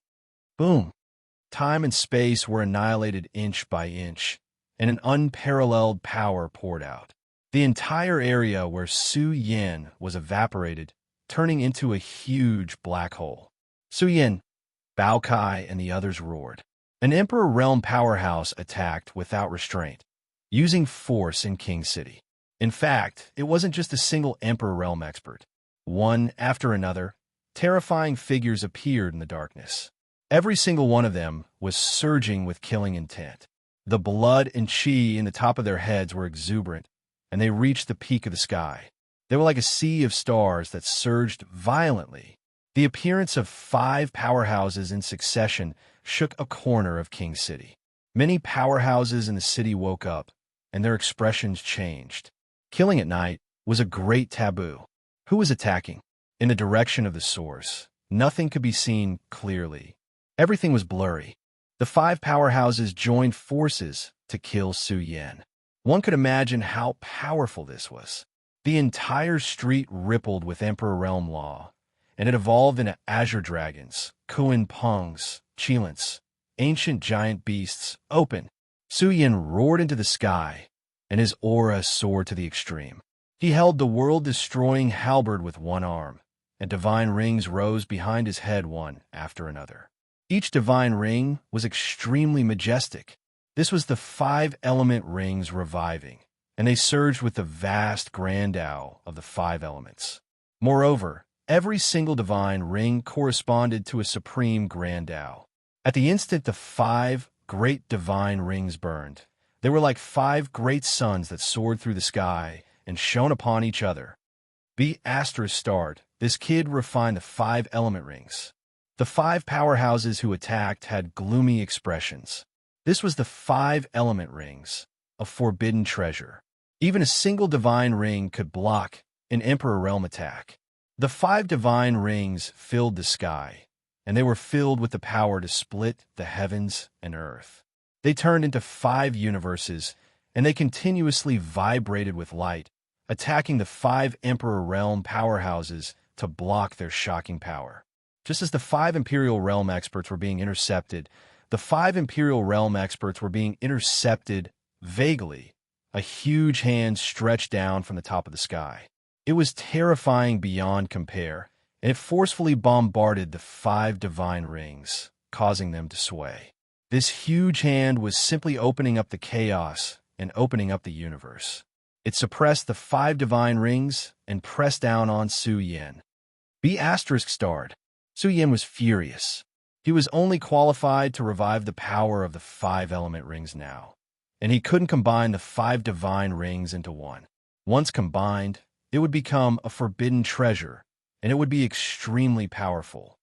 Boom! Time and space were annihilated inch by inch, and an unparalleled power poured out. The entire area where Su Yan was evaporated, turning into a huge black hole. Su Yan, Bao Kai, and the others roared. An Emperor Realm powerhouse attacked without restraint, using force in King City. In fact, it wasn't just a single Emperor Realm expert. One after another, terrifying figures appeared in the darkness. Every single one of them was surging with killing intent. The blood and chi in the top of their heads were exuberant, and they reached the peak of the sky. They were like a sea of stars that surged violently. The appearance of 5 powerhouses in succession shook a corner of King City. Many powerhouses in the city woke up, and their expressions changed. Killing at night was a great taboo. Who was attacking? In the direction of the source, nothing could be seen clearly. Everything was blurry. The 5 powerhouses joined forces to kill Su Yan. One could imagine how powerful this was. The entire street rippled with Emperor Realm law, and it evolved into azure dragons, Kuan Pungs, Chilants, ancient giant beasts, open. Su Yan roared into the sky, and his aura soared to the extreme. He held the world-destroying halberd with one arm, and divine rings rose behind his head one after another. Each divine ring was extremely majestic. This was the 5 element rings reviving, and they surged with the vast grand Tao of the 5 elements. Moreover, every single divine ring corresponded to a supreme grand Tao. At the instant the 5 great divine rings burned, they were like 5 great suns that soared through the sky and shone upon each other. Be asterisk starred, this kid refined the 5 element rings. The 5 powerhouses who attacked had gloomy expressions. This was the 5 element rings, a forbidden treasure. Even a single divine ring could block an Emperor Realm attack. The 5 divine rings filled the sky, and they were filled with the power to split the heavens and earth. They turned into 5 universes, and they continuously vibrated with light, attacking the 5 Emperor Realm powerhouses to block their shocking power. Just as the 5 Imperial Realm experts were being intercepted, the 5 Imperial Realm experts were being intercepted vaguely. A huge hand stretched down from the top of the sky. It was terrifying beyond compare, and it forcefully bombarded the 5 divine rings, causing them to sway. This huge hand was simply opening up the chaos and opening up the universe. It suppressed the 5 divine rings and pressed down on Su Yan. Be asterisk starred. Su Yan was furious. He was only qualified to revive the power of the 5 element rings now, and he couldn't combine the 5 divine rings into one. Once combined, it would become a forbidden treasure, and it would be extremely powerful.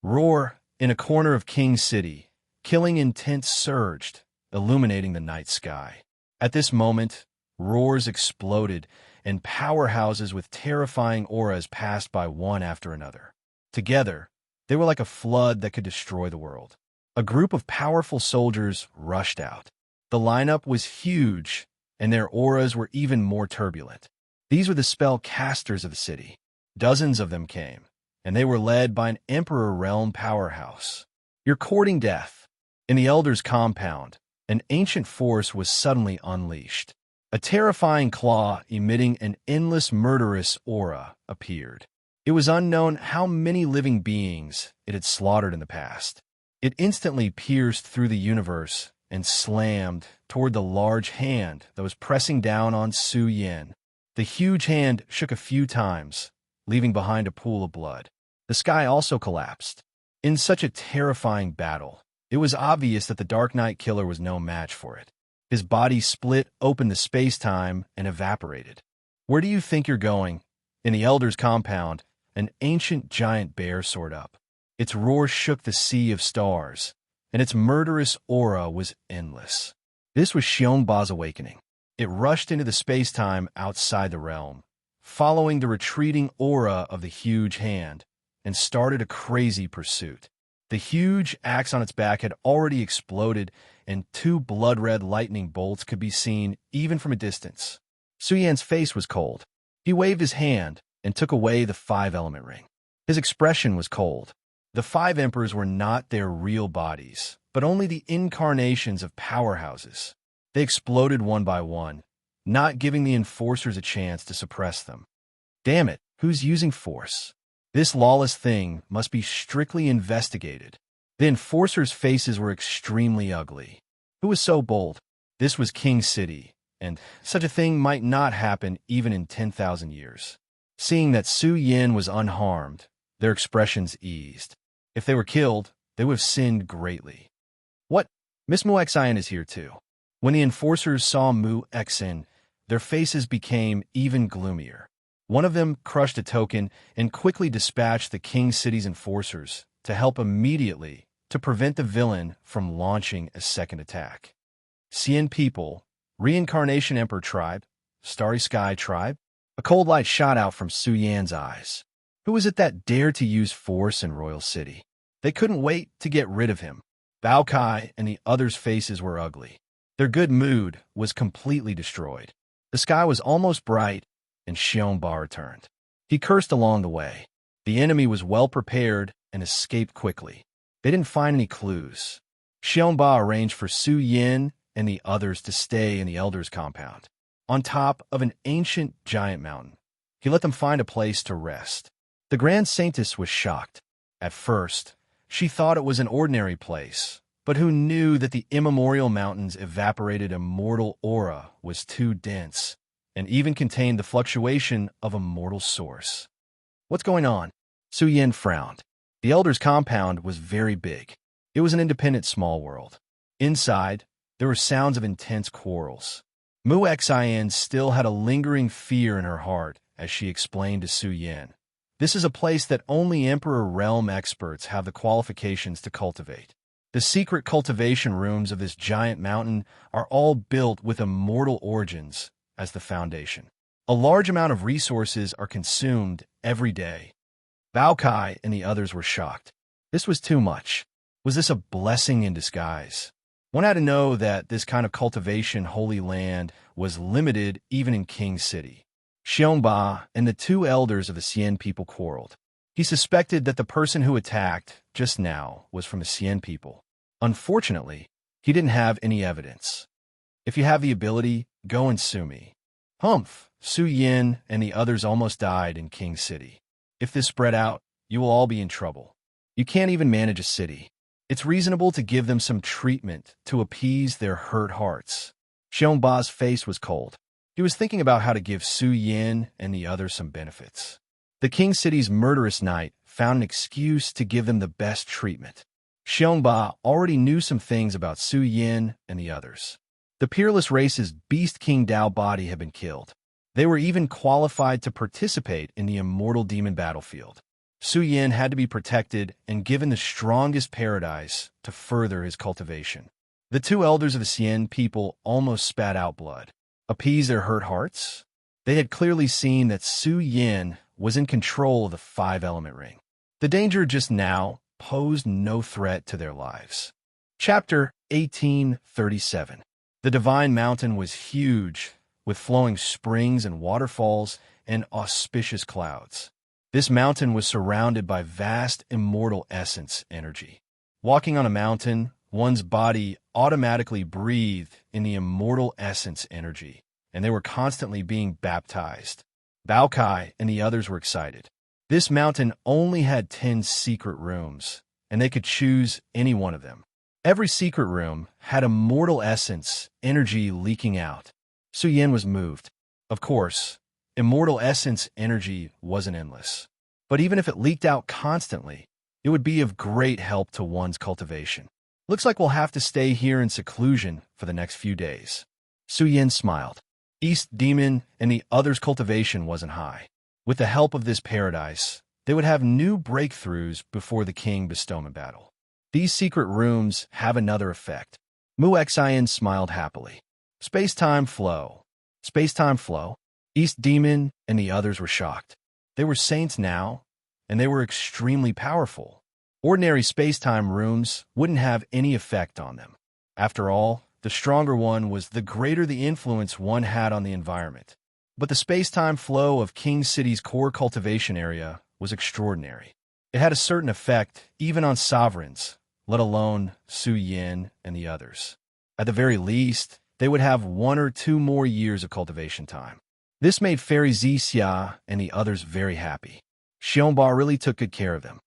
Roar! In a corner of King City, killing intent surged, illuminating the night sky. At this moment, roars exploded, and powerhouses with terrifying auras passed by one after another. Together, they were like a flood that could destroy the world. A group of powerful soldiers rushed out. The lineup was huge, and their auras were even more turbulent. These were the spell casters of the city. Dozens of them came, and they were led by an Emperor Realm powerhouse. You're courting death. In the Elder's compound, an ancient force was suddenly unleashed. A terrifying claw emitting an endless murderous aura appeared. It was unknown how many living beings it had slaughtered in the past. It instantly pierced through the universe and slammed toward the large hand that was pressing down on Su Yin. The huge hand shook a few times, leaving behind a pool of blood. The sky also collapsed. In such a terrifying battle, it was obvious that the Dark Knight Killer was no match for it. His body split open the space-time and evaporated. "Where do you think you're going?" In the Elder's compound, an ancient giant bear soared up. Its roar shook the sea of stars, and its murderous aura was endless. This was Xiongba's awakening. It rushed into the space-time outside the realm, following the retreating aura of the huge hand, and started a crazy pursuit. The huge axe on its back had already exploded, and 2 blood-red lightning bolts could be seen even from a distance. Su Yan's face was cold. He waved his hand and took away the 5-element ring. His expression was cold. The 5 emperors were not their real bodies, but only the incarnations of powerhouses. They exploded one by one, not giving the enforcers a chance to suppress them. Damn it, who's using force? This lawless thing must be strictly investigated. The enforcers' faces were extremely ugly. Who was so bold? This was King City, and such a thing might not happen even in 10,000 years. Seeing that Su Yin was unharmed, their expressions eased. If they were killed, they would have sinned greatly. What? Miss Mu Xin is here too. When the enforcers saw Mu Xin, their faces became even gloomier. One of them crushed a token and quickly dispatched the King City's enforcers to help immediately to prevent the villain from launching a second attack. Xian people, Reincarnation Emperor tribe, Starry Sky tribe. A cold light shot out from Su Yan's eyes. Who was it that dared to use force in Royal City? They couldn't wait to get rid of him. Bao Kai and the others' faces were ugly. Their good mood was completely destroyed. The sky was almost bright, and Xiongba returned. He cursed along the way. The enemy was well prepared and escaped quickly. They didn't find any clues. Xiongba arranged for Su Yin and the others to stay in the Elder's compound, on top of an ancient giant mountain. He let them find a place to rest. The Grand Saintess was shocked. At first, she thought it was an ordinary place, but who knew that the immemorial mountain's evaporated immortal aura was too dense and even contained the fluctuation of a mortal source. What's going on? Su Yin frowned. The Elder's compound was very big. It was an independent small world. Inside, there were sounds of intense quarrels. Mu Xin still had a lingering fear in her heart as she explained to Su Yin. This is a place that only Emperor Realm experts have the qualifications to cultivate. The secret cultivation rooms of this giant mountain are all built with immortal origins as the foundation. A large amount of resources are consumed every day. Bao Kai and the others were shocked. This was too much. Was this a blessing in disguise? One had to know that this kind of cultivation holy land was limited even in King City. Xiongba and the 2 elders of the Xian people quarreled. He suspected that the person who attacked just now was from the Xian people. Unfortunately, he didn't have any evidence. If you have the ability, go and sue me. Humph! Su Yin and the others almost died in King City. If this spread out, you will all be in trouble. You can't even manage a city. It's reasonable to give them some treatment to appease their hurt hearts. Xiongba's face was cold. He was thinking about how to give Su Yin and the others some benefits. The King City's murderous knight found an excuse to give them the best treatment. Xiongba already knew some things about Su Yin and the others. The peerless race's Beast King Dao body had been killed. They were even qualified to participate in the immortal demon battlefield. Su Yin had to be protected and given the strongest paradise to further his cultivation. The 2 elders of the Xian people almost spat out blood. Appease their hurt hearts? They had clearly seen that Su Yin was in control of the 5-element ring. The danger just now posed no threat to their lives. Chapter 1837. The Divine Mountain was huge, with flowing springs and waterfalls and auspicious clouds. This mountain was surrounded by vast immortal essence energy. Walking on a mountain, one's body automatically breathed in the immortal essence energy, and they were constantly being baptized. Bao Kai and the others were excited. This mountain only had 10 secret rooms, and they could choose any one of them. Every secret room had immortal essence, energy leaking out. Su Yan was moved. Of course, immortal essence energy wasn't endless. But even if it leaked out constantly, it would be of great help to one's cultivation. Looks like we'll have to stay here in seclusion for the next few days. Su Yan smiled. East Demon and the others' cultivation wasn't high. With the help of this paradise, they would have new breakthroughs before the king bestowment battle. These secret rooms have another effect. Mu Xian smiled happily. Space-time flow. Space-time flow? East Demon and the others were shocked. They were saints now, and they were extremely powerful. Ordinary space-time rooms wouldn't have any effect on them. After all, the stronger one was the greater the influence one had on the environment. But the space-time flow of King City's core cultivation area was extraordinary. It had a certain effect even on sovereigns, let alone Su Yan and the others. At the very least, they would have 1 or 2 more years of cultivation time. This made Fairy Zixia and the others very happy. Xiongba really took good care of them.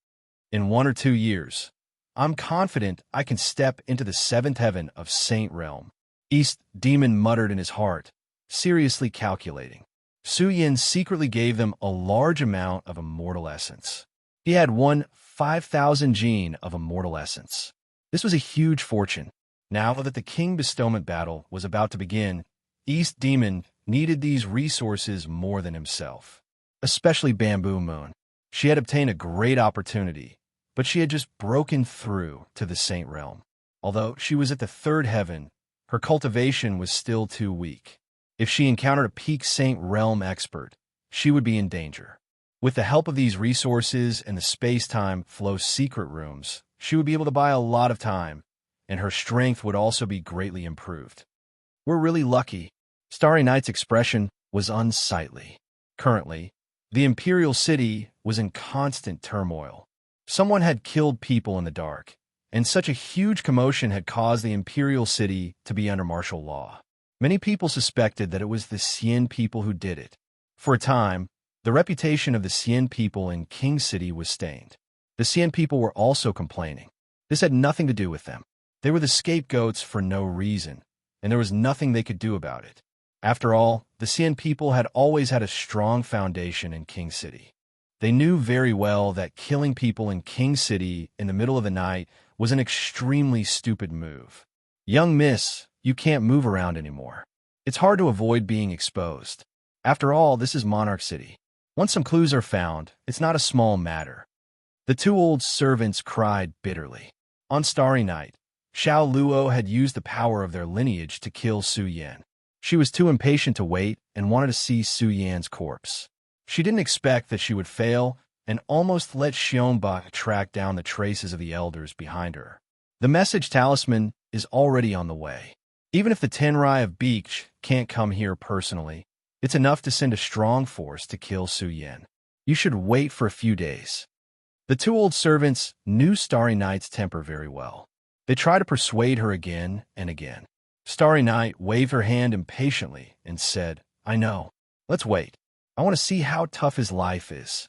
In 1 or 2 years, I'm confident I can step into the 7th heaven of Saint Realm. East Demon muttered in his heart, seriously calculating. Su Yan secretly gave them a large amount of immortal essence. He had 5,000 gene of immortal essence. This was a huge fortune. Now that the king bestowment battle was about to begin, East Demon needed these resources more than himself. Especially Bamboo Moon. She had obtained a great opportunity, but she had just broken through to the Saint Realm. Although she was at the 3rd heaven, her cultivation was still too weak. If she encountered a peak Saint Realm expert, she would be in danger. With the help of these resources and the space-time flow secret rooms, she would be able to buy a lot of time, and her strength would also be greatly improved. We're really lucky. Starry Night's expression was unsightly. Currently, the Imperial City was in constant turmoil. Someone had killed people in the dark, and such a huge commotion had caused the Imperial City to be under martial law. Many people suspected that it was the Xian people who did it. For a time, the reputation of the Xian people in King City was stained. The Xian people were also complaining. This had nothing to do with them. They were the scapegoats for no reason, and there was nothing they could do about it. After all, the Xian people had always had a strong foundation in King City. They knew very well that killing people in King City in the middle of the night was an extremely stupid move. Young miss, you can't move around anymore. It's hard to avoid being exposed. After all, this is Monarch City. Once some clues are found, it's not a small matter. The 2 old servants cried bitterly. On Starry Night, Xiao Luo had used the power of their lineage to kill Su Yan. She was too impatient to wait and wanted to see Su Yan's corpse. She didn't expect that she would fail and almost let Xiongba track down the traces of the elders behind her. The message talisman is already on the way. Even if the Tenrai of Beach can't come here personally, it's enough to send a strong force to kill Su Yan. You should wait for a few days. The 2 old servants knew Starry Night's temper very well. They tried to persuade her again and again. Starry Night waved her hand impatiently and said, I know. Let's wait. I want to see how tough his life is.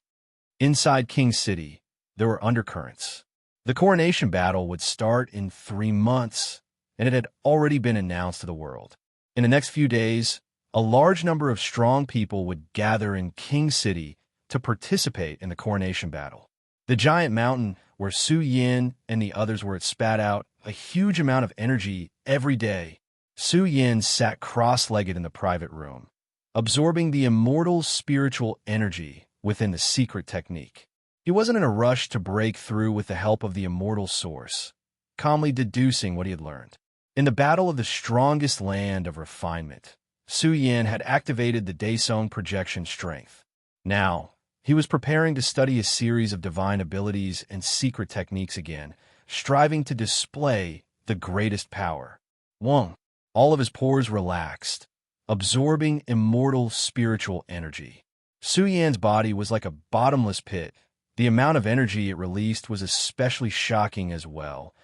Inside King City, there were undercurrents. The coronation battle would start in 3 months, and it had already been announced to the world. In the next few days, a large number of strong people would gather in King City to participate in the coronation battle. The giant mountain where Su Yan and the others were spat out a huge amount of energy every day. Su Yan sat cross-legged in the private room, absorbing the immortal spiritual energy within the secret technique. He wasn't in a rush to break through with the help of the immortal source, calmly deducing what he had learned. In the battle of the strongest land of refinement, Su Yan had activated the Daesong projection strength. Now, he was preparing to study a series of divine abilities and secret techniques again, striving to display the greatest power. Wong, all of his pores relaxed, absorbing immortal spiritual energy. Su Yan's body was like a bottomless pit. The amount of energy it released was especially shocking as well,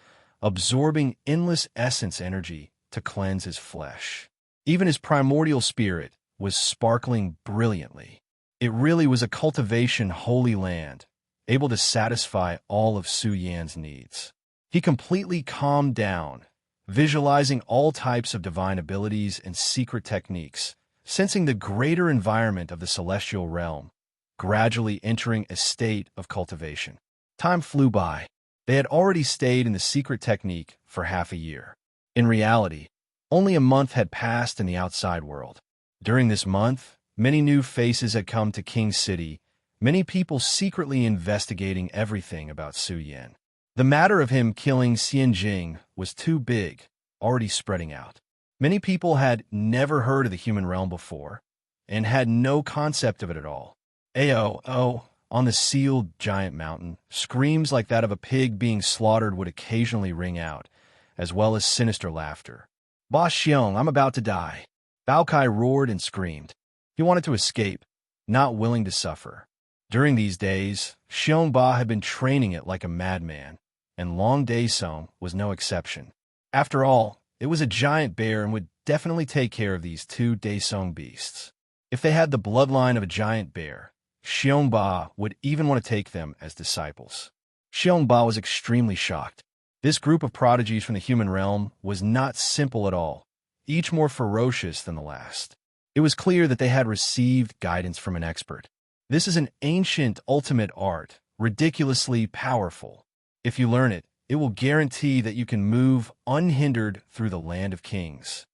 absorbing endless essence energy to cleanse his flesh. Even his primordial spirit was sparkling brilliantly. It really was a cultivation holy land, able to satisfy all of Su Yan's needs. He completely calmed down, visualizing all types of divine abilities and secret techniques, sensing the greater environment of the celestial realm, gradually entering a state of cultivation. Time flew by. They had already stayed in the secret technique for half a year. In reality, only a month had passed in the outside world. During this month, many new faces had come to King City, many people secretly investigating everything about Su Yan. The matter of him killing Xian Jing was too big, already spreading out. Many people had never heard of the human realm before, and had no concept of it at all. Ayo, on the sealed giant mountain, screams like that of a pig being slaughtered would occasionally ring out, as well as sinister laughter. Boss Xiong, I'm about to die. Bao Kai roared and screamed. He wanted to escape, not willing to suffer. During these days, Xiong Ba had been training it like a madman, and Long Day Song was no exception. After all, it was a giant bear and would definitely take care of these two Daesong beasts. If they had the bloodline of a giant bear, Xiong Ba would even want to take them as disciples. Xiong Ba was extremely shocked. This group of prodigies from the human realm was not simple at all, each more ferocious than the last. It was clear that they had received guidance from an expert. This is an ancient ultimate art, ridiculously powerful. If you learn it, it will guarantee that you can move unhindered through the land of kings.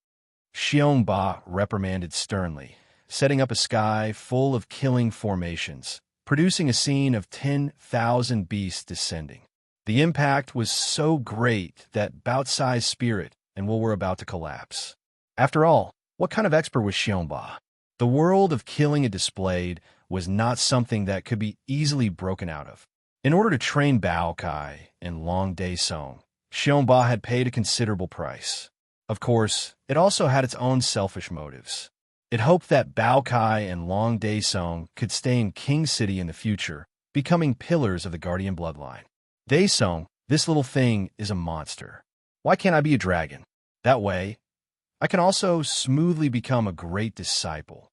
Xiong Ba reprimanded sternly, setting up a sky full of killing formations, producing a scene of 10,000 beasts descending. The impact was so great that Bao Cai's spirit and will were about to collapse. After all, what kind of expert was Xiong Ba? The world of killing it displayed was not something that could be easily broken out of. In order to train Bao Kai and Long Day Song, Xiong Ba had paid a considerable price. Of course, it also had its own selfish motives. It hoped that Bao Kai and Long Day Song could stay in King City in the future, becoming pillars of the Guardian bloodline. Day Song, this little thing is a monster. Why can't I be a dragon? That way, I can also smoothly become a great disciple.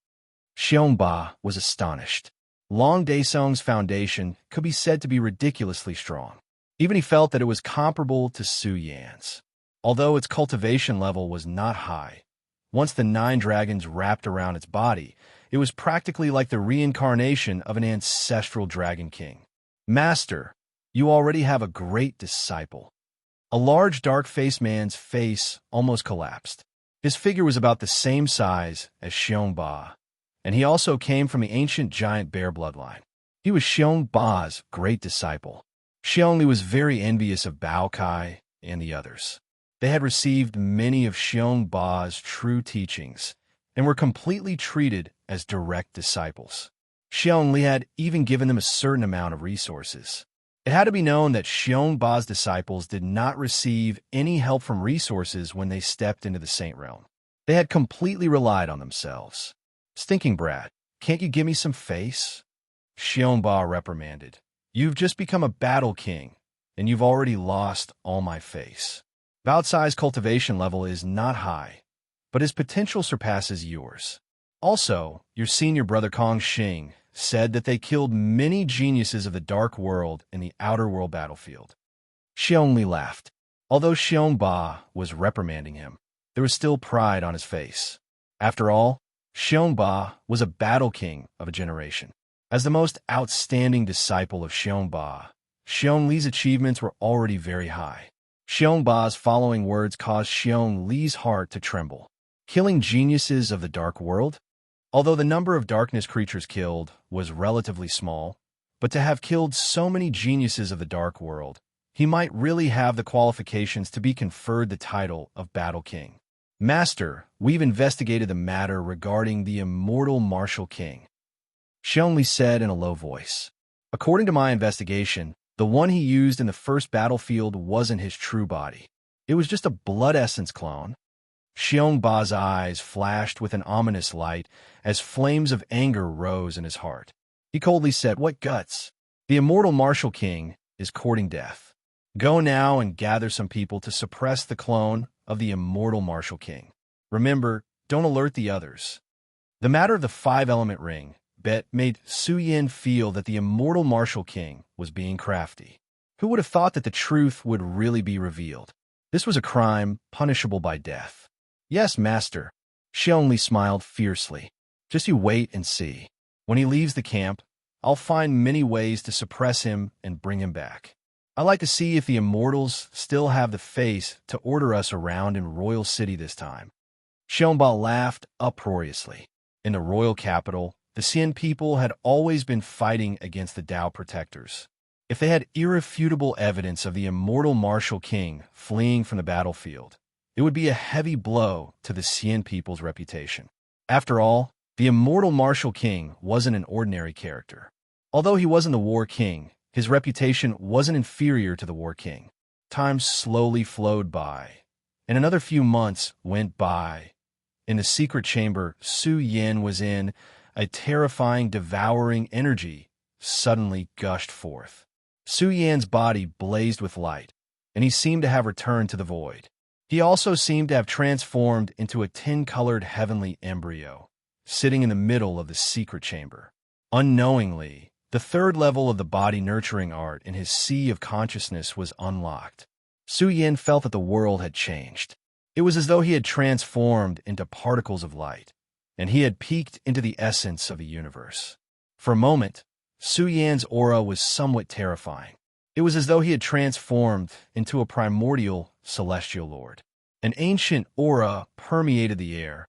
Xiong Ba was astonished. Long Day Song's foundation could be said to be ridiculously strong. Even he felt that it was comparable to Su Yan's. Although its cultivation level was not high, once the 9 dragons wrapped around its body, it was practically like the reincarnation of an ancestral dragon king. Master, you already have a great disciple. A large dark-faced man's face almost collapsed. His figure was about the same size as Xiong Ba, and he also came from the ancient giant bear bloodline. He was Xiong Ba's great disciple. Xiong Li was very envious of Bao Kai and the others. They had received many of Xiong Ba's true teachings and were completely treated as direct disciples. Xiong Li had even given them a certain amount of resources. It had to be known that Xiong Ba's disciples did not receive any help from resources when they stepped into the Saint Realm. They had completely relied on themselves. Stinking brat, can't you give me some face? Xiong Ba reprimanded. You've just become a battle king, and you've already lost all my face. Bao Cai's cultivation level is not high, but his potential surpasses yours. Also, your senior brother Kong Xing said that they killed many geniuses of the Dark World in the Outer World battlefield. Xiong Li laughed. Although Xiong Ba was reprimanding him, there was still pride on his face. After all, Xiong Ba was a battle king of a generation. As the most outstanding disciple of Xiong Ba, Xiong Li's achievements were already very high. Xiong Ba's following words caused Xiong Li's heart to tremble. Killing geniuses of the Dark World? Although the number of darkness creatures killed was relatively small, but to have killed so many geniuses of the Dark World, he might really have the qualifications to be conferred the title of Battle King. Master, we've investigated the matter regarding the immortal Martial King, Xiong Li said in a low voice. According to my investigation, the one he used in the first battlefield wasn't his true body. It was just a blood essence clone. Xiong Ba's eyes flashed with an ominous light as flames of anger rose in his heart. He coldly said, What guts? The immortal Martial King is courting death. Go now and gather some people to suppress the clone of the immortal Martial King. Remember, Don't alert the others. The matter of the five-element ring bet made Su Yin feel that the immortal martial king was being crafty. Who would have thought that the truth would really be revealed? This was a crime punishable by death. Yes, master. Xiong Li smiled fiercely. Just you wait and see. When he leaves the camp, I'll find many ways to suppress him and bring him back. I like to see if the immortals still have the face to order us around in Royal City this time. Xiongba laughed uproariously. In the royal capital, the Xian people had always been fighting against the Dao protectors. If they had irrefutable evidence of the immortal martial king fleeing from the battlefield, it would be a heavy blow to the Xian people's reputation. After all, the immortal martial king wasn't an ordinary character. Although he wasn't the war king, his reputation wasn't inferior to the war king. Time slowly flowed by, and another few months went by. In the secret chamber Su Yin was in, a terrifying, devouring energy suddenly gushed forth. Su Yan's body blazed with light, and he seemed to have returned to the void. He also seemed to have transformed into a tin-colored heavenly embryo, sitting in the middle of the secret chamber. Unknowingly, the third level of the body-nurturing art in his sea of consciousness was unlocked. Su Yin felt that the world had changed. It was as though he had transformed into particles of light, and he had peeked into the essence of the universe. For a moment, Su Yan's aura was somewhat terrifying. It was as though he had transformed into a primordial celestial lord. An ancient aura permeated the air,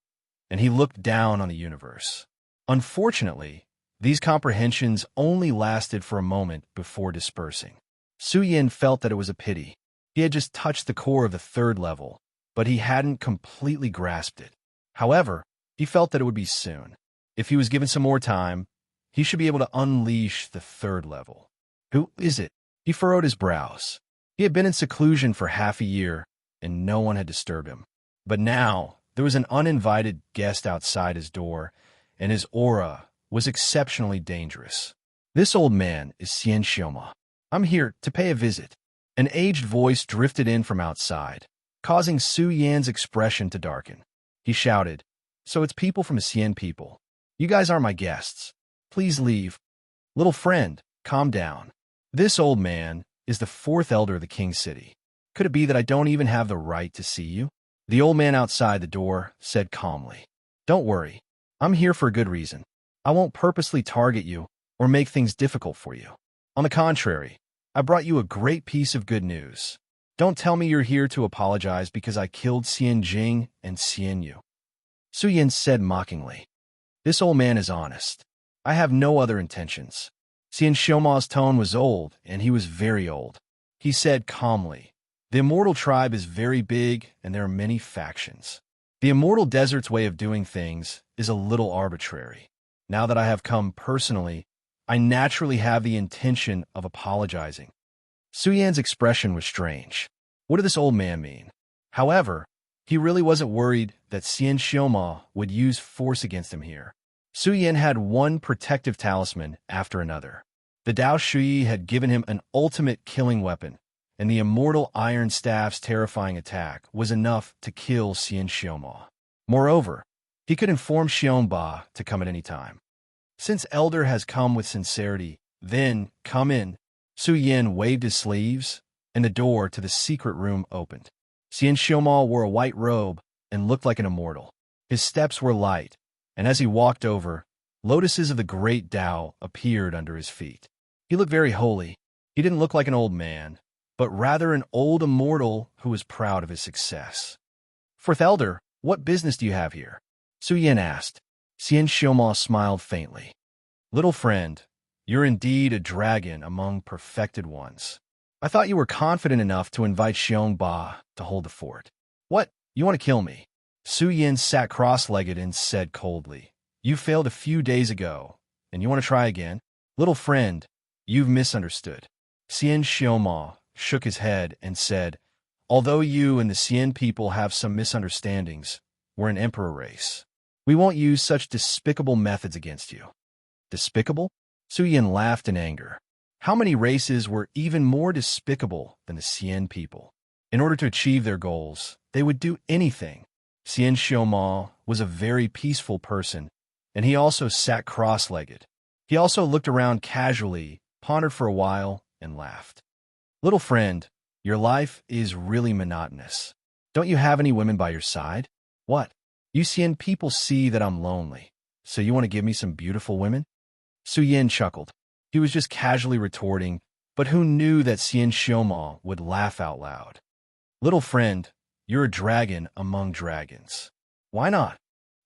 and he looked down on the universe. Unfortunately, these comprehensions only lasted for a moment before dispersing. Su Yin felt that it was a pity. He had just touched the core of the third level, but he hadn't completely grasped it. However, he felt that it would be soon. If he was given some more time, he should be able to unleash the third level. Who is it? He furrowed his brows. He had been in seclusion for half a year, and no one had disturbed him. But now, there was an uninvited guest outside his door, and his aura was exceptionally dangerous. This old man is Xian Xioma. I'm here to pay a visit. An aged voice drifted in from outside, causing Su Yan's expression to darken. He shouted, "So it's people from the Xian people. You guys aren't my guests. Please leave. Little friend, calm down. This old man is the fourth elder of the King City. Could it be that I don't even have the right to see you?" The old man outside the door said calmly, "Don't worry. I'm here for a good reason. I won't purposely target you or make things difficult for you. On the contrary, I brought you a great piece of good news. Don't tell me you're here to apologize because I killed Xian Jing and Xian Yu." Su Yin said mockingly, "This old man is honest. I have no other intentions." Xian Xiuma's tone was old, and he was very old. He said calmly, "The immortal tribe is very big, and there are many factions. The immortal desert's way of doing things is a little arbitrary. Now that I have come personally, I naturally have the intention of apologizing." Su Yan's expression was strange. What did this old man mean? However, he really wasn't worried that Xian Xioma would use force against him here. Su Yan had one protective talisman after another. The Dao Shui had given him an ultimate killing weapon, and the immortal Iron Staff's terrifying attack was enough to kill Xian Xioma. Moreover, he could inform Xiongba to come at any time. Since Elder has come with sincerity, then come in. Su Yin waved his sleeves, and the door to the secret room opened. Xian Xioma wore a white robe and looked like an immortal. His steps were light, and as he walked over, lotuses of the great Dao appeared under his feet. He looked very holy. He didn't look like an old man, but rather an old immortal who was proud of his success. "Fourth Elder, what business do you have here?" Su Yin asked. Xian Xioma smiled faintly. "Little friend, you're indeed a dragon among perfected ones. I thought you were confident enough to invite Xiongba to hold the fort. What, you want to kill me?" Su Yin sat cross-legged and said coldly, "You failed a few days ago, and you want to try again? Little friend, you've misunderstood." Xian Xioma shook his head and said, "Although you and the Xian people have some misunderstandings, we're an emperor race. We won't use such despicable methods against you." Despicable? Su Yin laughed in anger. How many races were even more despicable than the Xian people? In order to achieve their goals, they would do anything. Xian Xioma was a very peaceful person, and he also sat cross-legged. He also looked around casually, pondered for a while, and laughed. Little friend, your life is really monotonous. Don't you have any women by your side? What? You seeing people see that I'm lonely, so you want to give me some beautiful women? Su Yin chuckled. He was just casually retorting, but who knew that Xian Xiaoma would laugh out loud? Little friend, you're a dragon among dragons. Why not?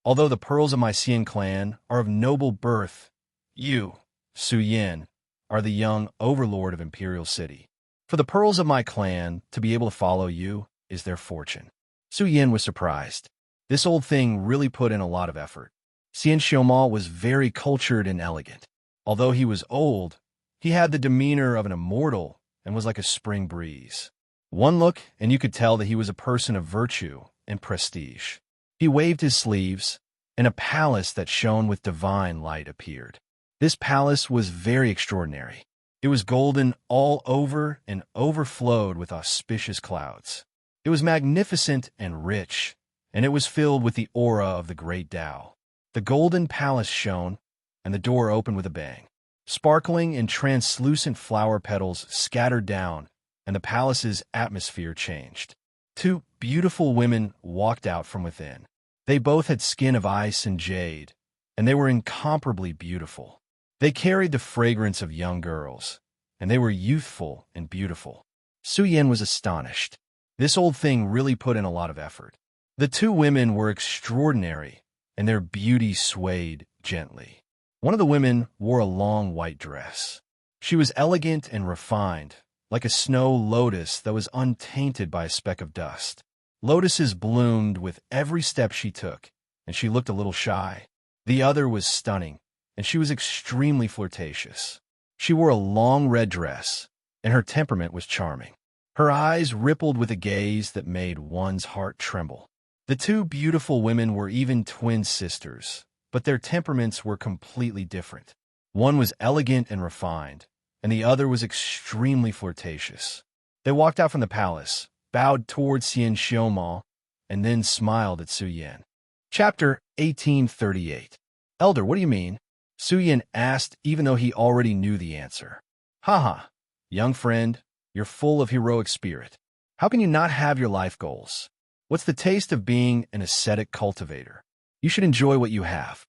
Although the pearls of my Xian clan are of noble birth, you, Su Yin, are the young overlord of Imperial City. For the pearls of my clan to be able to follow you is their fortune. Su Yin was surprised. This old thing really put in a lot of effort. Xian Xiaoma was very cultured and elegant. Although he was old, he had the demeanor of an immortal and was like a spring breeze. One look, and you could tell that he was a person of virtue and prestige. He waved his sleeves, and a palace that shone with divine light appeared. This palace was very extraordinary. It was golden all over and overflowed with auspicious clouds. It was magnificent and rich, and it was filled with the aura of the great Tao. The golden palace shone, and the door opened with a bang. Sparkling and translucent flower petals scattered down, and the palace's atmosphere changed. Two beautiful women walked out from within. They both had skin of ice and jade, and they were incomparably beautiful. They carried the fragrance of young girls, and they were youthful and beautiful. Su Yin was astonished. This old thing really put in a lot of effort. The two women were extraordinary, and their beauty swayed gently. One of the women wore a long white dress. She was elegant and refined, like a snow lotus that was untainted by a speck of dust. Lotuses bloomed with every step she took, and she looked a little shy. The other was stunning, and she was extremely flirtatious. She wore a long red dress, and her temperament was charming. Her eyes rippled with a gaze that made one's heart tremble. The two beautiful women were even twin sisters, but their temperaments were completely different. One was elegant and refined, and the other was extremely flirtatious. They walked out from the palace, bowed toward Xian Xiaoma, and then smiled at Su Yin. Chapter 1838. Elder, what do you mean? Su Yin asked, even though he already knew the answer. Haha, young friend, you're full of heroic spirit. How can you not have your life goals? What's the taste of being an ascetic cultivator? You should enjoy what you have.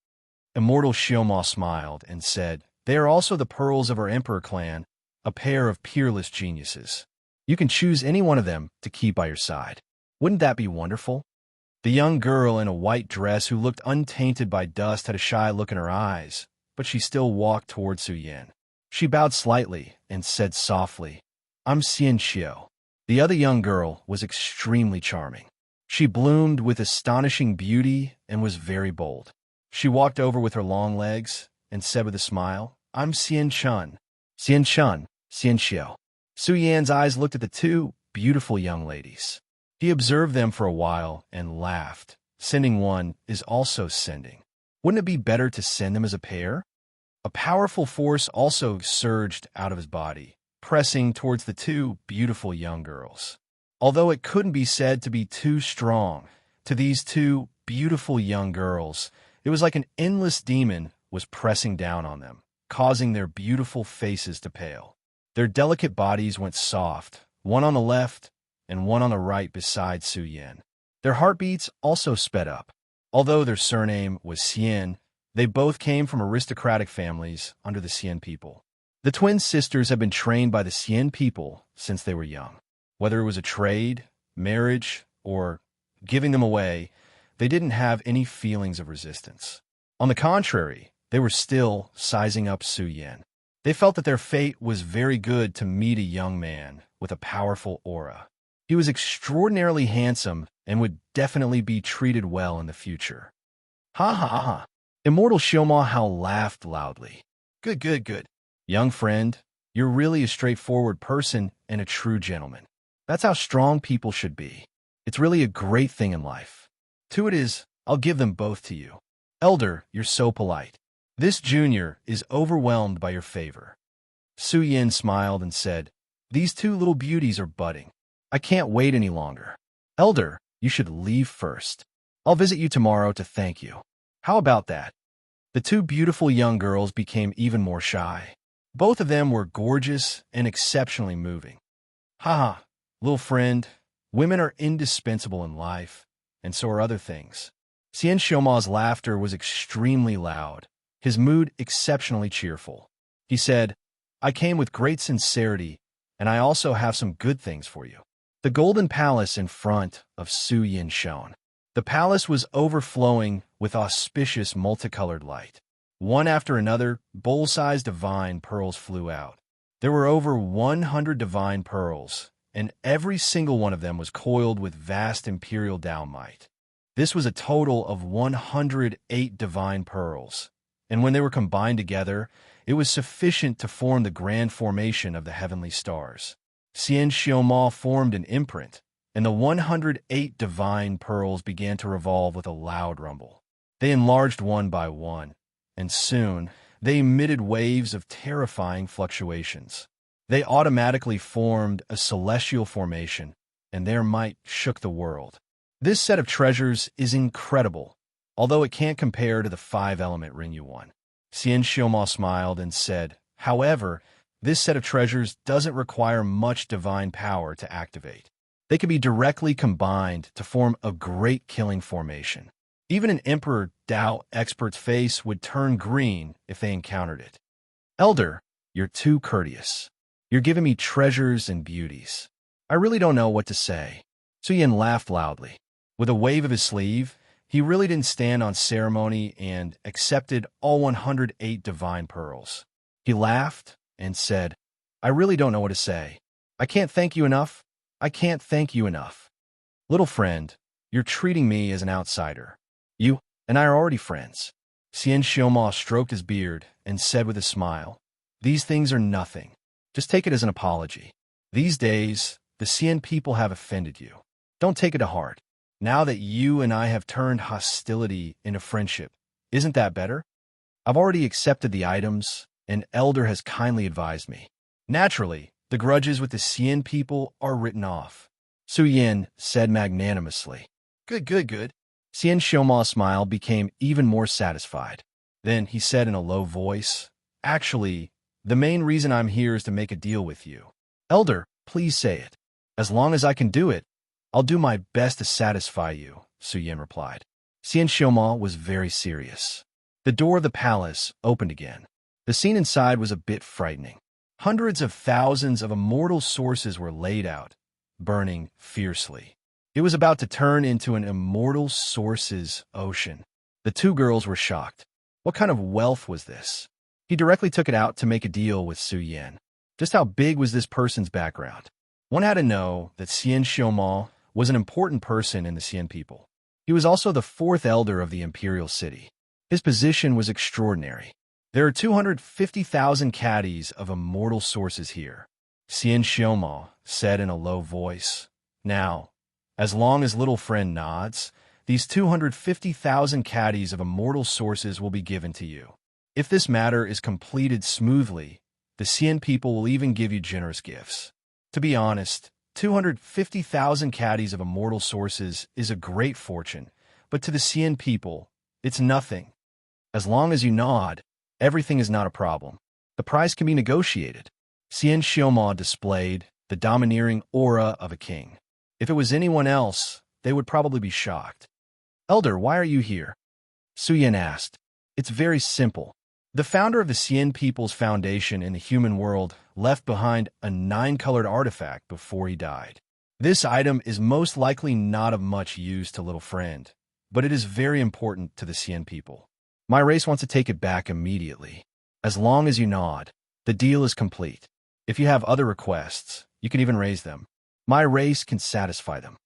Immortal Xiaoma smiled and said, They are also the pearls of our emperor clan, a pair of peerless geniuses. You can choose any one of them to keep by your side. Wouldn't that be wonderful? The young girl in a white dress who looked untainted by dust had a shy look in her eyes, but she still walked toward Su Yin. She bowed slightly and said softly, I'm Xian Xiao. The other young girl was extremely charming. She bloomed with astonishing beauty and was very bold. She walked over with her long legs and said with a smile, I'm Xian Chun. Xian Chun, Xian Xiao. Su Yan's eyes looked at the two beautiful young ladies. He observed them for a while and laughed. Sending one is also sending. Wouldn't it be better to send them as a pair? A powerful force also surged out of his body, pressing towards the two beautiful young girls. Although it couldn't be said to be too strong, to these two beautiful young girls, it was like an endless demon was pressing down on them, causing their beautiful faces to pale. Their delicate bodies went soft, one on the left and one on the right beside Su Yin. Their heartbeats also sped up. Although their surname was Xian, they both came from aristocratic families under the Xian people. The twin sisters had been trained by the Xian people since they were young. Whether it was a trade, marriage, or giving them away, they didn't have any feelings of resistance. On the contrary, they were still sizing up Su Yin. They felt that their fate was very good to meet a young man with a powerful aura. He was extraordinarily handsome and would definitely be treated well in the future. Ha ha ha! Immortal Xiaoma Hao laughed loudly. Good, good, good. Young friend, you're really a straightforward person and a true gentleman. That's how strong people should be. It's really a great thing in life. To it is, I'll give them both to you. Elder, you're so polite. This junior is overwhelmed by your favor. Su Yin smiled and said, These two little beauties are budding. I can't wait any longer. Elder, you should leave first. I'll visit you tomorrow to thank you. How about that? The two beautiful young girls became even more shy. Both of them were gorgeous and exceptionally moving. Haha, little friend, women are indispensable in life, and so are other things. Xian Xiaoma's laughter was extremely loud, his mood exceptionally cheerful. He said, I came with great sincerity, and I also have some good things for you. The golden palace in front of Su Yin shone. The palace was overflowing with auspicious multicolored light. One after another, bowl-sized divine pearls flew out. There were over 100 divine pearls, and every single one of them was coiled with vast imperial Dao might. This was a total of 108 divine pearls, and when they were combined together, it was sufficient to form the grand formation of the heavenly stars. Xian Xiaoma formed an imprint, and the 108 divine pearls began to revolve with a loud rumble. They enlarged one by one, and soon they emitted waves of terrifying fluctuations. They automatically formed a celestial formation, and their might shook the world. This set of treasures is incredible, although it can't compare to the 5-element ring you won. Xian Xiaoma smiled and said, however, this set of treasures doesn't require much divine power to activate. They can be directly combined to form a great killing formation. Even an Emperor Dao expert's face would turn green if they encountered it. Elder, you're too courteous. You're giving me treasures and beauties. I really don't know what to say. Su Yin laughed loudly. With a wave of his sleeve, he really didn't stand on ceremony and accepted all 108 divine pearls. He laughed and said, I really don't know what to say. I can't thank you enough. I can't thank you enough. Little friend, you're treating me as an outsider. You and I are already friends. Xian Xiaoma stroked his beard and said with a smile, these things are nothing. Just take it as an apology. These days, the Xian people have offended you. Don't take it to heart. Now that you and I have turned hostility into friendship, isn't that better? I've already accepted the items, and Elder has kindly advised me. Naturally, the grudges with the Xian people are written off. Su Yin said magnanimously. Good. Xian Xiaoma's smile became even more satisfied. Then he said in a low voice, actually, the main reason I'm here is to make a deal with you. Elder, please say it. As long as I can do it, I'll do my best to satisfy you, Su Yin replied. Xian Xiaoma was very serious. The door of the palace opened again. The scene inside was a bit frightening. Hundreds of thousands of immortal sources were laid out, burning fiercely. It was about to turn into an immortal sources ocean. The two girls were shocked. What kind of wealth was this? He directly took it out to make a deal with Su Yin. Just how big was this person's background? One had to know that Xian Xiaoma was an important person in the Xian people. He was also the 4th elder of the imperial city. His position was extraordinary. There are 250,000 caddies of immortal sources here. Xian Xiaoma said in a low voice. Now, as long as little friend nods, these 250,000 caddies of immortal sources will be given to you. If this matter is completed smoothly, the Xian people will even give you generous gifts. To be honest, 250,000 caddies of immortal sources is a great fortune, but to the Xian people, it's nothing. As long as you nod, everything is not a problem. The price can be negotiated. Xian Xiaoma displayed the domineering aura of a king. If it was anyone else, they would probably be shocked. Elder, why are you here? Su Yin asked. It's very simple. The founder of the Xian People's Foundation in the human world left behind a 9-colored artifact before he died. This item is most likely not of much use to little friend, but it is very important to the Xian people. My race wants to take it back immediately. As long as you nod, the deal is complete. If you have other requests, you can even raise them. My race can satisfy them.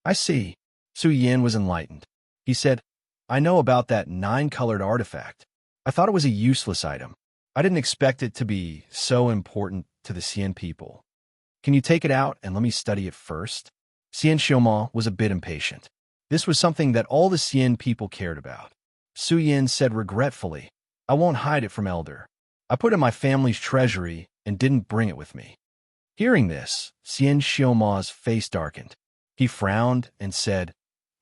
I see. Su Yin was enlightened. He said, I know about that 9-colored artifact. I thought it was a useless item. I didn't expect it to be so important to the Xian people. Can you take it out and let me study it first? Xian Xiaoma was a bit impatient. This was something that all the Xian people cared about. Su Yin said regretfully, I won't hide it from Elder. I put it in my family's treasury and didn't bring it with me. Hearing this, Xian Xiaoma's face darkened. He frowned and said,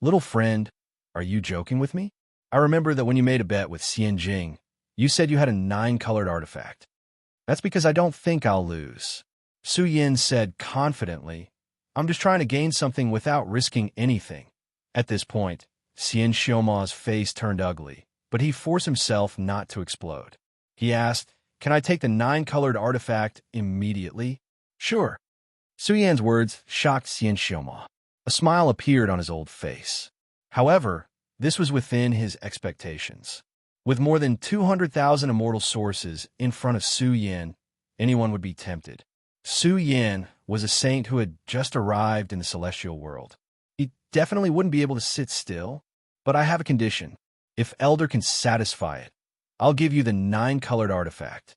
Little friend, are you joking with me? I remember that when you made a bet with Xian Jing, you said you had a 9-colored artifact. That's because I don't think I'll lose. Su Yin said confidently, I'm just trying to gain something without risking anything. At this point, Xian Xiuma's face turned ugly, but he forced himself not to explode. He asked, can I take the 9-colored artifact immediately? Sure. Su Yan's words shocked Xian Xiuma. A smile appeared on his old face. However, this was within his expectations. With more than 200,000 immortal sources in front of Su Yin, anyone would be tempted. Su Yin was a saint who had just arrived in the celestial world. He definitely wouldn't be able to sit still, but I have a condition. If Elder can satisfy it, I'll give you the 9-colored artifact.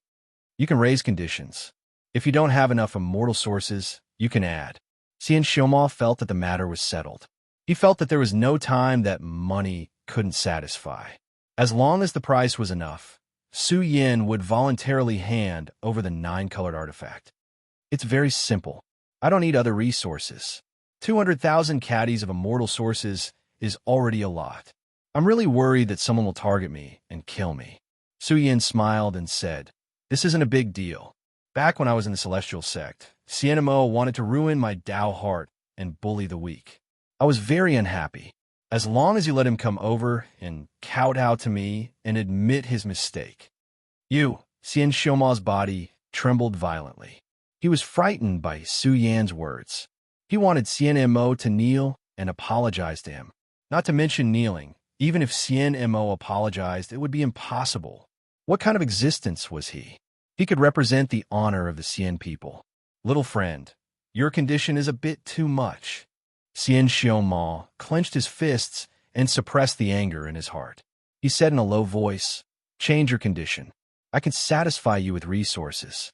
You can raise conditions. If you don't have enough immortal sources, you can add. Xian Xiuma felt that the matter was settled. He felt that there was no time that money couldn't satisfy. As long as the price was enough, Su Yin would voluntarily hand over the 9-colored artifact. It's very simple. I don't need other resources. 200,000 caddies of immortal sources is already a lot. I'm really worried that someone will target me and kill me. Su Yin smiled and said, this isn't a big deal. Back when I was in the Celestial Sect, Cienemo wanted to ruin my Dao heart and bully the weak. I was very unhappy. As long as you let him come over and kowtow to me and admit his mistake. Xian Xiuma's body trembled violently. He was frightened by Su Yan's words. He wanted Cienemo to kneel and apologize to him. Not to mention kneeling. Even if Cienemo apologized, it would be impossible. What kind of existence was he? He could represent the honor of the Xian people. Little friend, your condition is a bit too much. Xian Xiuma clenched his fists and suppressed the anger in his heart. He said in a low voice, change your condition. I can satisfy you with resources.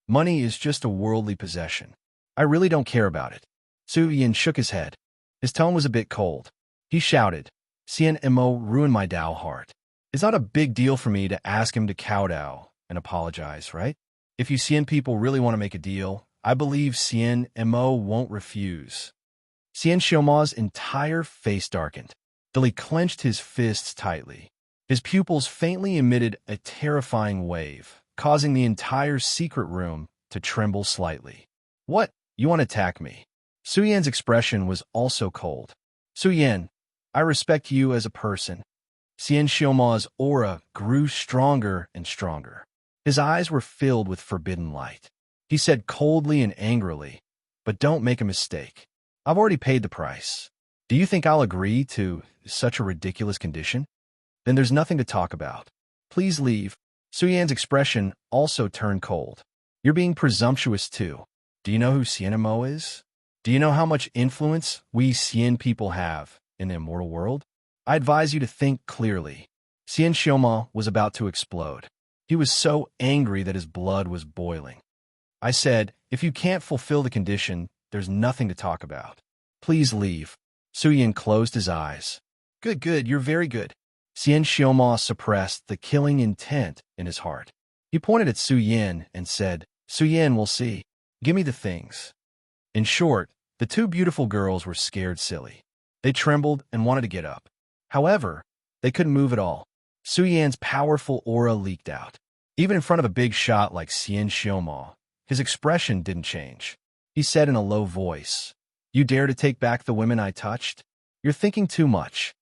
Money is just a worldly possession. I really don't care about it. Su Yin shook his head. His tone was a bit cold. He shouted, Cienemo ruined my Dao heart. It's not a big deal for me to ask him to kowtow and apologize, right? If you Xian people really want to make a deal, I believe Cienemo won't refuse. Xian Xiuma's entire face darkened, till he clenched his fists tightly. His pupils faintly emitted a terrifying wave, causing the entire secret room to tremble slightly. What? You want to attack me? Su Yan's expression was also cold. Su Yan, I respect you as a person. Xian Xiuma's aura grew stronger and stronger. His eyes were filled with forbidden light. He said coldly and angrily, but don't make a mistake. I've already paid the price. Do you think I'll agree to such a ridiculous condition? Then there's nothing to talk about. Please leave. Su Yan's expression also turned cold. You're being presumptuous too. Do you know who Cienemo is? Do you know how much influence we Xian people have in the immortal world? I advise you to think clearly. Xian Xiuma was about to explode. He was so angry that his blood was boiling. I said, if you can't fulfill the condition, there's nothing to talk about. Please leave. Su Yan closed his eyes. Good, you're very good. Xian Xiuma suppressed the killing intent in his heart. He pointed at Su Yan and said, Su Yan, we'll see. Give me the things. In short, the two beautiful girls were scared silly. They trembled and wanted to get up. However, they couldn't move at all. Su Yan's powerful aura leaked out. Even in front of a big shot like Xian Xiuma, his expression didn't change. He said in a low voice, You dare to take back the women I touched? You're thinking too much.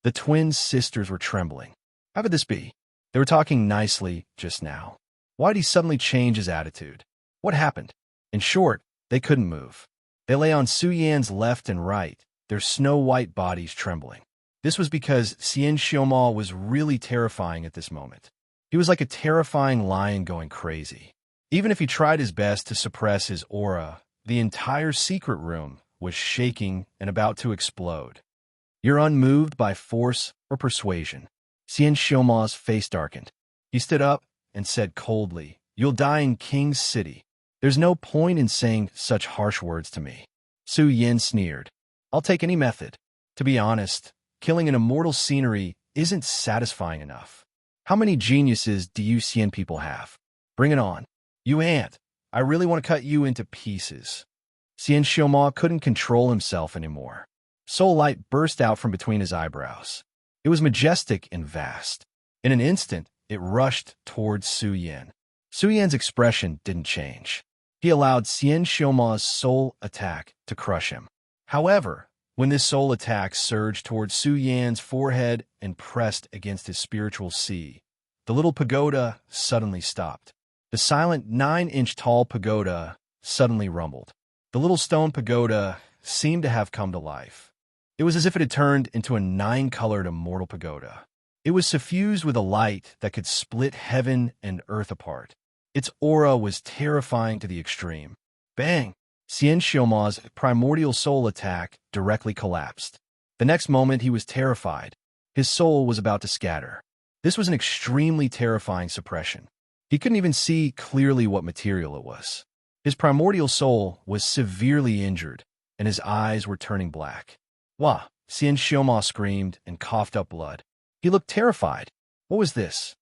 The twin sisters were trembling. How could this be? They were talking nicely just now. Why did he suddenly change his attitude? What happened? In short, they couldn't move. They lay on Su Yan's left and right, their snow-white bodies trembling. This was because Xian Xiuma was really terrifying at this moment. He was like a terrifying lion going crazy. Even if he tried his best to suppress his aura, the entire secret room was shaking and about to explode. You're unmoved by force or persuasion. Xian Xiuma's face darkened. He stood up and said coldly, You'll die in King's City. There's no point in saying such harsh words to me. Su Yin sneered. I'll take any method. To be honest, killing an immortal scenery isn't satisfying enough. How many geniuses do you Xian people have? Bring it on. You ant. I really want to cut you into pieces. Xian Xiuma couldn't control himself anymore. Soul light burst out from between his eyebrows. It was majestic and vast. In an instant, it rushed towards Su Yan. Su Yan's expression didn't change. He allowed Xian Xiuma's soul attack to crush him. However, when this soul attack surged towards Su Yan's forehead and pressed against his spiritual sea, the little pagoda suddenly stopped. The silent 9-inch tall pagoda suddenly rumbled. The little stone pagoda seemed to have come to life. It was as if it had turned into a 9-colored immortal pagoda. It was suffused with a light that could split heaven and earth apart. Its aura was terrifying to the extreme. Bang! Xian Xiuma's primordial soul attack directly collapsed. The next moment he was terrified. His soul was about to scatter. This was an extremely terrifying suppression. He couldn't even see clearly what material it was. His primordial soul was severely injured, and his eyes were turning black. Wah! Xian Xiuma screamed and coughed up blood. He looked terrified. What was this?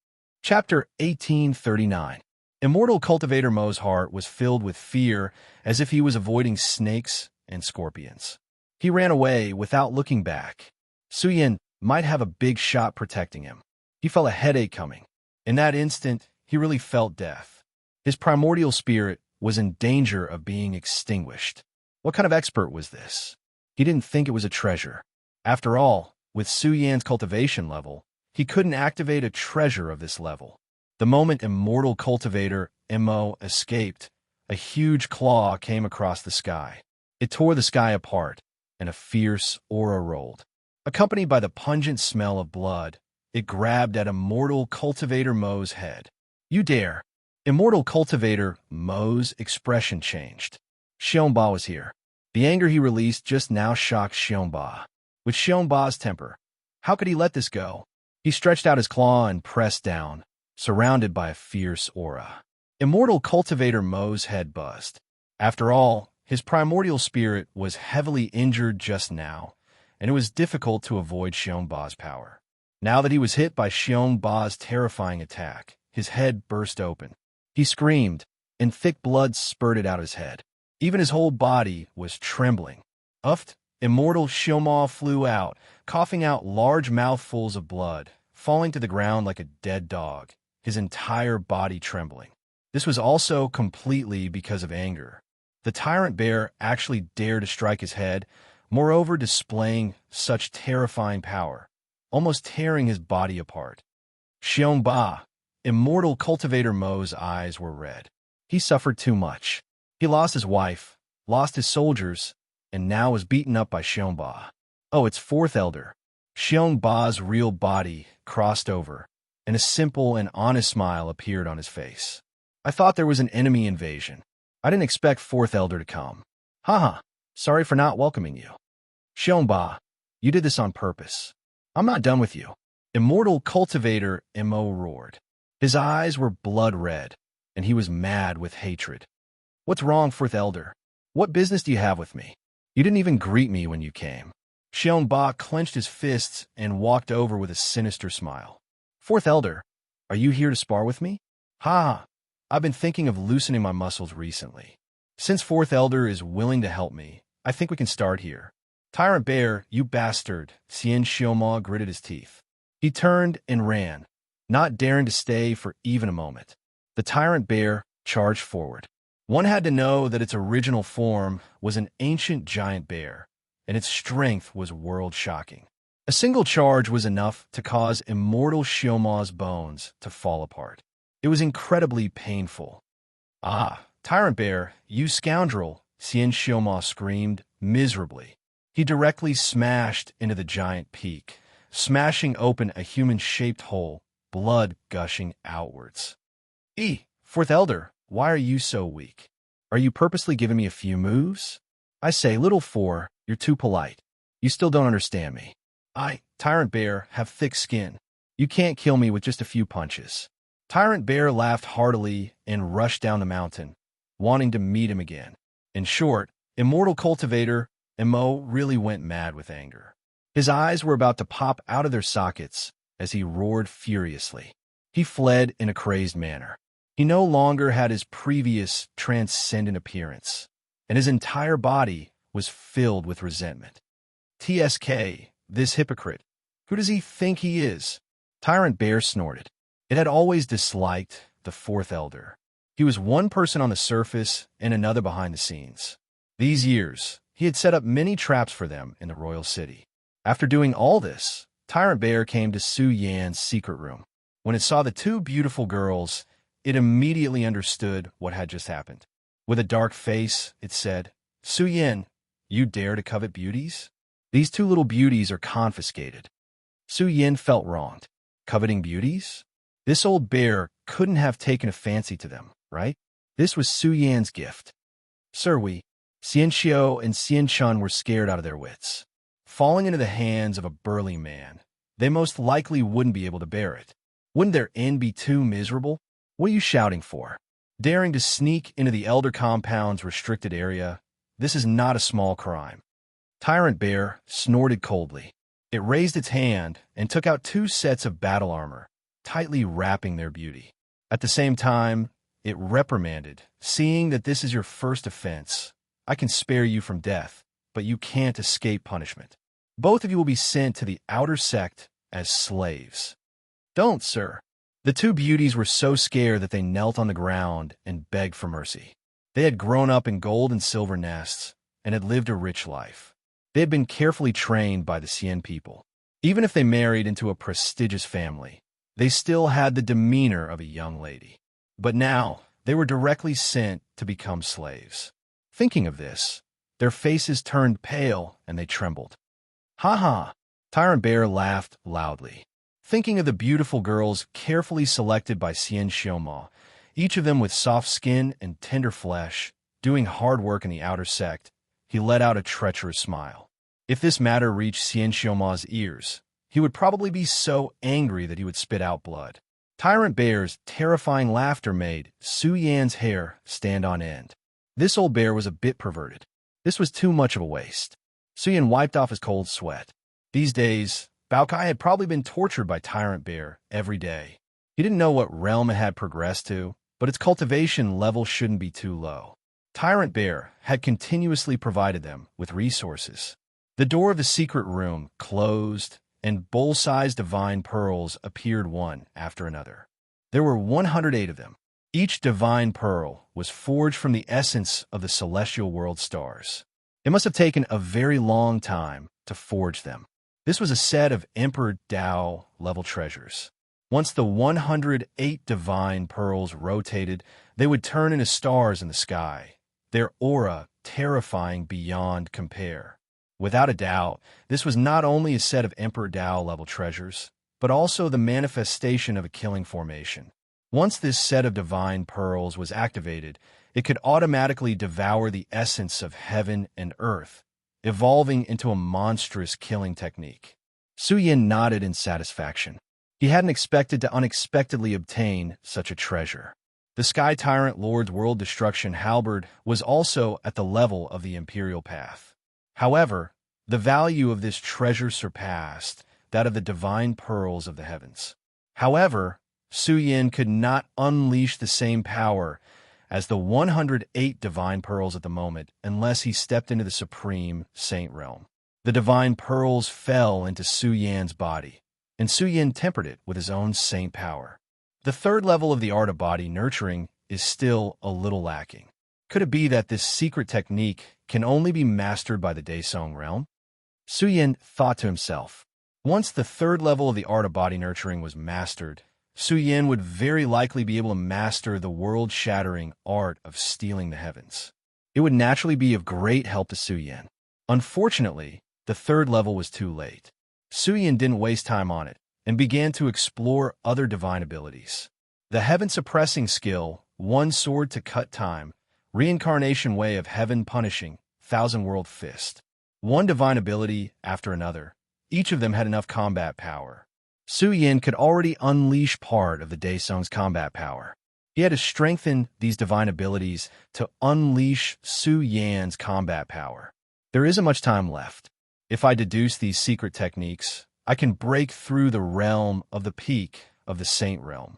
Chapter 1839. Immortal Cultivator Mo's heart was filled with fear, as if he was avoiding snakes and scorpions. He ran away without looking back. Su Yan might have a big shot protecting him. He felt a headache coming. In that instant, he really felt death. His primordial spirit was in danger of being extinguished. What kind of expert was this? He didn't think it was a treasure. After all, with Su Yan's cultivation level, he couldn't activate a treasure of this level. The moment Immortal Cultivator Mo escaped, a huge claw came across the sky. It tore the sky apart, and a fierce aura rolled. Accompanied by the pungent smell of blood, it grabbed at Immortal Cultivator Mo's head. You dare! Immortal Cultivator Mo's expression changed. Xiongba was here. The anger he released just now shocked Xiongba. With Xiongba's temper, how could he let this go? He stretched out his claw and pressed down, surrounded by a fierce aura. Immortal Cultivator Mo's head buzzed. After all, his primordial spirit was heavily injured just now, and it was difficult to avoid Xiongba's power. Now that he was hit by Xiongba's terrifying attack, his head burst open. He screamed, and thick blood spurted out of his head. Even his whole body was trembling. Uffed, Immortal Xiongba flew out, coughing out large mouthfuls of blood, falling to the ground like a dead dog, his entire body trembling. This was also completely because of anger. The tyrant bear actually dared to strike his head, moreover displaying such terrifying power, almost tearing his body apart. Xiongba, Immortal Cultivator Mo's eyes were red. He suffered too much. He lost his wife, lost his soldiers, and now was beaten up by Xiongba. Oh, it's Fourth Elder. Xiongba's real body crossed over, and a simple and honest smile appeared on his face. I thought there was an enemy invasion. I didn't expect Fourth Elder to come. Haha, sorry for not welcoming you. Xiongba, you did this on purpose. I'm not done with you. Immortal Cultivator Mo roared. His eyes were blood red, and he was mad with hatred. What's wrong, Fourth Elder? What business do you have with me? You didn't even greet me when you came. Xiongba clenched his fists and walked over with a sinister smile. Fourth Elder, are you here to spar with me? Ha! I've been thinking of loosening my muscles recently. Since Fourth Elder is willing to help me, I think we can start here. Tyrant Bear, you bastard, Xian Xiuma gritted his teeth. He turned and ran, not daring to stay for even a moment. The Tyrant Bear charged forward. One had to know that its original form was an ancient giant bear, and its strength was world-shocking. A single charge was enough to cause Immortal Xiuma's bones to fall apart. It was incredibly painful. Ah, Tyrant Bear, you scoundrel, Xian Xiuma screamed miserably. He directly smashed into the giant peak, smashing open a human-shaped hole, blood gushing outwards. Fourth Elder, why are you so weak? Are you purposely giving me a few moves? I say, little four, you're too polite. You still don't understand me. I, Tyrant Bear, have thick skin. You can't kill me with just a few punches. Tyrant Bear laughed heartily and rushed down the mountain, wanting to meet him again. In short, Immortal Cultivator Mo really went mad with anger. His eyes were about to pop out of their sockets as he roared furiously. He fled in a crazed manner. He no longer had his previous transcendent appearance, and his entire body was filled with resentment. TSK, this hypocrite. Who does he think he is? Tyrant Bear snorted. It had always disliked the fourth elder. He was one person on the surface and another behind the scenes. These years, he had set up many traps for them in the royal city. After doing all this, Tyrant Bear came to Su Yan's secret room. When it saw the two beautiful girls, it immediately understood what had just happened. With a dark face, it said, "Su Yan, you dare to covet beauties? These two little beauties are confiscated." Su Yan felt wronged. Coveting beauties? This old bear couldn't have taken a fancy to them, right? This was Su Yan's gift. Sir, Xianxiu and Xianchun were scared out of their wits. Falling into the hands of a burly man, they most likely wouldn't be able to bear it. Wouldn't their end be too miserable? What are you shouting for? Daring to sneak into the Elder Compound's restricted area? This is not a small crime. Tyrant Bear snorted coldly. It raised its hand and took out 2 sets of battle armor, tightly wrapping their beauty. At the same time, it reprimanded, "Seeing that this is your first offense, I can spare you from death, but you can't escape punishment. Both of you will be sent to the outer sect as slaves." "Don't, sir." The two beauties were so scared that they knelt on the ground and begged for mercy. They had grown up in gold and silver nests and had lived a rich life. They had been carefully trained by the Xian people. Even if they married into a prestigious family, they still had the demeanor of a young lady. But now, they were directly sent to become slaves. Thinking of this, their faces turned pale and they trembled. "Ha ha!" Tyrant Bear laughed loudly. Thinking of the beautiful girls carefully selected by Xian Xiaoma, each of them with soft skin and tender flesh, doing hard work in the outer sect, he let out a treacherous smile. If this matter reached Xian Xiaoma's ears, he would probably be so angry that he would spit out blood. Tyrant Bear's terrifying laughter made Su Yan's hair stand on end. This old bear was a bit perverted. This was too much of a waste. Su Yan wiped off his cold sweat. These days, Bao Kai had probably been tortured by Tyrant Bear every day. He didn't know what realm it had progressed to, but its cultivation level shouldn't be too low. Tyrant Bear had continuously provided them with resources. The door of the secret room closed, and bowl-sized divine pearls appeared one after another. There were 108 of them. Each divine pearl was forged from the essence of the celestial world stars. It must have taken a very long time to forge them. This was a set of Emperor Dao-level treasures. Once the 108 divine pearls rotated, they would turn into stars in the sky, their aura terrifying beyond compare. Without a doubt, this was not only a set of Emperor Dao-level treasures, but also the manifestation of a killing formation. Once this set of divine pearls was activated, it could automatically devour the essence of heaven and earth, evolving into a monstrous killing technique. Su Yan nodded in satisfaction. He hadn't expected to unexpectedly obtain such a treasure. The Sky Tyrant Lord's World Destruction Halberd was also at the level of the Imperial Path. However, the value of this treasure surpassed that of the divine pearls of the heavens. However, Su Yan could not unleash the same power as the 108 divine pearls at the moment unless he stepped into the supreme saint realm. The divine pearls fell into Su Yan's body, and Su Yan tempered it with his own saint power. The third level of the art of body nurturing is still a little lacking. Could it be that this secret technique can only be mastered by the Daesong realm? Su Yan thought to himself. Once the third level of the art of body nurturing was mastered, Su Yan would very likely be able to master the world-shattering art of stealing the heavens. It would naturally be of great help to Su Yan. Unfortunately, the third level was too late. Su Yan didn't waste time on it and began to explore other divine abilities. The heaven-suppressing skill, one sword to cut time, reincarnation way of heaven punishing, thousand-world fist. One divine ability after another. Each of them had enough combat power. Su Yan could already unleash part of the Daesong's combat power. He had to strengthen these divine abilities to unleash Su Yan's combat power. There isn't much time left. If I deduce these secret techniques, I can break through the realm of the peak of the Saint realm.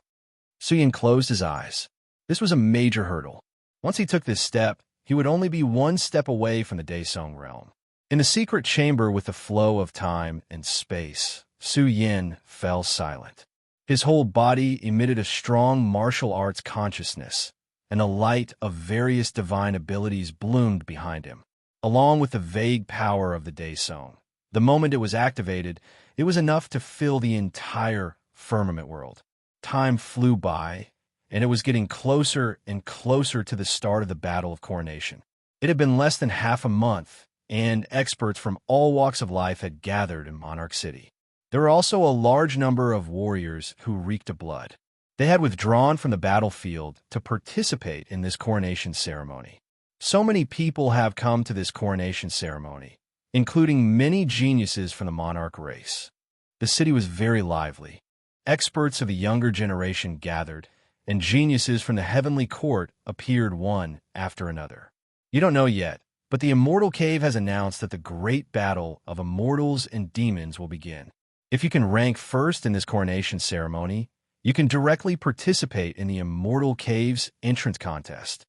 Su Yan closed his eyes. This was a major hurdle. Once he took this step, he would only be one step away from the Daesong realm. In the secret chamber with the flow of time and space, Su Yin fell silent. His whole body emitted a strong martial arts consciousness, and a light of various divine abilities bloomed behind him, along with the vague power of the Day Zone. The moment it was activated, it was enough to fill the entire firmament world. Time flew by, and it was getting closer and closer to the start of the Battle of Coronation. It had been less than half a month, and experts from all walks of life had gathered in Monarch City. There were also a large number of warriors who reeked of blood. They had withdrawn from the battlefield to participate in this coronation ceremony. So many people have come to this coronation ceremony, including many geniuses from the monarch race. The city was very lively. Experts of the younger generation gathered, and geniuses from the heavenly court appeared one after another. You don't know yet, but the Immortal Cave has announced that the great battle of immortals and demons will begin. If you can rank first in this coronation ceremony, you can directly participate in the Immortal Cave's entrance contest.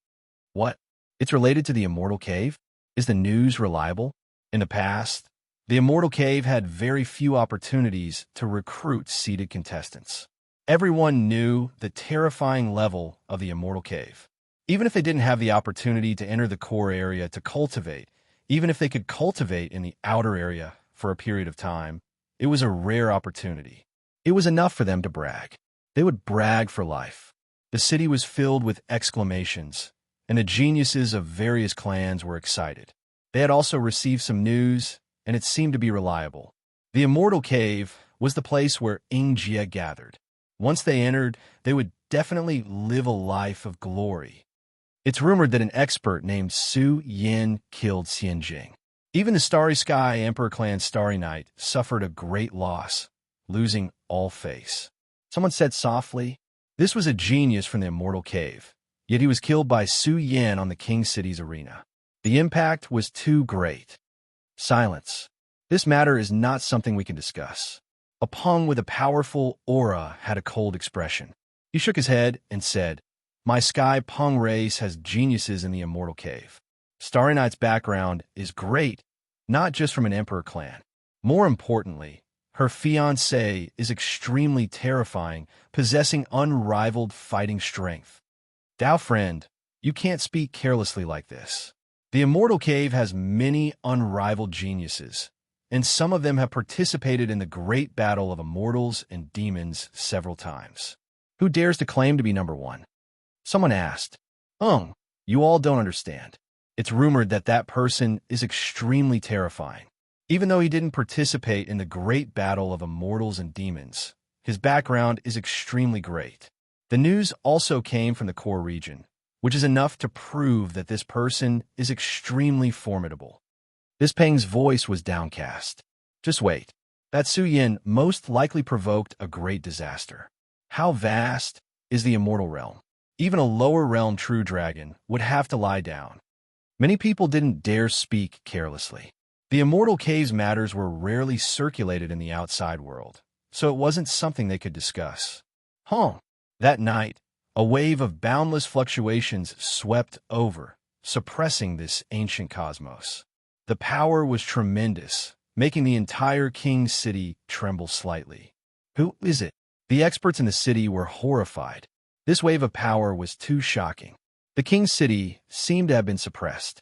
What? It's related to the Immortal Cave? Is the news reliable? In the past, the Immortal Cave had very few opportunities to recruit seeded contestants. Everyone knew the terrifying level of the Immortal Cave. Even if they didn't have the opportunity to enter the core area to cultivate, even if they could cultivate in the outer area for a period of time, it was a rare opportunity. It was enough for them to brag. They would brag for life. The city was filled with exclamations, and the geniuses of various clans were excited. They had also received some news, and it seemed to be reliable. The Immortal Cave was the place where Ingjia gathered. Once they entered, they would definitely live a life of glory. It's rumored that an expert named Su Yin killed Xianjing. Even the Starry Sky Emperor Clan's Starry Night suffered a great loss, losing all face. Someone said softly, this was a genius from the Immortal Cave, yet he was killed by Su Yin on the King City's arena. The impact was too great. Silence. This matter is not something we can discuss. A Peng with a powerful aura had a cold expression. He shook his head and said, my Sky Peng race has geniuses in the Immortal Cave. Starry Night's background is great, not just from an Emperor clan. More importantly, her fiancé is extremely terrifying, possessing unrivaled fighting strength. Dao friend, you can't speak carelessly like this. The Immortal Cave has many unrivaled geniuses, and some of them have participated in the great battle of immortals and demons several times. Who dares to claim to be number one? Someone asked. You all don't understand. It's rumored that that person is extremely terrifying. Even though he didn't participate in the great battle of immortals and demons, his background is extremely great. The news also came from the core region, which is enough to prove that this person is extremely formidable. This Peng's voice was downcast. Just wait. That Su Yin most likely provoked a great disaster. How vast is the immortal realm? Even a lower realm true dragon would have to lie down. Many people didn't dare speak carelessly. The Immortal Cave's matters were rarely circulated in the outside world, so it wasn't something they could discuss. That night, a wave of boundless fluctuations swept over, suppressing this ancient cosmos. The power was tremendous, making the entire King City tremble slightly. Who is it? The experts in the city were horrified. This wave of power was too shocking. The King City seemed to have been suppressed.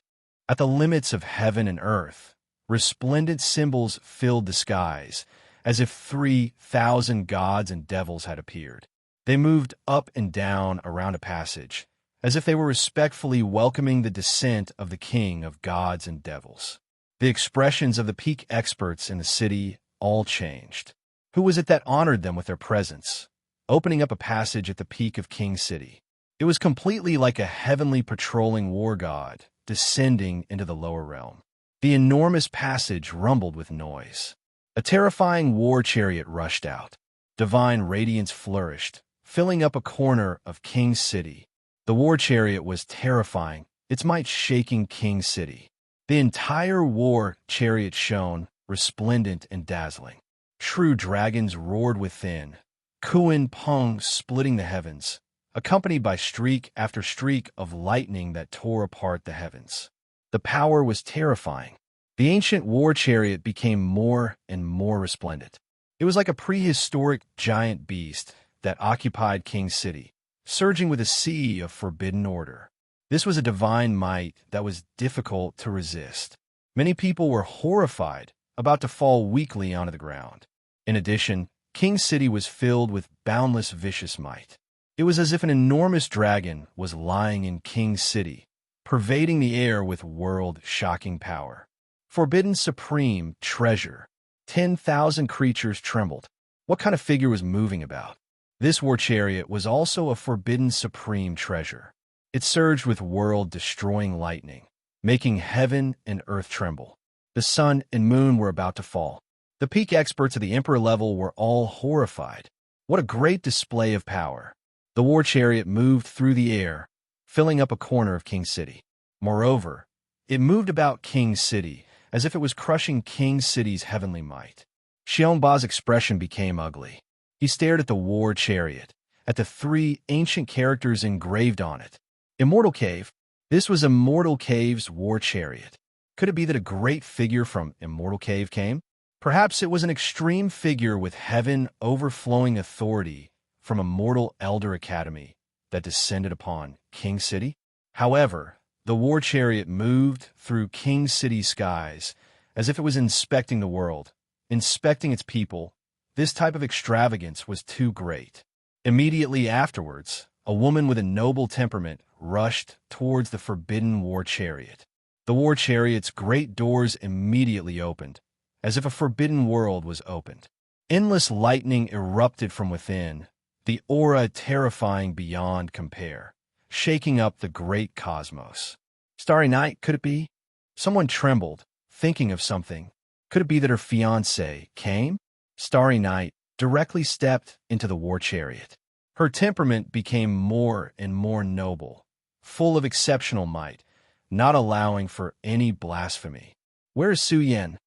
At the limits of heaven and earth, resplendent symbols filled the skies, as if 3,000 gods and devils had appeared. They moved up and down around a passage, as if they were respectfully welcoming the descent of the king of gods and devils. The expressions of the peak experts in the city all changed. Who was it that honored them with their presence, opening up a passage at the peak of King City? It was completely like a heavenly patrolling war god descending into the lower realm. The enormous passage rumbled with noise. A terrifying war chariot rushed out. Divine radiance flourished, filling up a corner of King City. The war chariot was terrifying, its might shaking King City. The entire war chariot shone, resplendent and dazzling. True dragons roared within, Kuan Peng splitting the heavens, accompanied by streak after streak of lightning that tore apart the heavens. The power was terrifying. The ancient war chariot became more and more resplendent. It was like a prehistoric giant beast that occupied King City, surging with a sea of forbidden order. This was a divine might that was difficult to resist. Many people were horrified, about to fall weakly onto the ground. In addition, King City was filled with boundless vicious might. It was as if an enormous dragon was lying in King City, pervading the air with world-shocking power. Forbidden supreme treasure. 10,000 creatures trembled. What kind of figure was moving about? This war chariot was also a forbidden supreme treasure. It surged with world-destroying lightning, making heaven and earth tremble. The sun and moon were about to fall. The peak experts at the Emperor level were all horrified. What a great display of power. The war chariot moved through the air, filling up a corner of King City. Moreover, it moved about King City, as if it was crushing King City's heavenly might. Xiongba's expression became ugly. He stared at the war chariot, at the three ancient characters engraved on it. Immortal Cave. This was Immortal Cave's war chariot. Could it be that a great figure from Immortal Cave came? Perhaps it was an extreme figure with heaven overflowing authority from Immortal Elder Academy that descended upon King City. However, the war chariot moved through King City's skies as if it was inspecting the world, inspecting its people. This type of extravagance was too great. Immediately afterwards, a woman with a noble temperament rushed towards the forbidden war chariot. The war chariot's great doors immediately opened, as if a forbidden world was opened. Endless lightning erupted from within, the aura terrifying beyond compare, shaking up the great cosmos. Starry Night, could it be? Someone trembled, thinking of something. Could it be that her fiancé came? Starry Night directly stepped into the war chariot. Her temperament became more and more noble, full of exceptional might, not allowing for any blasphemy. Where is Su Yan?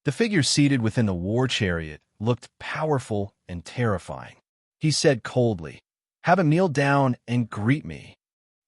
The figure seated within the war chariot looked powerful and terrifying. He said coldly, "Have him kneel down and greet me."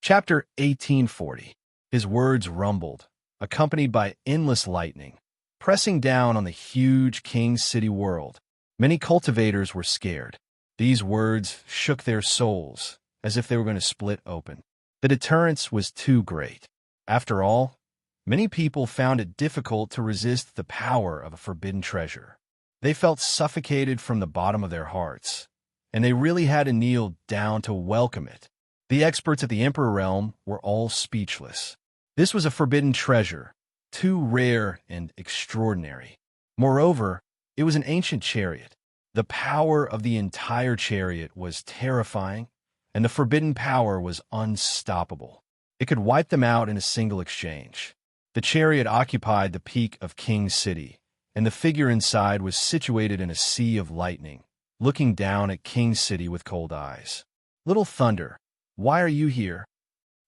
Chapter 1840. His words rumbled, accompanied by endless lightning, pressing down on the huge King City world. Many cultivators were scared. These words shook their souls, as if they were going to split open. The deterrence was too great. After all, many people found it difficult to resist the power of a forbidden treasure. They felt suffocated from the bottom of their hearts, and they really had to kneel down to welcome it. The experts at the Emperor realm were all speechless. This was a forbidden treasure, too rare and extraordinary. Moreover, it was an ancient chariot. The power of the entire chariot was terrifying, and the forbidden power was unstoppable. It could wipe them out in a single exchange. The chariot occupied the peak of King City, and the figure inside was situated in a sea of lightning, looking down at King City with cold eyes. "Little Thunder, why are you here?"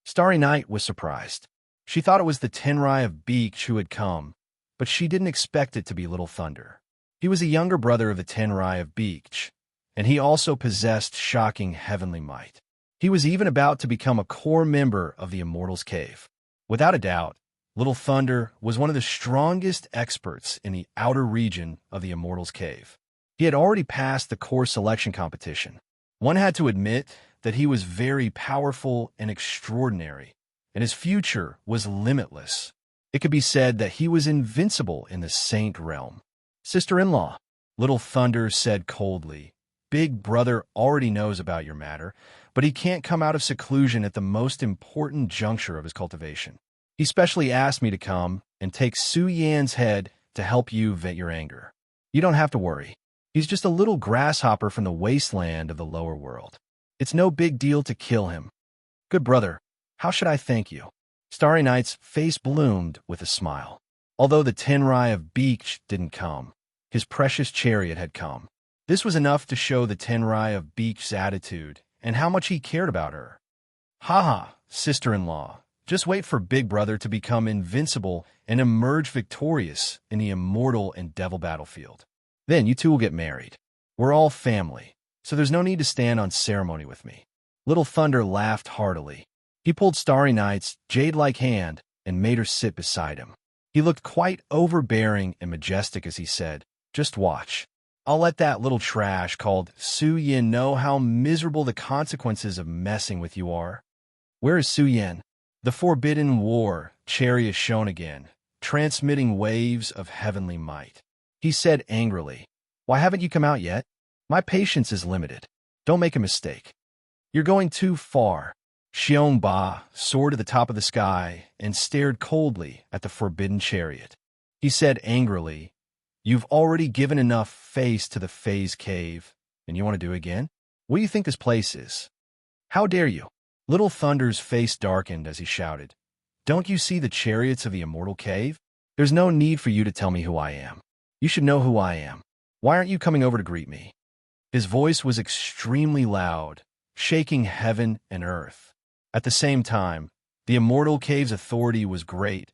Starry Night was surprised. She thought it was the Tenrai of Beach who had come, but she didn't expect it to be Little Thunder. He was a younger brother of the Tenrai of Beach, and he also possessed shocking heavenly might. He was even about to become a core member of the Immortals' Cave. Without a doubt, Little Thunder was one of the strongest experts in the outer region of the Immortals' Cave. He had already passed the core selection competition. One had to admit that he was very powerful and extraordinary, and his future was limitless. It could be said that he was invincible in the Saint realm. "Sister-in-law," Little Thunder said coldly, "Big Brother already knows about your matter, but he can't come out of seclusion at the most important juncture of his cultivation. He specially asked me to come and take Su Yan's head to help you vent your anger. You don't have to worry. He's just a little grasshopper from the wasteland of the lower world. It's no big deal to kill him. Good brother, how should I thank you?" Starry Night's face bloomed with a smile. Although the Tenrai of Beach didn't come, his precious chariot had come. This was enough to show the Tenrai of Beach's attitude and how much he cared about her. "Ha ha, sister-in-law, just wait for Big Brother to become invincible and emerge victorious in the immortal and devil battlefield. Then you two will get married. We're all family, so there's no need to stand on ceremony with me." Little Thunder laughed heartily. He pulled Starry Night's jade-like hand and made her sit beside him. He looked quite overbearing and majestic as he said, "Just watch. I'll let that little trash called Su Yin know how miserable the consequences of messing with you are." Where is Su Yin? The forbidden war chariot shone again, transmitting waves of heavenly might. He said angrily, "Why haven't you come out yet? My patience is limited. Don't make a mistake. You're going too far." Xiong Ba soared to the top of the sky and stared coldly at the forbidden chariot. He said angrily, "You've already given enough face to the phase cave, and you want to do it again? What do you think this place is? How dare you?" Little Thunder's face darkened as he shouted, "Don't you see the chariots of the immortal cave? There's no need for you to tell me who I am. You should know who I am. Why aren't you coming over to greet me?" His voice was extremely loud, shaking heaven and earth. At the same time, the immortal cave's authority was great,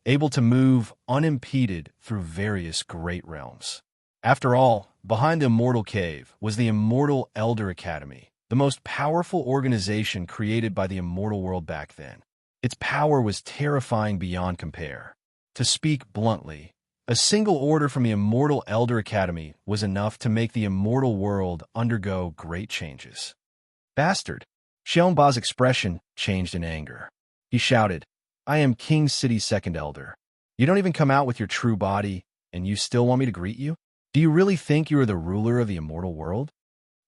able to move unimpeded through various great realms. After all, behind the immortal cave was the Immortal Elder Academy, the most powerful organization created by the immortal world back then. Its power was terrifying beyond compare. To speak bluntly, a single order from the Immortal Elder Academy was enough to make the immortal world undergo great changes. "Bastard!" Xiongba's expression changed in anger. He shouted, "I am King City's second elder. You don't even come out with your true body, and you still want me to greet you? Do you really think you are the ruler of the immortal world?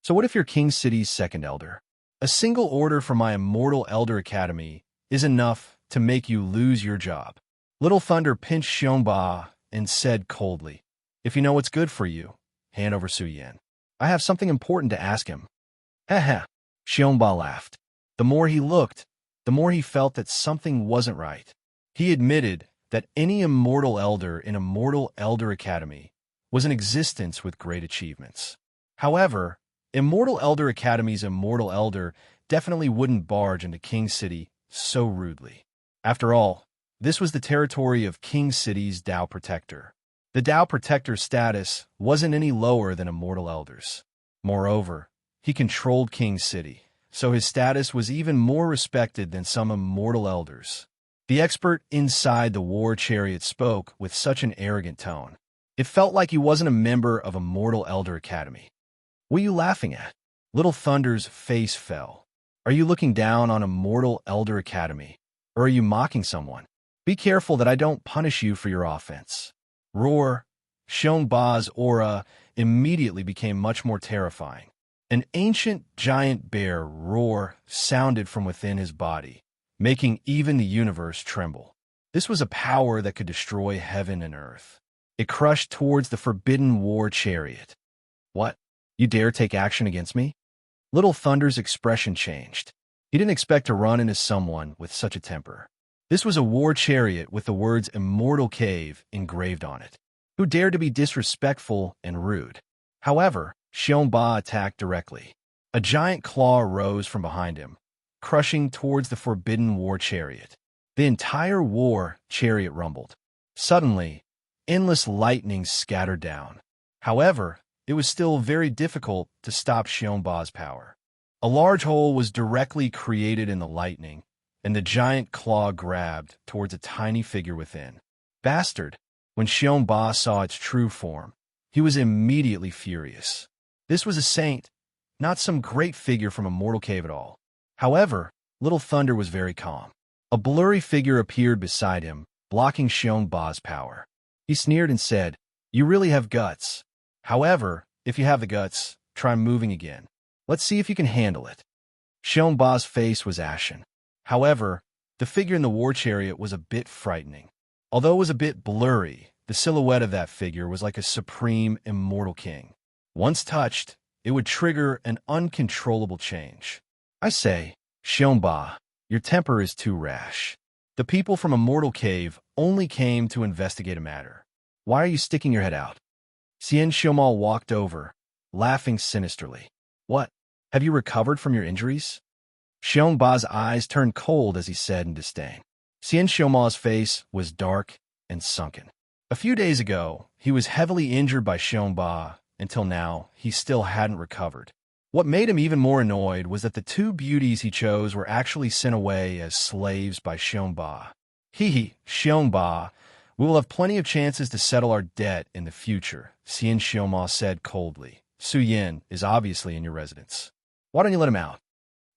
So what if you're King City's second elder? A single order from my Immortal Elder Academy is enough to make you lose your job." Little Thunder pinched Xiongba and said coldly, "If you know what's good for you, hand over Su Yin. I have something important to ask him." "Heh." Xiongba laughed. The more he looked, the more he felt that something wasn't right. He admitted that any immortal elder in Immortal Elder Academy was in existence with great achievements. However, Immortal Elder Academy's immortal elder definitely wouldn't barge into King City so rudely. After all, this was the territory of King City's Tao Protector. The Tao Protector's status wasn't any lower than immortal elders. Moreover, he controlled King City, so his status was even more respected than some immortal elders. The expert inside the war chariot spoke with such an arrogant tone. It felt like he wasn't a member of Immortal Elder Academy. "What are you laughing at?" Little Thunder's face fell. "Are you looking down on Immortal Elder Academy, or are you mocking someone? Be careful that I don't punish you for your offense." Roar! Xiongba's aura immediately became much more terrifying. An ancient giant bear roar sounded from within his body, making even the universe tremble. This was a power that could destroy heaven and earth. It crushed towards the forbidden war chariot. "What? You dare take action against me?" Little Thunder's expression changed. He didn't expect to run into someone with such a temper. This was a war chariot with the words Immortal Cave engraved on it. Who dared to be disrespectful and rude? However, Xiongba attacked directly. A giant claw rose from behind him, crushing towards the forbidden war chariot. The entire war chariot rumbled. Suddenly, endless lightning scattered down. However, it was still very difficult to stop Xiongba's power. A large hole was directly created in the lightning, and the giant claw grabbed towards a tiny figure within. "Bastard!" When Xiongba saw its true form, he was immediately furious. This was a saint, not some great figure from Immortal Cave at all. However, Little Thunder was very calm. A blurry figure appeared beside him, blocking Xiongba's power. He sneered and said, "You really have guts. However, if you have the guts, try moving again. Let's see if you can handle it." Xiongba's face was ashen. However, the figure in the war chariot was a bit frightening. Although it was a bit blurry, the silhouette of that figure was like a supreme immortal king. Once touched, it would trigger an uncontrollable change. "I say, Xiongba, your temper is too rash. The people from Immortal Cave only came to investigate a matter. Why are you sticking your head out?" Xian Xiaomal walked over, laughing sinisterly. "What? Have you recovered from your injuries?" Xiongba's eyes turned cold as he said in disdain. Xian Xiaomal's face was dark and sunken. A few days ago, he was heavily injured by Xiongba. Until now, he still hadn't recovered. What made him even more annoyed was that the two beauties he chose were actually sent away as slaves by Xiongba. Xiongba, We will have plenty of chances to settle our debt in the future, Xian Xiaoma said coldly. Su Yin is obviously in your residence. Why don't you let him out?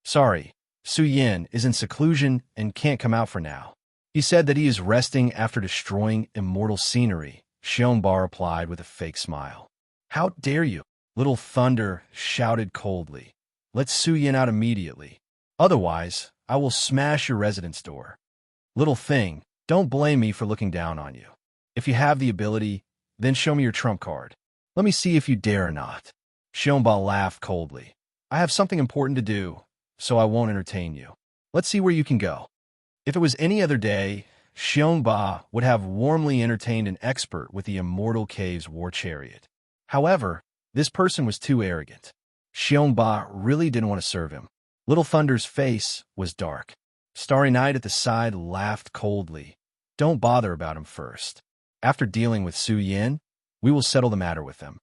Sorry, Su Yin is in seclusion and can't come out for now. He said that he is resting after destroying immortal scenery, Xiongba replied with a fake smile. How dare you? Little Thunder shouted coldly. Let Su Yin out immediately. Otherwise, I will smash your residence door. Little thing, don't blame me for looking down on you. If you have the ability, then show me your trump card. Let me see if you dare or not. Xiongba laughed coldly. I have something important to do, so I won't entertain you. Let's see where you can go. If it was any other day, Xiongba would have warmly entertained an expert with the Immortal Cave's war chariot. However, this person was too arrogant. Xiongba really didn't want to serve him. Little Thunder's face was dark. Starry Night at the side laughed coldly. Don't bother about him first. After dealing with Su Yin, we will settle the matter with them.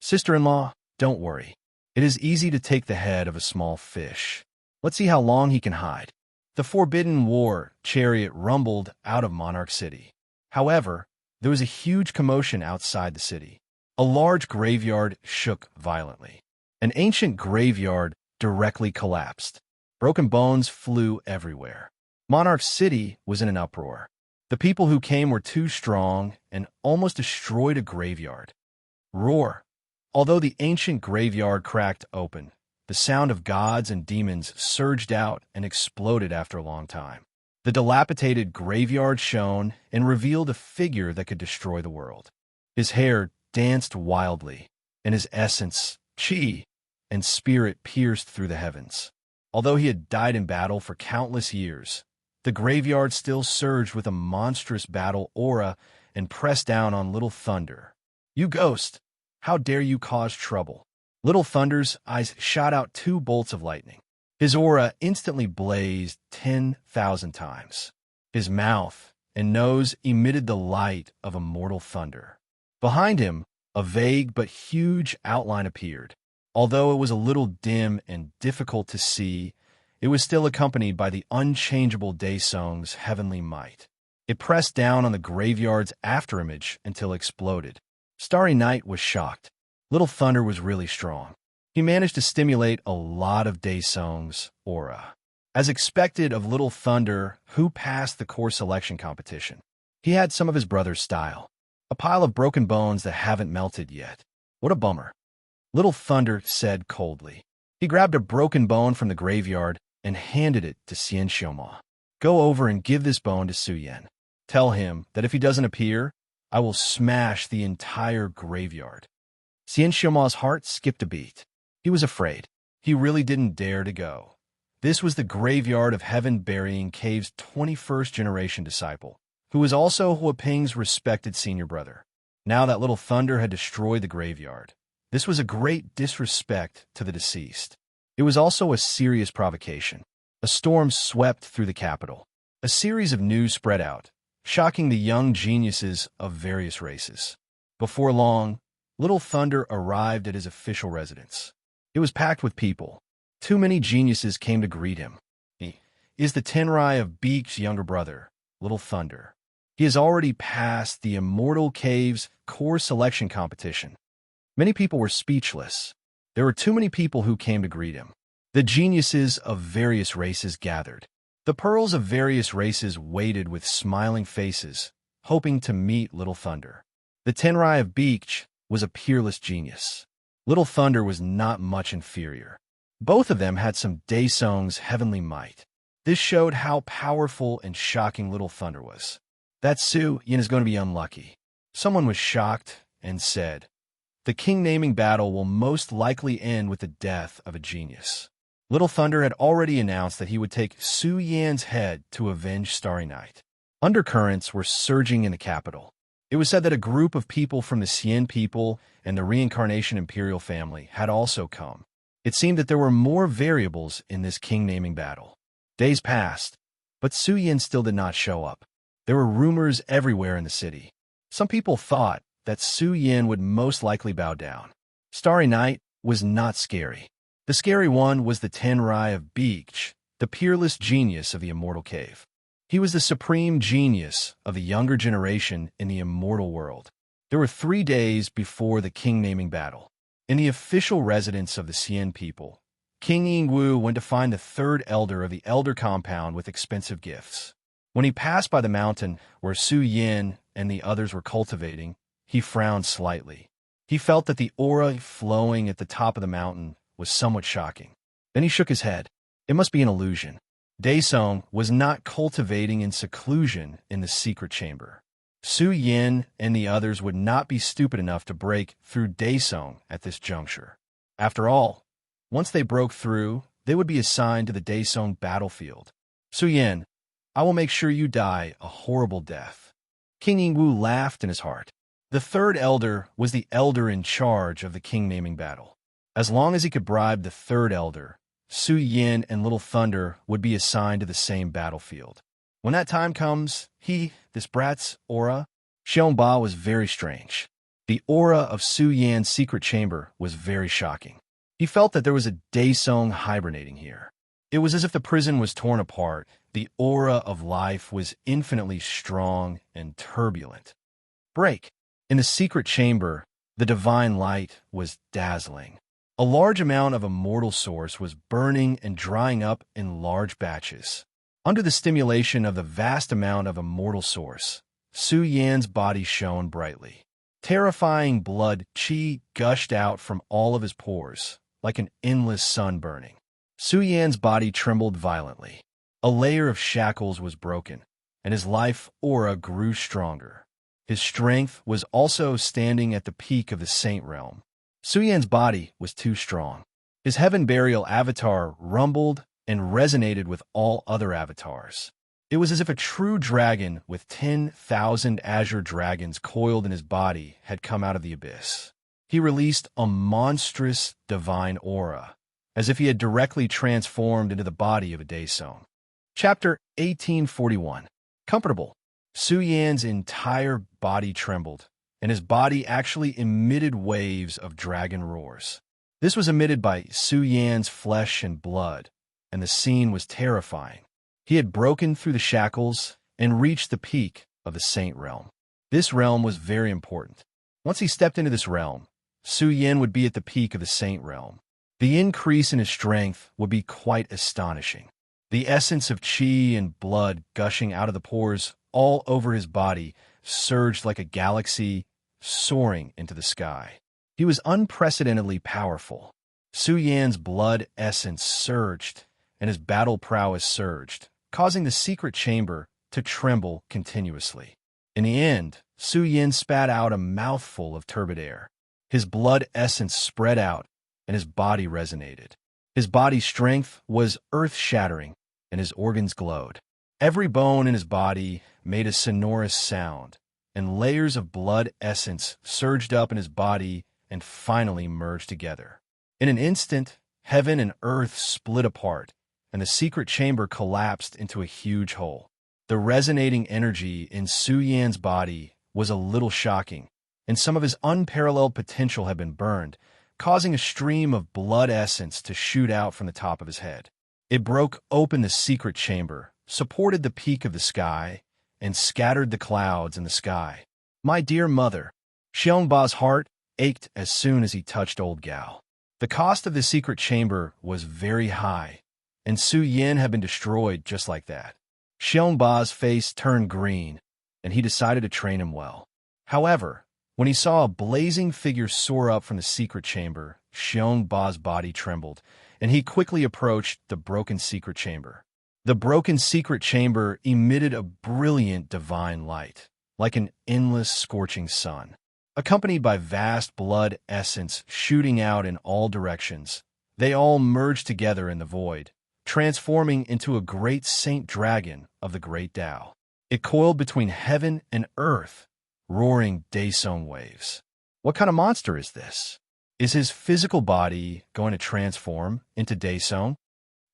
Sister-in-law, don't worry. It is easy to take the head of a small fish. Let's see how long he can hide. The Forbidden War chariot rumbled out of Monarch City. However, there was a huge commotion outside the city. A large graveyard shook violently. An ancient graveyard directly collapsed. Broken bones flew everywhere. Monarch City was in an uproar. The people who came were too strong and almost destroyed a graveyard. Roar! Although the ancient graveyard cracked open, the sound of gods and demons surged out and exploded after a long time. The dilapidated graveyard shone and revealed a figure that could destroy the world. His hair danced wildly, and his essence, chi, and spirit pierced through the heavens. Although he had died in battle for countless years, the graveyard still surged with a monstrous battle aura and pressed down on Little Thunder. You ghost! How dare you cause trouble? Little Thunder's eyes shot out 2 bolts of lightning. His aura instantly blazed 10,000 times. His mouth and nose emitted the light of immortal thunder. Behind him, a vague but huge outline appeared. Although it was a little dim and difficult to see, it was still accompanied by the unchangeable Daesong's heavenly might. It pressed down on the graveyard's afterimage until it exploded. Starry Night was shocked. Little Thunder was really strong. He managed to stimulate a lot of Daesong's aura. As expected of Little Thunder, who passed the core selection competition. He had some of his brother's style. A pile of broken bones that haven't melted yet. What a bummer. Little Thunder said coldly. He grabbed a broken bone from the graveyard and handed it to Xian Xiaoma. Go over and give this bone to Su Yin. Tell him that if he doesn't appear, I will smash the entire graveyard. Xian Xiaoma's heart skipped a beat. He was afraid. He really didn't dare to go. This was the graveyard of Heaven Burying Cave's 21st generation disciple, who was also Hua Ping's respected senior brother. Now that Little Thunder had destroyed the graveyard, this was a great disrespect to the deceased. It was also a serious provocation. A storm swept through the capital. A series of news spread out, shocking the young geniuses of various races. Before long, Little Thunder arrived at his official residence. It was packed with people. Too many geniuses came to greet him. He is the Tenrai of Beak's younger brother, Little Thunder. He has already passed the Immortal Cave's core selection competition. Many people were speechless. There were too many people who came to greet him. The geniuses of various races gathered. The pearls of various races waited with smiling faces, hoping to meet Little Thunder. The Tenrai of Beak was a peerless genius. Little Thunder was not much inferior. Both of them had some Daesong's heavenly might. This showed how powerful and shocking Little Thunder was. That Su Yin is going to be unlucky. Someone was shocked and said, the king-naming battle will most likely end with the death of a genius. Little Thunder had already announced that he would take Su Yan's head to avenge Starry Night. Undercurrents were surging in the capital. It was said that a group of people from the Xian people and the Reincarnation Imperial family had also come. It seemed that there were more variables in this king-naming battle. Days passed, but Su Yin still did not show up. There were rumors everywhere in the city. Some people thought that Su Yin would most likely bow down. Starry Night was not scary. The scary one was the Tenrai of Beach, the peerless genius of the Immortal Cave. He was the supreme genius of the younger generation in the immortal world. There were 3 days before the king-naming battle. In the official residence of the Xian people, King Yingwu went to find the third elder of the elder compound with expensive gifts. When he passed by the mountain where Su Yin and the others were cultivating, he frowned slightly. He felt that the aura flowing at the top of the mountain was somewhat shocking. Then he shook his head. It must be an illusion. Daesong was not cultivating in seclusion in the secret chamber. Su Yin and the others would not be stupid enough to break through Daesong at this juncture. After all, once they broke through, they would be assigned to the Daesong battlefield. Su Yin, I will make sure you die a horrible death. King Yingwu laughed in his heart. The third elder was the elder in charge of the king-naming battle. As long as he could bribe the third elder, Su Yin and Little Thunder would be assigned to the same battlefield. When that time comes, this brat's aura, Xiongba was very strange. The aura of Su Yan's secret chamber was very shocking. He felt that there was a Daesong hibernating here. It was as if the prison was torn apart. The aura of life was infinitely strong and turbulent. Break. In the secret chamber, the divine light was dazzling. A large amount of immortal source was burning and drying up in large batches. Under the stimulation of the vast amount of immortal source, Su Yan's body shone brightly. Terrifying blood qi gushed out from all of his pores, like an endless sun burning. Su Yan's body trembled violently. A layer of shackles was broken, and his life aura grew stronger. His strength was also standing at the peak of the Saint Realm. Su Yan's body was too strong. His heaven burial avatar rumbled and resonated with all other avatars. It was as if a true dragon with 10,000 azure dragons coiled in his body had come out of the abyss. He released a monstrous divine aura, as if he had directly transformed into the body of a Daesong. Chapter 1841. Comfortable. Su Yan's entire body trembled, and his body actually emitted waves of dragon roars. This was emitted by Su Yan's flesh and blood, and the scene was terrifying. He had broken through the shackles and reached the peak of the Saint Realm. This realm was very important. Once he stepped into this realm, Su Yan would be at the peak of the Saint Realm. The increase in his strength would be quite astonishing. The essence of qi and blood gushing out of the pores all over his body surged like a galaxy soaring into the sky. He was unprecedentedly powerful. Su Yan's blood essence surged, and his battle prowess surged, causing the secret chamber to tremble continuously. In the end, Su Yan spat out a mouthful of turbid air. His blood essence spread out, and his body resonated. His body's strength was earth-shattering, and his organs glowed. Every bone in his body made a sonorous sound, and layers of blood essence surged up in his body and finally merged together. In an instant, heaven and earth split apart, and the secret chamber collapsed into a huge hole. The resonating energy in Su Yan's body was a little shocking, and some of his unparalleled potential had been burned, causing a stream of blood essence to shoot out from the top of his head. It broke open the secret chamber, supported the peak of the sky, and scattered the clouds in the sky. My dear mother, Xiongba's heart ached as soon as he touched Old Gao. The cost of the secret chamber was very high, and Su Yan had been destroyed just like that. Xiongba's face turned green, and he decided to train him well. However, when he saw a blazing figure soar up from the secret chamber, Xiongba's body trembled, and he quickly approached the broken secret chamber. The broken secret chamber emitted a brilliant divine light, like an endless scorching sun. Accompanied by vast blood essence shooting out in all directions, they all merged together in the void, transforming into a great saint dragon of the great Tao. It coiled between heaven and earth, roaring Daesong waves. What kind of monster is this? Is his physical body going to transform into Daesong?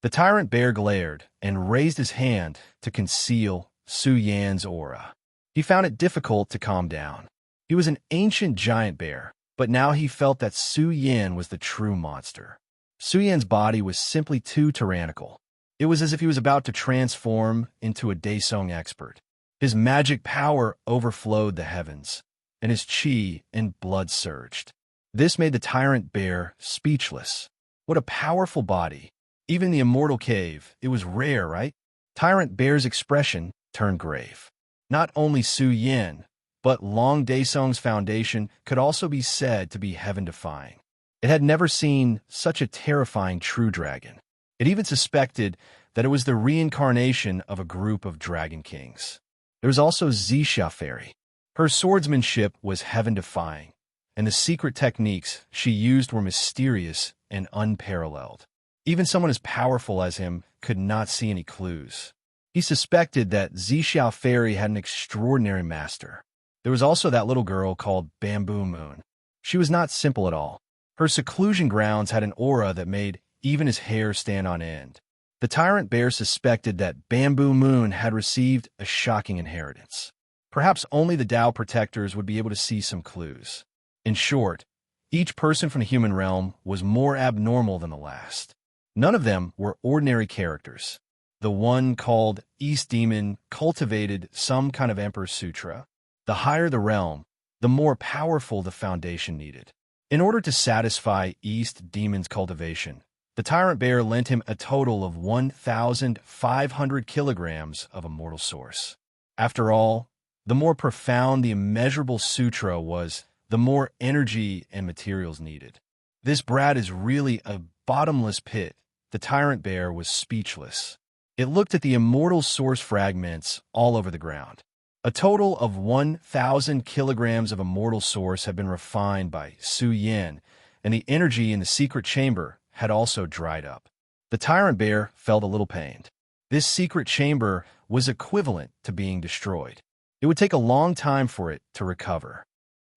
The tyrant bear glared and raised his hand to conceal Su Yan's aura. He found it difficult to calm down. He was an ancient giant bear, but now he felt that Su Yan was the true monster. Su Yan's body was simply too tyrannical. It was as if he was about to transform into a Daesong expert. His magic power overflowed the heavens, and his chi and blood surged. This made the tyrant bear speechless. What a powerful body. Even in the immortal cave, it was rare, right? Tyrant bear's expression turned grave. Not only Su Yin, but Long Daesong's foundation could also be said to be heaven-defying. It had never seen such a terrifying true dragon. It even suspected that it was the reincarnation of a group of dragon kings. There was also Zixia Fairy. Her swordsmanship was heaven-defying, and the secret techniques she used were mysterious and unparalleled. Even someone as powerful as him could not see any clues. He suspected that Zixia Fairy had an extraordinary master. There was also that little girl called Bamboo Moon. She was not simple at all. Her seclusion grounds had an aura that made even his hair stand on end. The tyrant bear suspected that Bamboo Moon had received a shocking inheritance. Perhaps only the Tao protectors would be able to see some clues. In short, each person from the human realm was more abnormal than the last. None of them were ordinary characters. The one called East Demon cultivated some kind of Emperor Sutra. The higher the realm, the more powerful the foundation needed. In order to satisfy East Demon's cultivation, the tyrant bear lent him a total of 1,500 kilograms of immortal source. After all, the more profound the immeasurable sutra was, the more energy and materials needed. This brat is really a bottomless pit. The tyrant bear was speechless. It looked at the immortal source fragments all over the ground. A total of 1,000 kilograms of immortal source had been refined by Su Yin, and the energy in the secret chamber had also dried up. The tyrant bear felt a little pained. This secret chamber was equivalent to being destroyed. It would take a long time for it to recover.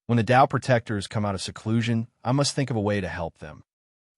When the Tao protectors come out of seclusion, I must think of a way to help them.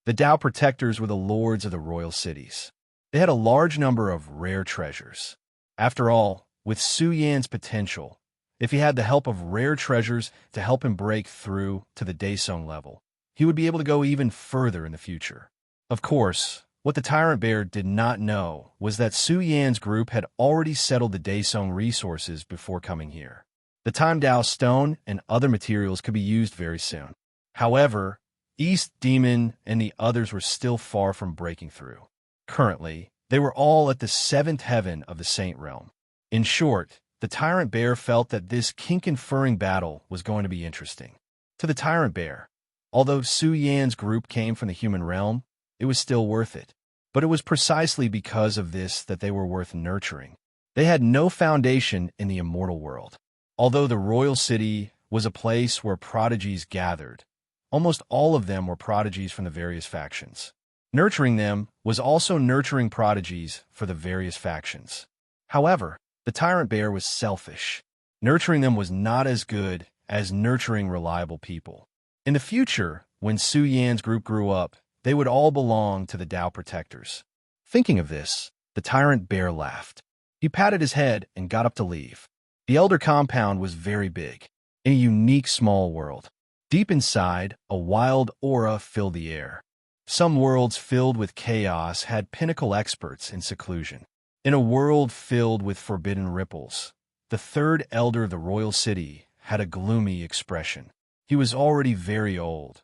The Tao protectors were the lords of the royal cities. They had a large number of rare treasures. After all, with Su Yan's potential, if he had the help of rare treasures to help him break through to the Daesong level, he would be able to go even further in the future. Of course, what the tyrant bear did not know was that Su Yan's group had already settled the Daesong resources before coming here. The Time Tao stone and other materials could be used very soon. However, East Demon and the others were still far from breaking through. Currently, they were all at the seventh heaven of the Saint Realm. In short, the tyrant bear felt that this king-conferring battle was going to be interesting. To the tyrant bear, although Su Yan's group came from the human realm, it was still worth it. But it was precisely because of this that they were worth nurturing. They had no foundation in the immortal world. Although the royal city was a place where prodigies gathered, almost all of them were prodigies from the various factions. Nurturing them was also nurturing prodigies for the various factions. However, the tyrant bear was selfish. Nurturing them was not as good as nurturing reliable people. In the future, when Su Yan's group grew up, they would all belong to the Tao protectors. Thinking of this, the tyrant bear laughed. He patted his head and got up to leave. The elder compound was very big, in a unique small world. Deep inside, a wild aura filled the air. Some worlds filled with chaos had pinnacle experts in seclusion. In a world filled with forbidden ripples, the third elder of the royal city had a gloomy expression. He was already very old,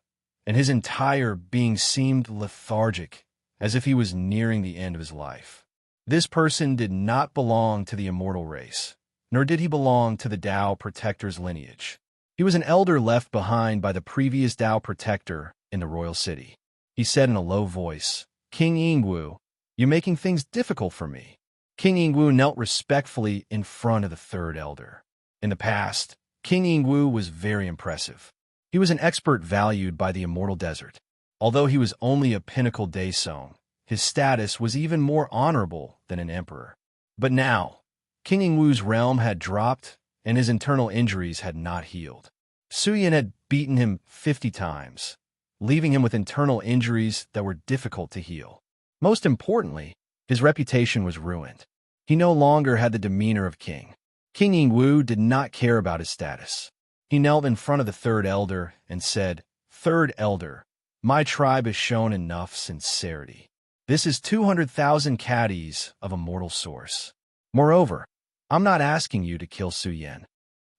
and his entire being seemed lethargic, as if he was nearing the end of his life. This person did not belong to the immortal race, nor did he belong to the Tao protector's lineage. He was an elder left behind by the previous Tao protector in the royal city. He said in a low voice, "King Yingwu, you're making things difficult for me." King Yingwu knelt respectfully in front of the third elder. In the past, King Yingwu was very impressive. He was an expert valued by the immortal desert. Although he was only a pinnacle Daesong, his status was even more honorable than an emperor. But now, King Yingwu's realm had dropped, and his internal injuries had not healed. Su Yan had beaten him 50 times, leaving him with internal injuries that were difficult to heal. Most importantly, his reputation was ruined. He no longer had the demeanor of king. King Yingwu did not care about his status. He knelt in front of the third elder and said, "Third elder, my tribe has shown enough sincerity. This is 200,000 caddies of immortal source. Moreover, I'm not asking you to kill Su Yan.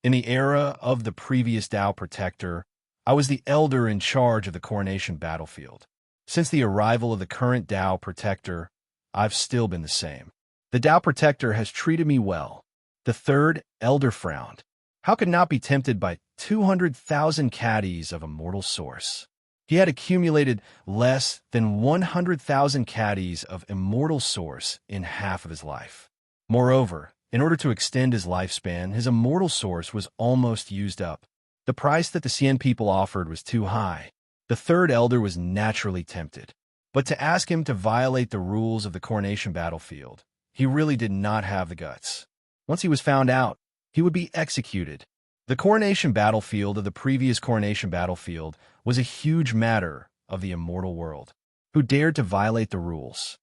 In the era of the previous Tao Protector, I was the elder in charge of the coronation battlefield. Since the arrival of the current Tao Protector, I've still been the same. The Tao Protector has treated me well. The third elder frowned. How could not be tempted by 200,000 caddies of immortal source? He had accumulated less than 100,000 caddies of immortal source in half of his life. Moreover, in order to extend his lifespan, his immortal source was almost used up. The price that the Xian people offered was too high. The third elder was naturally tempted. But to ask him to violate the rules of the coronation battlefield, he really did not have the guts. Once he was found out, he would be executed. The coronation battlefield of the previous coronation battlefield was a huge matter of the immortal world. Who dared to violate the rules?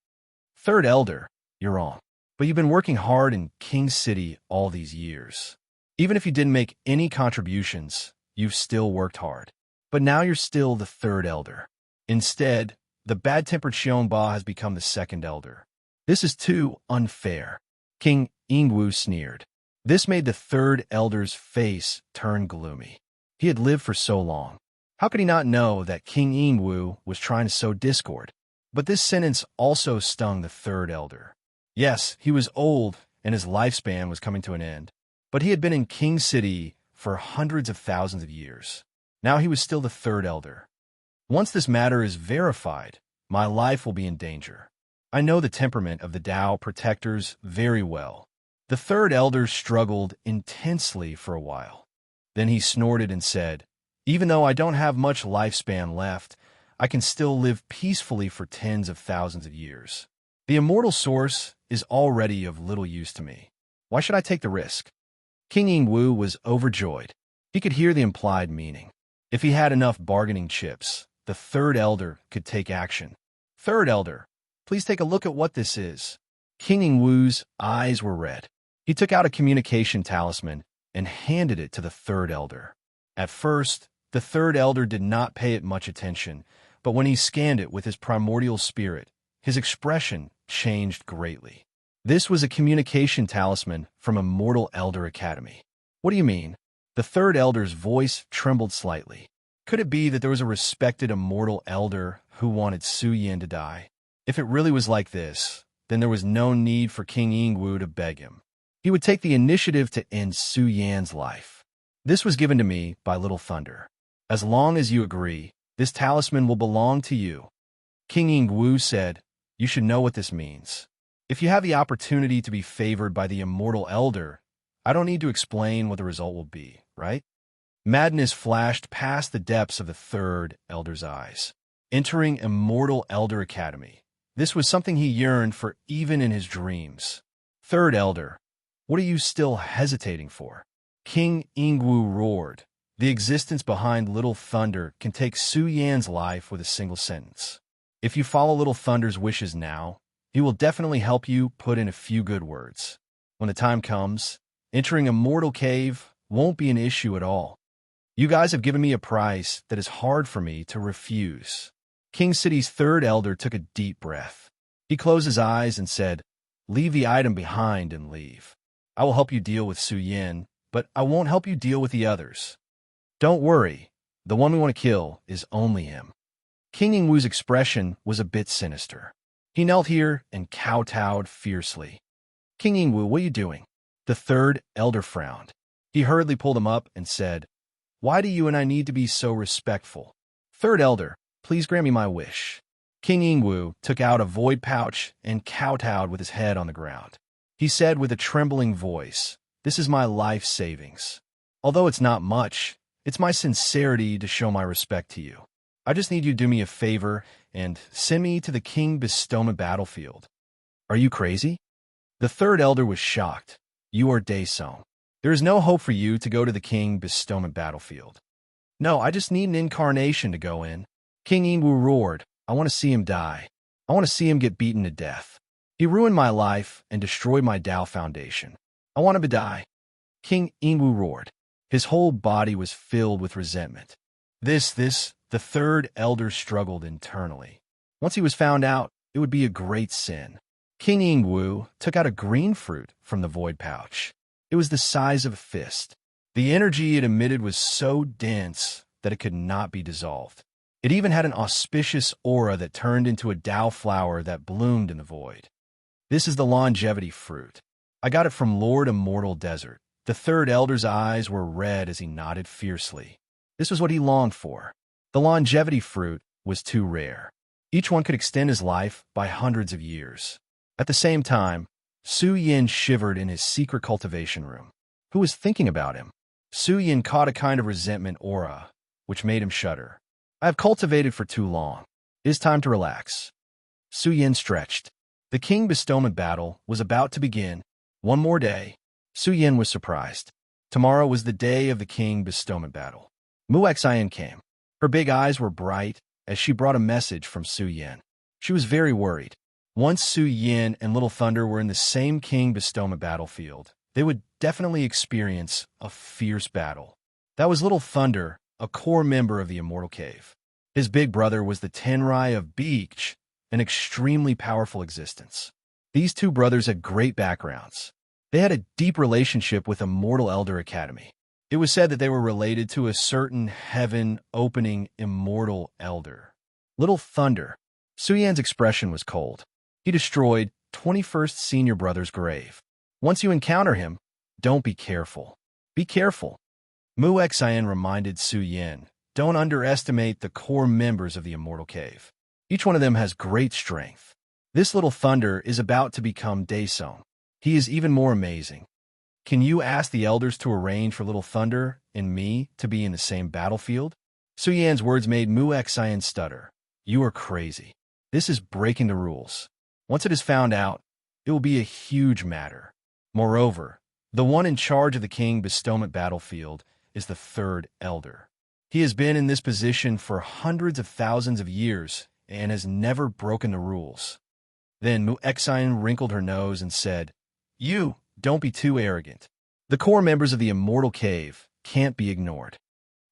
Third elder, you're wrong. But you've been working hard in King City all these years. Even if you didn't make any contributions, you've still worked hard. But now you're still the third elder. Instead, the bad-tempered Xiongba has become the second elder. This is too unfair. King Yingwu sneered. This made the third elder's face turn gloomy. He had lived for so long. How could he not know that King Yingwu was trying to sow discord? But this sentence also stung the third elder. Yes, he was old and his lifespan was coming to an end. But he had been in King City for hundreds of thousands of years. Now he was still the third elder. Once this matter is verified, my life will be in danger. I know the temperament of the Tao Protectors very well. The third elder struggled intensely for a while. Then he snorted and said, even though I don't have much lifespan left, I can still live peacefully for tens of thousands of years. The immortal source is already of little use to me. Why should I take the risk? King Yingwu was overjoyed. He could hear the implied meaning. If he had enough bargaining chips, the third elder could take action. Third elder, please take a look at what this is. King Yingwu's eyes were red. He took out a communication talisman and handed it to the third elder. At first, the third elder did not pay it much attention, but when he scanned it with his primordial spirit, his expression changed greatly. This was a communication talisman from Immortal Elder Academy. What do you mean? The third elder's voice trembled slightly. Could it be that there was a respected immortal elder who wanted Su Yan to die? If it really was like this, then there was no need for King Yingwu to beg him. He would take the initiative to end Su Yan's life. This was given to me by Little Thunder. As long as you agree, this talisman will belong to you. King Yingwu said, you should know what this means. If you have the opportunity to be favored by the immortal elder, I don't need to explain what the result will be, right? Madness flashed past the depths of the third elder's eyes. Entering Immortal Elder Academy. This was something he yearned for even in his dreams. Third elder, what are you still hesitating for? King Yingwu roared. The existence behind Little Thunder can take Su Yan's life with a single sentence. If you follow Little Thunder's wishes now, he will definitely help you put in a few good words. When the time comes, entering Immortal Cave won't be an issue at all. You guys have given me a price that is hard for me to refuse. King City's third elder took a deep breath. He closed his eyes and said, leave the item behind and leave. I will help you deal with Su Yan, but I won't help you deal with the others. Don't worry, the one we want to kill is only him. King Yingwu's expression was a bit sinister. He knelt here and kowtowed fiercely. King Yingwu, what are you doing? The third elder frowned. He hurriedly pulled him up and said, why do you and I need to be so respectful? Third elder, please grant me my wish. King Yingwu took out a void pouch and kowtowed with his head on the ground. He said with a trembling voice, this is my life savings. Although it's not much, it's my sincerity to show my respect to you. I just need you to do me a favor and send me to the King Bestowment battlefield. Are you crazy? The third elder was shocked. You are Daesong. There is no hope for you to go to the King Bestowment battlefield. No, I just need an incarnation to go in. King Yingwu roared, I want to see him die. I want to see him get beaten to death. He ruined my life and destroyed my Tao foundation. I want him to die. King Yingwu roared. His whole body was filled with resentment. The third elder struggled internally. Once he was found out, it would be a great sin. King Yingwu took out a green fruit from the void pouch. It was the size of a fist. The energy it emitted was so dense that it could not be dissolved. It even had an auspicious aura that turned into a Tao flower that bloomed in the void. This is the longevity fruit. I got it from Lord Immortal Desert. The third elder's eyes were red as he nodded fiercely. This was what he longed for. The longevity fruit was too rare. Each one could extend his life by hundreds of years. At the same time, Su Yin shivered in his secret cultivation room. Who was thinking about him? Su Yin caught a kind of resentment aura, which made him shudder. I have cultivated for too long. It is time to relax. Su Yin stretched. The king bestowment battle was about to begin. One more day. Su Yin was surprised. Tomorrow was the day of the king bestowment battle. Mu Xian came. Her big eyes were bright as she brought a message from Su Yin. She was very worried. Once Su Yin and Little Thunder were in the same king bestowment battlefield, they would definitely experience a fierce battle. That was Little Thunder, a core member of the Immortal Cave. His big brother was the Tenrai of Beach, an extremely powerful existence. These two brothers had great backgrounds. They had a deep relationship with Immortal Elder Academy. It was said that they were related to a certain heaven-opening Immortal Elder. Little Thunder. Su Yan's expression was cold. He destroyed 21st Senior Brother's grave. Once you encounter him, don't be careful. Be careful. Mu Xian reminded Su Yin, don't underestimate the core members of the Immortal Cave. Each one of them has great strength. This Little Thunder is about to become Daesong. He is even more amazing. Can you ask the elders to arrange for Little Thunder and me to be in the same battlefield? Su Yan's words made Mu Xian stutter. You are crazy. This is breaking the rules. Once it is found out, it will be a huge matter. Moreover, the one in charge of the king bestowment battlefield is the third elder. He has been in this position for hundreds of thousands of years and has never broken the rules. Then Mu Xian wrinkled her nose and said, You, don't be too arrogant. The core members of the Immortal Cave can't be ignored.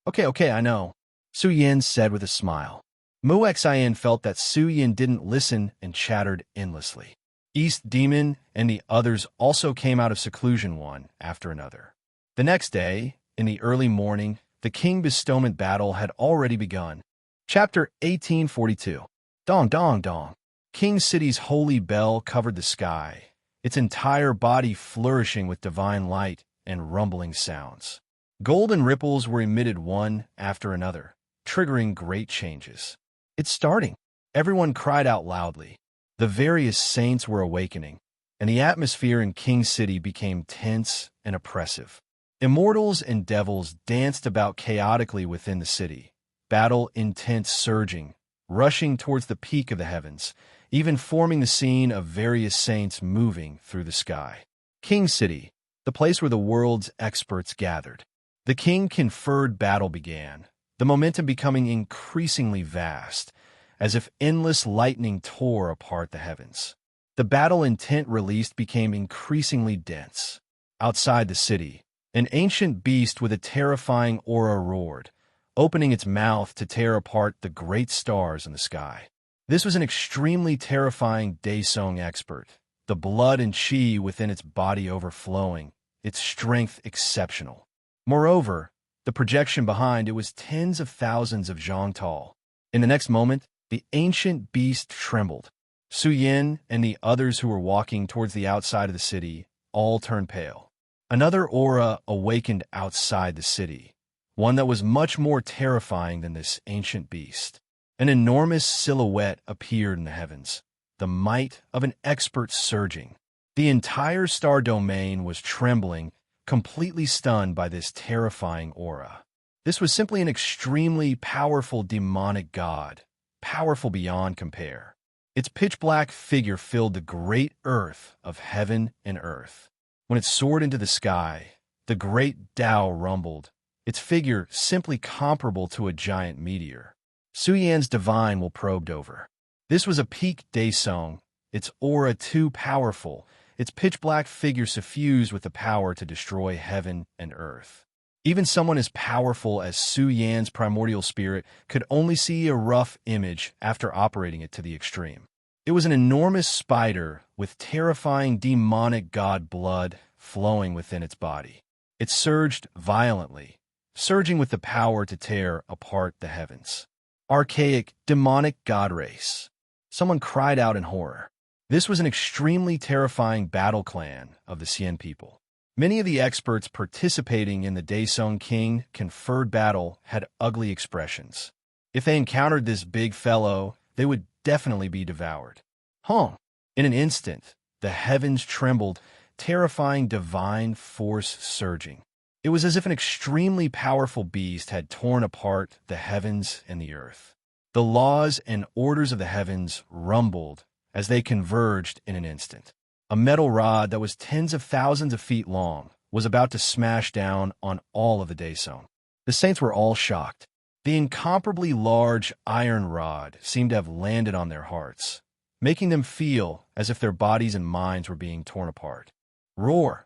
Okay, I know, Su Yin said with a smile. Mu Xian felt that Su Yin didn't listen and chattered endlessly. East Demon and the others also came out of seclusion one after another. The next day, in the early morning, the king bestowment battle had already begun. Chapter 1842. Dong, dong, dong. King City's holy bell covered the sky, its entire body flourishing with divine light and rumbling sounds. Golden ripples were emitted one after another, triggering great changes. It's starting. Everyone cried out loudly. The various saints were awakening, and the atmosphere in King City became tense and oppressive. Immortals and devils danced about chaotically within the city, battle intent surging, rushing towards the peak of the heavens, even forming the scene of various saints moving through the sky. King City, the place where the world's experts gathered. The king conferred battle began, the momentum becoming increasingly vast, as if endless lightning tore apart the heavens. The battle intent released became increasingly dense. Outside the city, an ancient beast with a terrifying aura roared, opening its mouth to tear apart the great stars in the sky. This was an extremely terrifying Daesong expert, the blood and chi within its body overflowing, its strength exceptional. Moreover, the projection behind it was tens of thousands of zhang tall. In the next moment, the ancient beast trembled. Su Yin and the others who were walking towards the outside of the city all turned pale. Another aura awakened outside the city, one that was much more terrifying than this ancient beast. An enormous silhouette appeared in the heavens, the might of an expert surging. The entire star domain was trembling, completely stunned by this terrifying aura. This was simply an extremely powerful demonic god, powerful beyond compare. Its pitch-black figure filled the great earth of heaven and earth. When it soared into the sky, the great Tao rumbled, its figure simply comparable to a giant meteor. Su Yan's divine will probed over. This was a peak Daesong, its aura too powerful, its pitch-black figure suffused with the power to destroy heaven and earth. Even someone as powerful as Su Yan's primordial spirit could only see a rough image after operating it to the extreme. It was an enormous spider with terrifying demonic god blood flowing within its body. It surged violently, surging with the power to tear apart the heavens. Archaic, demonic god race. Someone cried out in horror. This was an extremely terrifying battle clan of the Cien people. Many of the experts participating in the Daesong King conferred battle had ugly expressions. If they encountered this big fellow, they would definitely be devoured. In an instant, the heavens trembled, terrifying divine force surging. It was as if an extremely powerful beast had torn apart the heavens and the earth. The laws and orders of the heavens rumbled as they converged in an instant. A metal rod that was tens of thousands of feet long was about to smash down on all of the Daesong. The saints were all shocked. The incomparably large iron rod seemed to have landed on their hearts, making them feel as if their bodies and minds were being torn apart. Roar!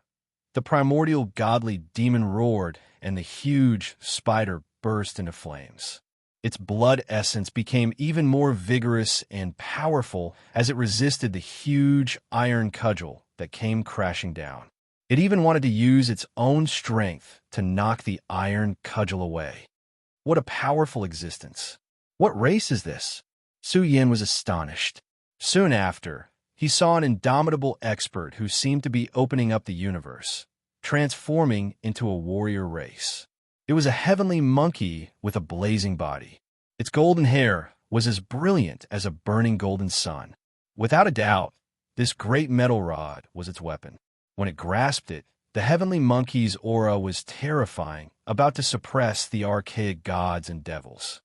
The primordial godly demon roared, and the huge spider burst into flames. Its blood essence became even more vigorous and powerful as it resisted the huge iron cudgel that came crashing down. It even wanted to use its own strength to knock the iron cudgel away. What a powerful existence! What race is this? Su Yin was astonished. Soon after, he saw an indomitable expert who seemed to be opening up the universe, transforming into a warrior race. It was a heavenly monkey with a blazing body. Its golden hair was as brilliant as a burning golden sun. Without a doubt, this great metal rod was its weapon. When it grasped it, the heavenly monkey's aura was terrifying, about to suppress the archaic gods and devils.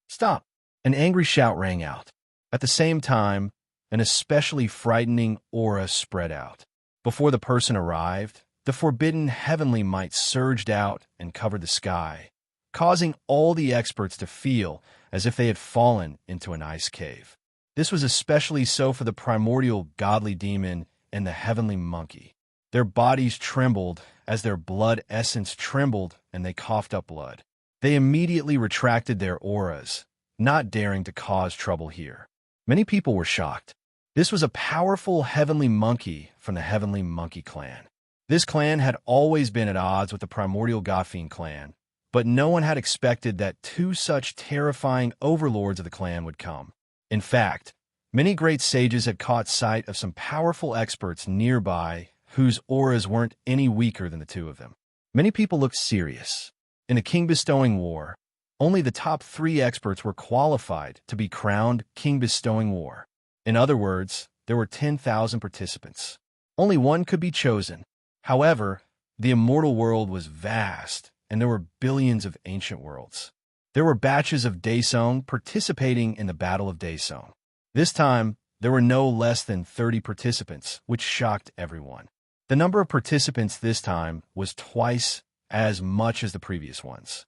Stop! An angry shout rang out. At the same time, an especially frightening aura spread out. Before the person arrived, the forbidden heavenly might surged out and covered the sky, causing all the experts to feel as if they had fallen into an ice cave. This was especially so for the primordial godly demon and the heavenly monkey. Their bodies trembled as their blood essence trembled, and they coughed up blood. They immediately retracted their auras, not daring to cause trouble here. Many people were shocked. This was a powerful heavenly monkey from the heavenly monkey clan. This clan had always been at odds with the primordial Godfiend clan, but no one had expected that two such terrifying overlords of the clan would come. In fact, many great sages had caught sight of some powerful experts nearby whose auras weren't any weaker than the two of them. Many people looked serious. In the king-bestowing war, only the top 3 experts were qualified to be crowned king-bestowing war. In other words, there were 10,000 participants. Only one could be chosen. However, the immortal world was vast, and there were billions of ancient worlds. There were batches of Daesong participating in the Battle of Daesong. This time, there were no less than 30 participants, which shocked everyone. The number of participants this time was twice as much as the previous ones.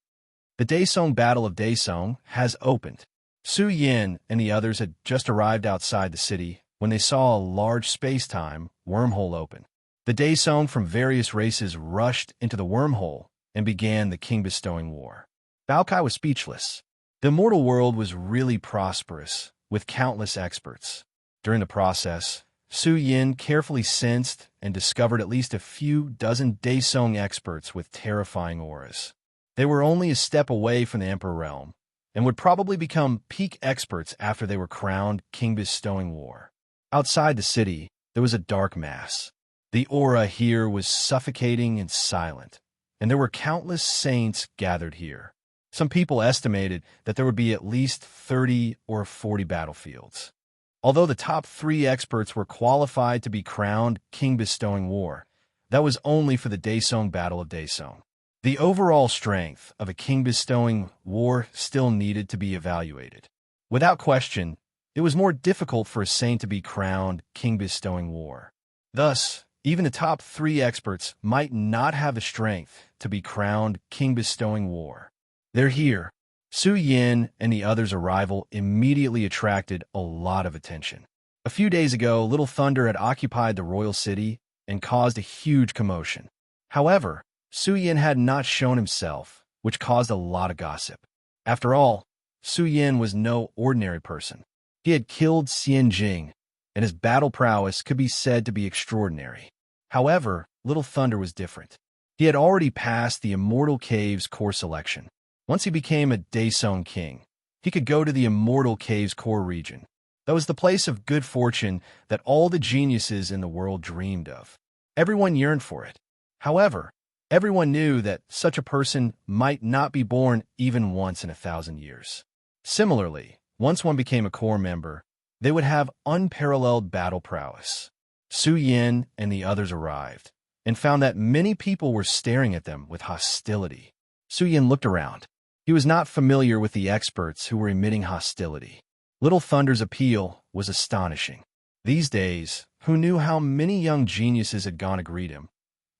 The Daesong Battle of Daesong has opened. Su Yin and the others had just arrived outside the city when they saw a large space-time wormhole open. The Daesong from various races rushed into the wormhole and began the king-bestowing war. Bao Kai was speechless. The immortal world was really prosperous, with countless experts. During the process, Su Yin carefully sensed and discovered at least a few dozen Daesong experts with terrifying auras. They were only a step away from the Emperor realm, and would probably become peak experts after they were crowned king-bestowing war. Outside the city, there was a dark mass. The aura here was suffocating and silent, and there were countless saints gathered here. Some people estimated that there would be at least 30 or 40 battlefields. Although the top 3 experts were qualified to be crowned king-bestowing war, that was only for the Daesong Battle of Daesong. The overall strength of a king-bestowing war still needed to be evaluated. Without question, it was more difficult for a saint to be crowned king-bestowing war. Thus, even the top 3 experts might not have the strength to be crowned king-bestowing war. They're here. Su Yin and the others' arrival immediately attracted a lot of attention. A few days ago, Little Thunder had occupied the royal city and caused a huge commotion. However, Su Yin had not shown himself, which caused a lot of gossip. After all, Su Yin was no ordinary person. He had killed Xian Jing, and his battle prowess could be said to be extraordinary. However, Little Thunder was different. He had already passed the Immortal Caves core selection. Once he became a Daysong king, he could go to the Immortal Caves core region. That was the place of good fortune that all the geniuses in the world dreamed of. Everyone yearned for it. However, everyone knew that such a person might not be born even once in 1,000 years. Similarly, once one became a core member, they would have unparalleled battle prowess. Su Yin and the others arrived, and found that many people were staring at them with hostility. Su Yin looked around. He was not familiar with the experts who were emitting hostility. Little Thunder's appeal was astonishing. These days, who knew how many young geniuses had gone to greet him,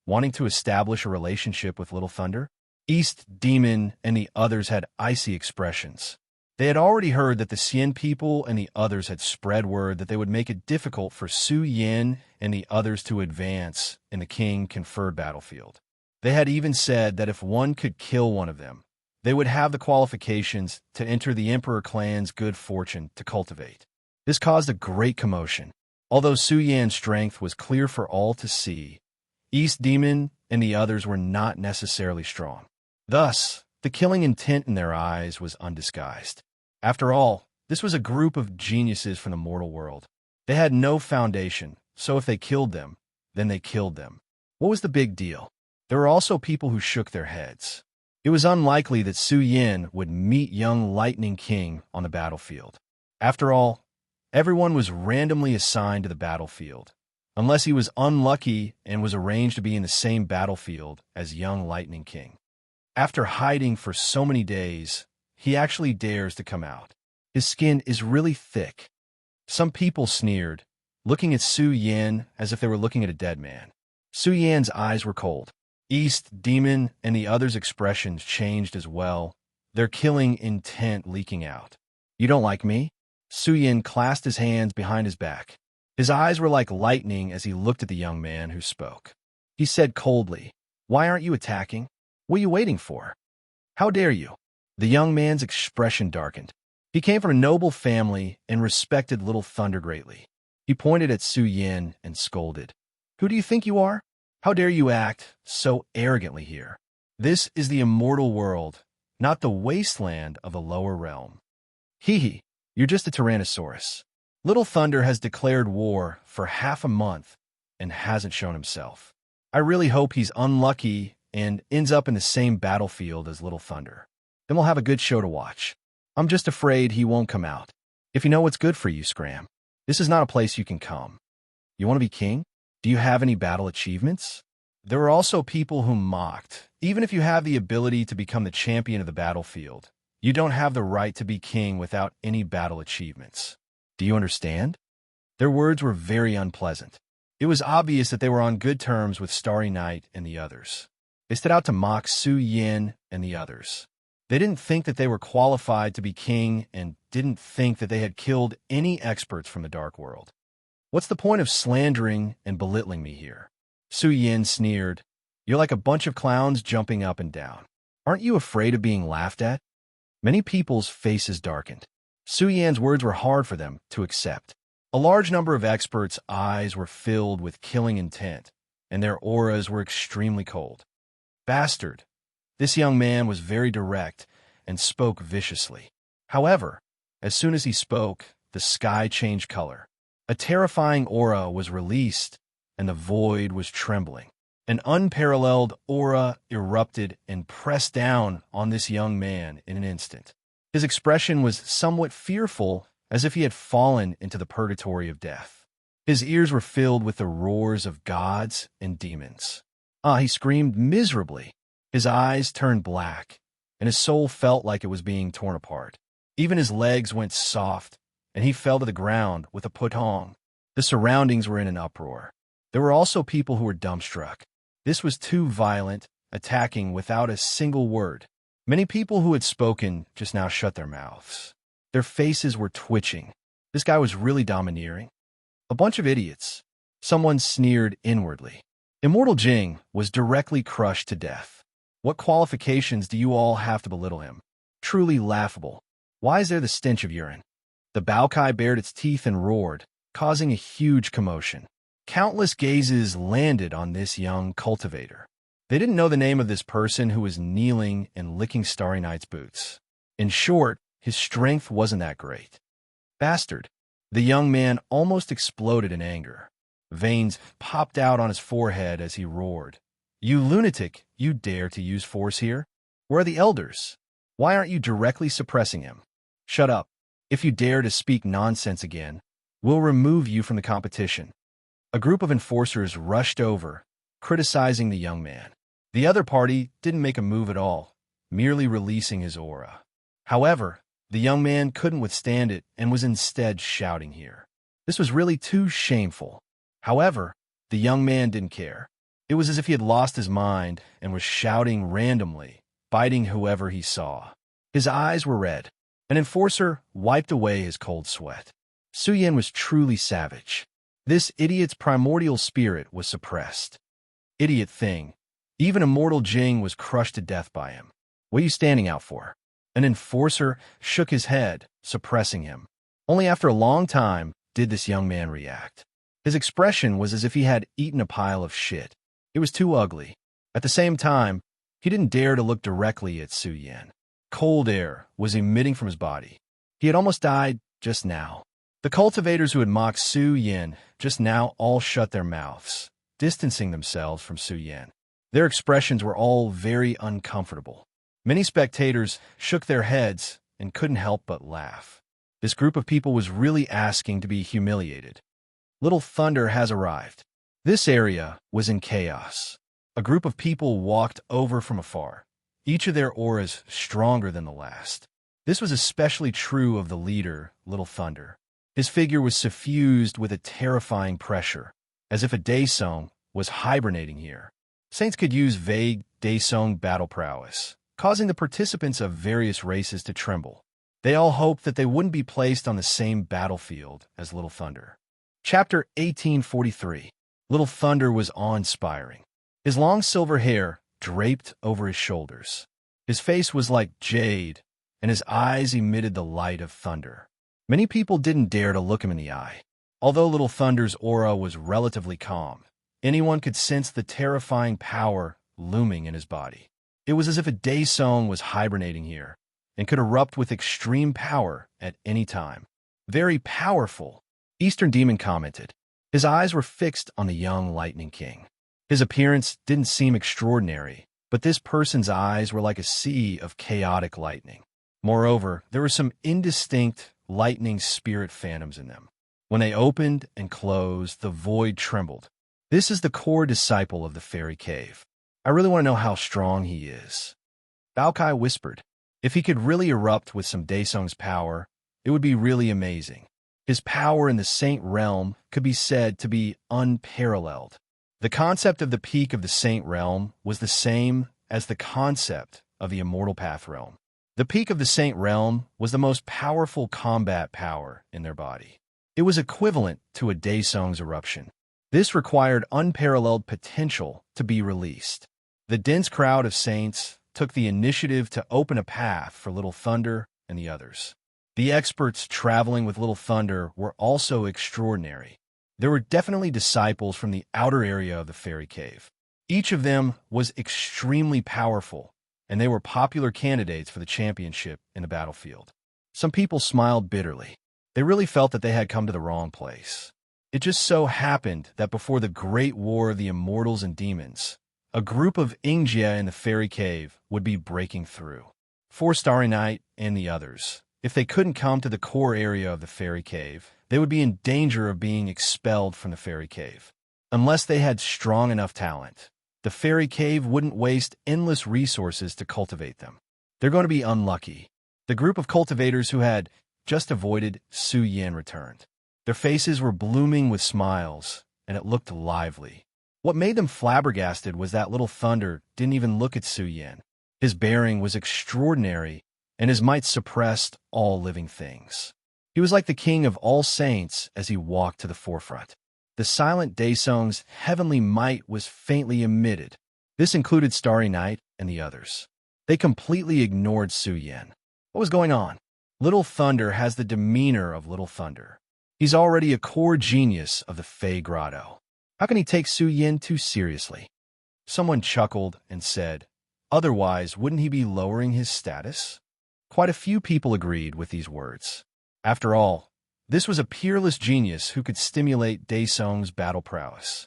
wanting to establish a relationship with Little Thunder? East Demon and the others had icy expressions. They had already heard that the Xian people and the others had spread word that they would make it difficult for Su Yin and the others to advance in the king-conferred battlefield. They had even said that if one could kill one of them, they would have the qualifications to enter the Emperor clan's good fortune to cultivate. This caused a great commotion. Although Su Yan's strength was clear for all to see, East Demon and the others were not necessarily strong. Thus, the killing intent in their eyes was undisguised. After all, this was a group of geniuses from the mortal world. They had no foundation, so if they killed them, then they killed them. What was the big deal? There were also people who shook their heads. It was unlikely that Su Yin would meet young Lightning King on the battlefield. After all, everyone was randomly assigned to the battlefield, unless he was unlucky and was arranged to be in the same battlefield as young Lightning King. After hiding for so many days, he actually dares to come out. His skin is really thick. Some people sneered, looking at Su Yin as if they were looking at a dead man. Su Yan's eyes were cold. East Demon and the others' expressions changed as well, their killing intent leaking out. You don't like me? Su Yin clasped his hands behind his back. His eyes were like lightning as he looked at the young man who spoke. He said coldly, "Why aren't you attacking? What are you waiting for? How dare you?" The young man's expression darkened. He came from a noble family and respected Little Thunder greatly. He pointed at Su Yin and scolded. "Who do you think you are? How dare you act so arrogantly here? This is the immortal world, not the wasteland of the lower realm. Hee, you're just a Tyrannosaurus. Little Thunder has declared war for half a month and hasn't shown himself. I really hope he's unlucky and ends up in the same battlefield as Little Thunder. Then we'll have a good show to watch. I'm just afraid he won't come out. If you know what's good for you, Scram, this is not a place you can come. You want to be king? Do you have any battle achievements?" There were also people who mocked. Even if you have the ability to become the champion of the battlefield, you don't have the right to be king without any battle achievements. Do you understand? Their words were very unpleasant. It was obvious that they were on good terms with Starry Night and the others. They set out to mock Su Yin and the others. They didn't think that they were qualified to be king and didn't think that they had killed any experts from the dark world. What's the point of slandering and belittling me here? Su Yin sneered. You're like a bunch of clowns jumping up and down. Aren't you afraid of being laughed at? Many people's faces darkened. Su Yan's words were hard for them to accept. A large number of experts' eyes were filled with killing intent, and their auras were extremely cold. Bastard. This young man was very direct and spoke viciously. However, as soon as he spoke, the sky changed color. A terrifying aura was released, and the void was trembling. An unparalleled aura erupted and pressed down on this young man in an instant. His expression was somewhat fearful, as if he had fallen into the purgatory of death. His ears were filled with the roars of gods and demons. He screamed miserably. His eyes turned black, and his soul felt like it was being torn apart. Even his legs went soft, and he fell to the ground with a putong. The surroundings were in an uproar. There were also people who were dumbstruck. This was too violent, attacking without a single word. Many people who had spoken just now shut their mouths. Their faces were twitching. This guy was really domineering. A bunch of idiots. Someone sneered inwardly. Immortal Jing was directly crushed to death. What qualifications do you all have to belittle him? Truly laughable. Why is there the stench of urine? The Baokai bared its teeth and roared. causing a huge commotion. Countless gazes landed on this young cultivator. They didn't know the name of this person who was kneeling and licking Starry Night's boots. In short, his strength wasn't that great. Bastard! The young man almost exploded in anger. Veins popped out on his forehead as he roared. You lunatic, you dare to use force here? Where are the elders? Why aren't you directly suppressing him? Shut up. If you dare to speak nonsense again, we'll remove you from the competition. A group of enforcers rushed over, criticizing the young man. The other party didn't make a move at all, merely releasing his aura. However, the young man couldn't withstand it and was instead shouting here. This was really too shameful. However, the young man didn't care. It was as if he had lost his mind and was shouting randomly, biting whoever he saw. His eyes were red. An enforcer wiped away his cold sweat. Suyin was truly savage. This idiot's primordial spirit was suppressed. Idiot thing. Even immortal Jing was crushed to death by him. What are you standing out for? An enforcer shook his head, suppressing him. Only after a long time did this young man react. His expression was as if he had eaten a pile of shit. It was too ugly. At the same time, he didn't dare to look directly at Su Yan. Cold air was emitting from his body. He had almost died just now. The cultivators who had mocked Su Yan just now all shut their mouths, distancing themselves from Su Yan. Their expressions were all very uncomfortable. Many spectators shook their heads and couldn't help but laugh. This group of people was really asking to be humiliated. Little Thunder has arrived. This area was in chaos. A group of people walked over from afar, each of their auras stronger than the last. This was especially true of the leader, Little Thunder. His figure was suffused with a terrifying pressure, as if a Daesong was hibernating here. Saints could use vague Daesong battle prowess, causing the participants of various races to tremble. They all hoped that they wouldn't be placed on the same battlefield as Little Thunder. Chapter 1843. Little Thunder was awe-inspiring. His long silver hair draped over his shoulders. His face was like jade, and his eyes emitted the light of thunder. Many people didn't dare to look him in the eye. Although Little Thunder's aura was relatively calm, anyone could sense the terrifying power looming in his body. It was as if a Daesong was hibernating here and could erupt with extreme power at any time. Very powerful, Eastern Demon commented. His eyes were fixed on the young Lightning King. His appearance didn't seem extraordinary, but this person's eyes were like a sea of chaotic lightning. Moreover, there were some indistinct lightning spirit phantoms in them. When they opened and closed, the void trembled. This is the core disciple of the fairy cave. I really want to know how strong he is. Baokai whispered. If he could really erupt with some Daesong's power, it would be really amazing. His power in the Saint Realm could be said to be unparalleled. The concept of the peak of the Saint Realm was the same as the concept of the Immortal Path Realm. The peak of the Saint Realm was the most powerful combat power in their body. It was equivalent to a Daesong's eruption. This required unparalleled potential to be released. The dense crowd of saints took the initiative to open a path for Little Thunder and the others. The experts traveling with Little Thunder were also extraordinary. There were definitely disciples from the outer area of the fairy cave. Each of them was extremely powerful, and they were popular candidates for the championship in the battlefield. Some people smiled bitterly. They really felt that they had come to the wrong place. It just so happened that before the Great War of the Immortals and Demons, a group of Ingjia in the fairy cave would be breaking through. For Starry Night and the others, if they couldn't come to the core area of the fairy cave, they would be in danger of being expelled from the fairy cave. Unless they had strong enough talent, the fairy cave wouldn't waste endless resources to cultivate them. They're going to be unlucky. The group of cultivators who had just avoided Su Yan returned. Their faces were blooming with smiles, and it looked lively. What made them flabbergasted was that Little Thunder didn't even look at Su Yan. His bearing was extraordinary, and his might suppressed all living things. He was like the king of all saints as he walked to the forefront. The silent Daesong's heavenly might was faintly emitted. This included Starry Night and the others. They completely ignored Su Yan. What was going on? Little Thunder has the demeanor of Little Thunder. He's already a core genius of the Fey Grotto. How can he take Su Yin too seriously? Someone chuckled and said, otherwise, wouldn't he be lowering his status? Quite a few people agreed with these words. After all, this was a peerless genius who could stimulate Daesung's battle prowess.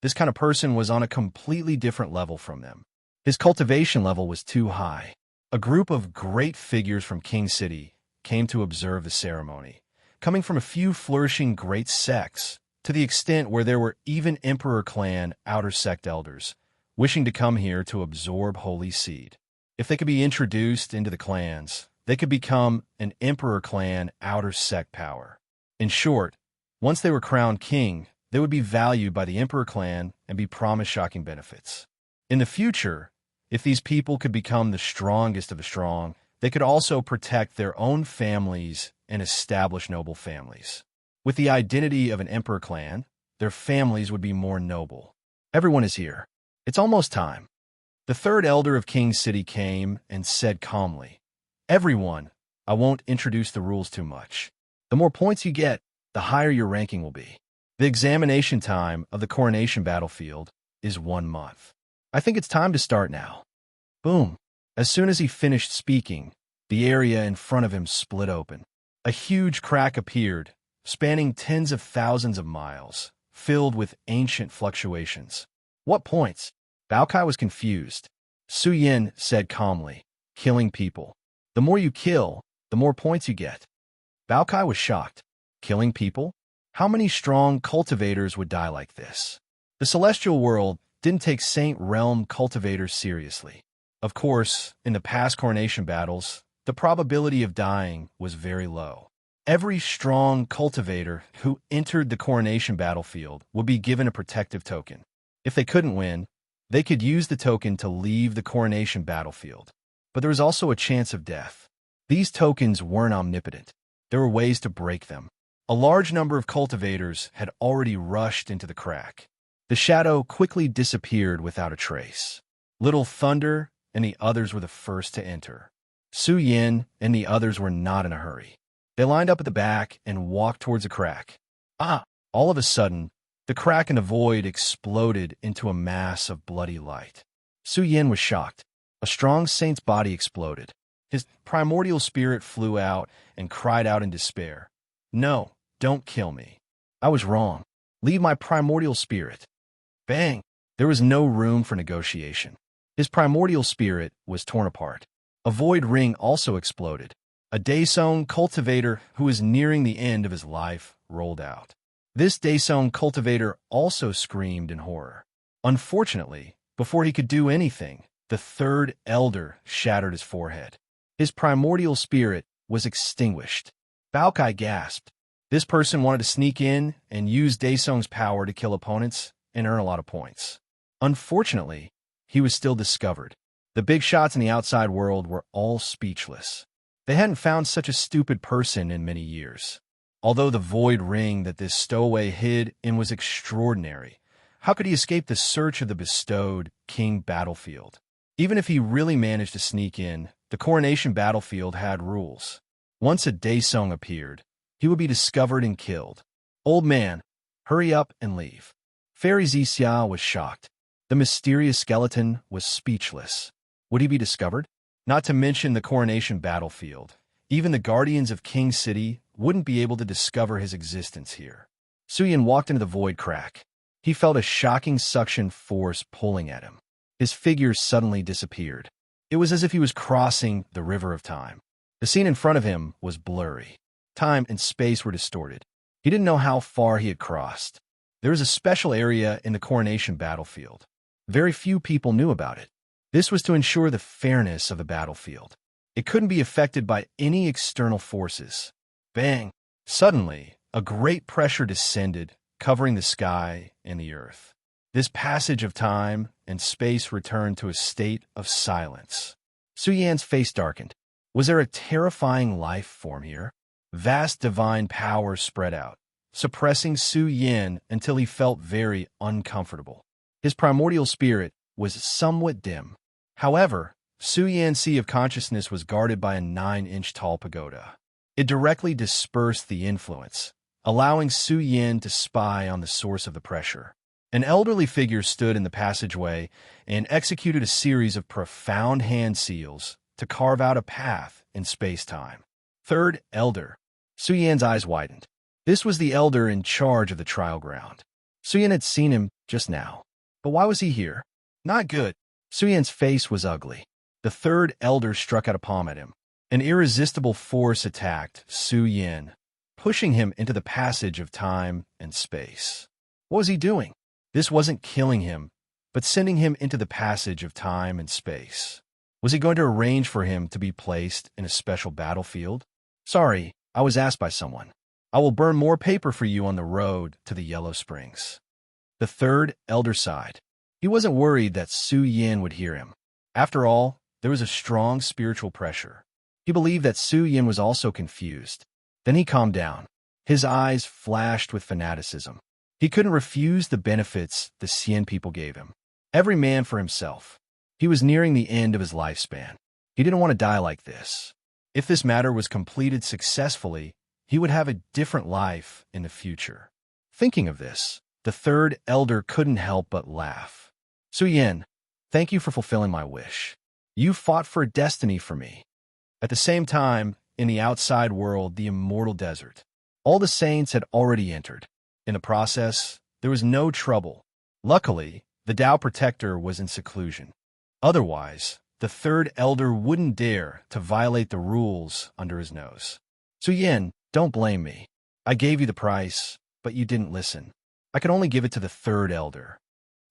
This kind of person was on a completely different level from them. His cultivation level was too high. A group of great figures from King City came to observe the ceremony, coming from a few flourishing great sects, to the extent where there were even Emperor Clan outer sect elders, wishing to come here to absorb holy seed. If they could be introduced into the clans, they could become an Emperor Clan outer sect power. In short, once they were crowned king, they would be valued by the Emperor Clan and be promised shocking benefits. In the future, if these people could become the strongest of the strong, they could also protect their own families and establish noble families. With the identity of an Emperor Clan, their families would be more noble. Everyone is here. It's almost time. The third elder of King City came and said calmly, everyone, I won't introduce the rules too much. The more points you get, the higher your ranking will be. The examination time of the coronation battlefield is 1 month. I think it's time to start now. Boom. As soon as he finished speaking, the area in front of him split open. A huge crack appeared, spanning tens of thousands of miles, filled with ancient fluctuations. What points? Bao Kai was confused. Su Yin said calmly, killing people. The more you kill, the more points you get. Bao Kai was shocked. Killing people? How many strong cultivators would die like this? The celestial world didn't take Saint Realm cultivators seriously. Of course, in the past coronation battles, the probability of dying was very low. Every strong cultivator who entered the coronation battlefield would be given a protective token. If they couldn't win, they could use the token to leave the coronation battlefield. But there was also a chance of death. These tokens weren't omnipotent. There were ways to break them. A large number of cultivators had already rushed into the crack. The shadow quickly disappeared without a trace. Little Thunder and the others were the first to enter. Su Yin and the others were not in a hurry. They lined up at the back and walked towards the crack. All of a sudden, the crack in the void exploded into a mass of bloody light. Su Yin was shocked. A strong saint's body exploded. His primordial spirit flew out and cried out in despair. No, don't kill me. I was wrong. Leave my primordial spirit. Bang! There was no room for negotiation. His primordial spirit was torn apart. A void ring also exploded. A Daesung cultivator who was nearing the end of his life rolled out. This Daesung cultivator also screamed in horror. Unfortunately, before he could do anything, the third elder shattered his forehead. His primordial spirit was extinguished. Bao Kai gasped. This person wanted to sneak in and use Daesung's power to kill opponents and earn a lot of points. Unfortunately, he was still discovered. The big shots in the outside world were all speechless. They hadn't found such a stupid person in many years. Although the void ring that this stowaway hid in was extraordinary, how could he escape the search of the bestowed king battlefield? Even if he really managed to sneak in, the coronation battlefield had rules. Once a Daesung appeared, he would be discovered and killed. Old man, hurry up and leave. Fairy Zixia was shocked. The mysterious skeleton was speechless. Would he be discovered? Not to mention the coronation battlefield. Even the guardians of King City wouldn't be able to discover his existence here. Su Yin walked into the void crack. He felt a shocking suction force pulling at him. His figure suddenly disappeared. It was as if he was crossing the river of time. The scene in front of him was blurry. Time and space were distorted. He didn't know how far he had crossed. There was a special area in the coronation battlefield. Very few people knew about it. This was to ensure the fairness of the battlefield. It couldn't be affected by any external forces. Bang! Suddenly, a great pressure descended, covering the sky and the earth. This passage of time and space returned to a state of silence. Su Yan's face darkened. Was there a terrifying life form here? Vast divine power spread out, suppressing Su Yin until he felt very uncomfortable. His primordial spirit was somewhat dim. However, Su Yan's sea of consciousness was guarded by a 9-inch tall pagoda. It directly dispersed the influence, allowing Su Yin to spy on the source of the pressure. An elderly figure stood in the passageway and executed a series of profound hand seals to carve out a path in space-time. Third Elder. Su Yan's eyes widened. This was the elder in charge of the trial ground. Su Yan had seen him just now. But why was he here? Not good. Su Yan's face was ugly. The third elder struck out a palm at him. An irresistible force attacked Su Yan, pushing him into the passage of time and space. What was he doing? This wasn't killing him, but sending him into the passage of time and space. Was he going to arrange for him to be placed in a special battlefield? Sorry, I was asked by someone. I will burn more paper for you on the road to the Yellow Springs. The third elder sighed. He wasn't worried that Su Yan would hear him. After all, there was a strong spiritual pressure. He believed that Su Yan was also confused. Then he calmed down. His eyes flashed with fanaticism. He couldn't refuse the benefits the Xian people gave him. Every man for himself. He was nearing the end of his lifespan. He didn't want to die like this. If this matter was completed successfully, he would have a different life in the future. Thinking of this, the third elder couldn't help but laugh. Su Yan, thank you for fulfilling my wish. You fought for a destiny for me. At the same time, in the outside world, the immortal desert, all the saints had already entered. In the process, there was no trouble. Luckily, the Tao Protector was in seclusion. Otherwise, the third elder wouldn't dare to violate the rules under his nose. Su Yan, don't blame me. I gave you the price, but you didn't listen. I could only give it to the third elder.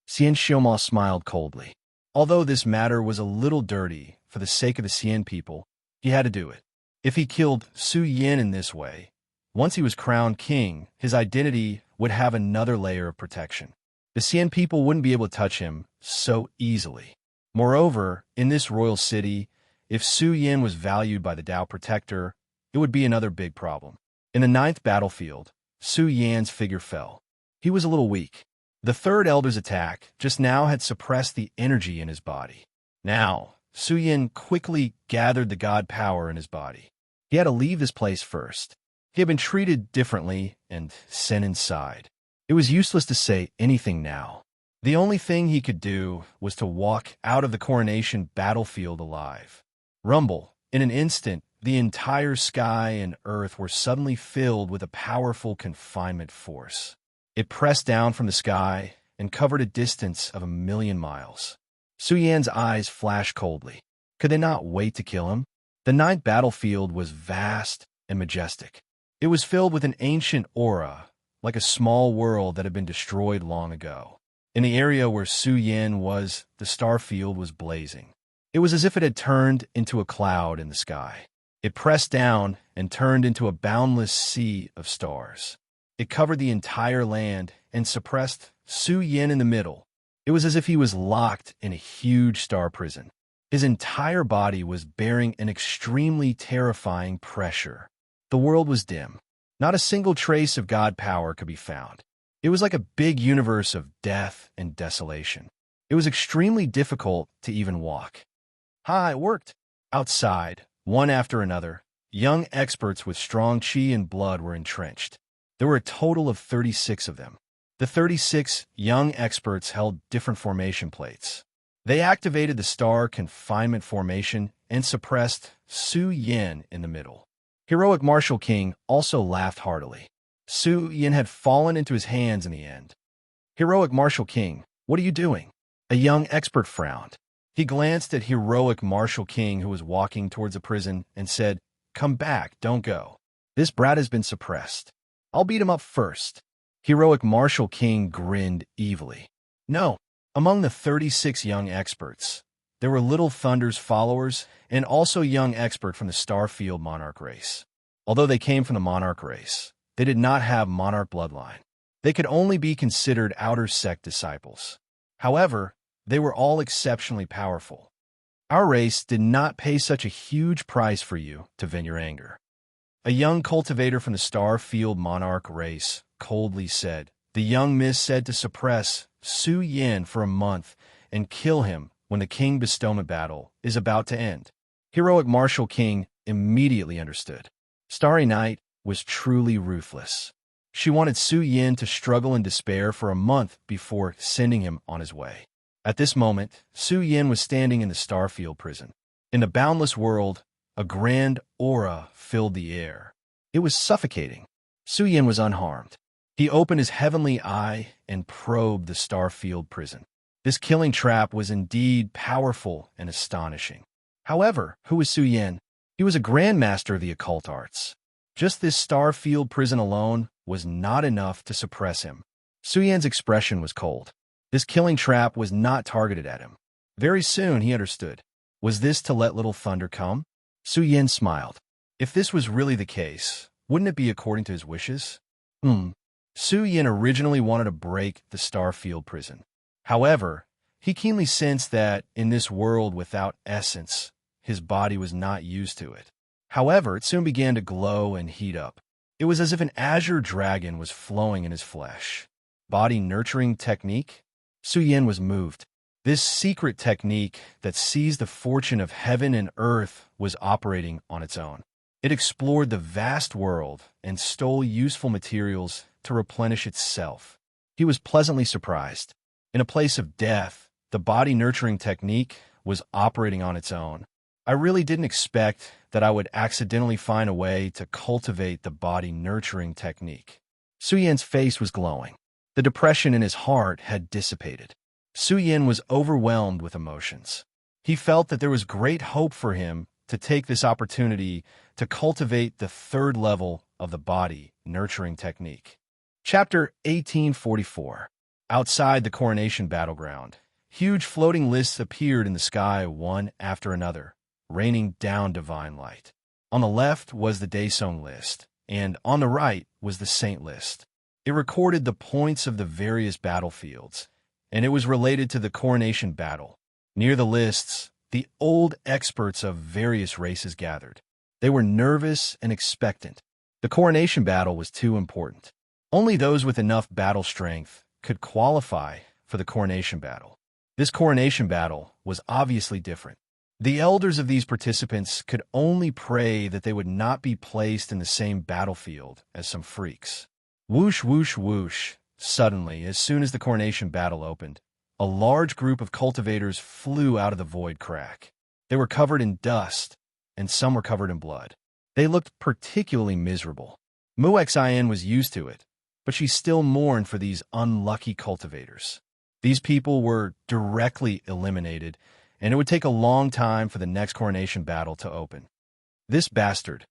Xian Xiaoma smiled coldly. Although this matter was a little dirty, for the sake of the Xian people, he had to do it. If he killed Su Yan in this way, once he was crowned king, his identity would have another layer of protection. The Xian people wouldn't be able to touch him so easily. Moreover, in this royal city, if Su Yan was valued by the Tao Protector, it would be another big problem. In the 9th battlefield, Su Yan's figure fell. He was a little weak. The third elder's attack just now had suppressed the energy in his body. Now, Su Yan quickly gathered the god power in his body. He had to leave this place first. He had been treated differently and sent inside. It was useless to say anything now. The only thing he could do was to walk out of the coronation battlefield alive. Rumble. In an instant, the entire sky and earth were suddenly filled with a powerful confinement force. It pressed down from the sky and covered a distance of 1,000,000 miles. Su Yan's eyes flashed coldly. Could they not wait to kill him? The 9th battlefield was vast and majestic. It was filled with an ancient aura, like a small world that had been destroyed long ago. In the area where Su Yan was, the star field was blazing. It was as if it had turned into a cloud in the sky. It pressed down and turned into a boundless sea of stars. It covered the entire land and suppressed Su Yan in the middle. It was as if he was locked in a huge star prison. His entire body was bearing an extremely terrifying pressure. The world was dim. Not a single trace of God power could be found. It was like a big universe of death and desolation. It was extremely difficult to even walk. It worked. Outside, one after another, young experts with strong qi and blood were entrenched. There were a total of 36 of them. The 36 young experts held different formation plates. They activated the star confinement formation and suppressed Su Yan in the middle. Heroic Martial King also laughed heartily. Su Yan had fallen into his hands in the end. Heroic Martial King, what are you doing? A young expert frowned. He glanced at Heroic Martial King, who was walking towards the prison, and said, "Come back, don't go. This brat has been suppressed. I'll beat him up first." Heroic Martial King grinned evilly. No. Among the 36 young experts, there were Little Thunder's followers and also young expert from the Starfield Monarch race. Although they came from the Monarch race, they did not have Monarch bloodline. They could only be considered outer sect disciples. However, they were all exceptionally powerful. Our race did not pay such a huge price for you to vent your anger. A young cultivator from the Starfield Monarch race coldly said, "The young miss said to suppress Su Yan for a month and kill him when the King Bestowment battle is about to end." Heroic Martial King immediately understood. Starry Night was truly ruthless. She wanted Su Yin to struggle in despair for a month before sending him on his way. At this moment, Su Yin was standing in the Starfield prison. In the boundless world, a grand aura filled the air. It was suffocating. Su Yin was unharmed. He opened his heavenly eye and probed the Starfield prison. This killing trap was indeed powerful and astonishing. However, who was Su Yin? He was a grandmaster of the occult arts. Just this Starfield prison alone was not enough to suppress him. Su Yin's expression was cold. This killing trap was not targeted at him. Very soon he understood. Was this to let little thunder come? Su Yin smiled. If this was really the case, wouldn't it be according to his wishes? Su Yin originally wanted to break the Starfield prison. However, he keenly sensed that in this world without essence, his body was not used to it. However, it soon began to glow and heat up. It was as if an azure dragon was flowing in his flesh. Body nurturing technique? Su Yin was moved. This secret technique that sees the fortune of heaven and earth was operating on its own. It explored the vast world and stole useful materials to replenish itself. He was pleasantly surprised. In a place of death, the body nurturing technique was operating on its own. I really didn't expect that I would accidentally find a way to cultivate the body nurturing technique. Su Yin's face was glowing. The depression in his heart had dissipated. Su Yin was overwhelmed with emotions. He felt that there was great hope for him to take this opportunity to cultivate the third level of the body nurturing technique. Chapter 1844. Outside the coronation battleground, huge floating lists appeared in the sky one after another, raining down divine light. On the left was the Daesung list, and on the right was the Saint list. It recorded the points of the various battlefields, and it was related to the coronation battle. Near the lists, the old experts of various races gathered. They were nervous and expectant. The coronation battle was too important. Only those with enough battle strength could qualify for the coronation battle. This coronation battle was obviously different. The elders of these participants could only pray that they would not be placed in the same battlefield as some freaks. Whoosh, whoosh, whoosh. Suddenly, as soon as the coronation battle opened, a large group of cultivators flew out of the void crack. They were covered in dust, and some were covered in blood. They looked particularly miserable. Muxin was used to it, but she still mourned for these unlucky cultivators. These people were directly eliminated, and it would take a long time for the next coronation battle to open. This bastard.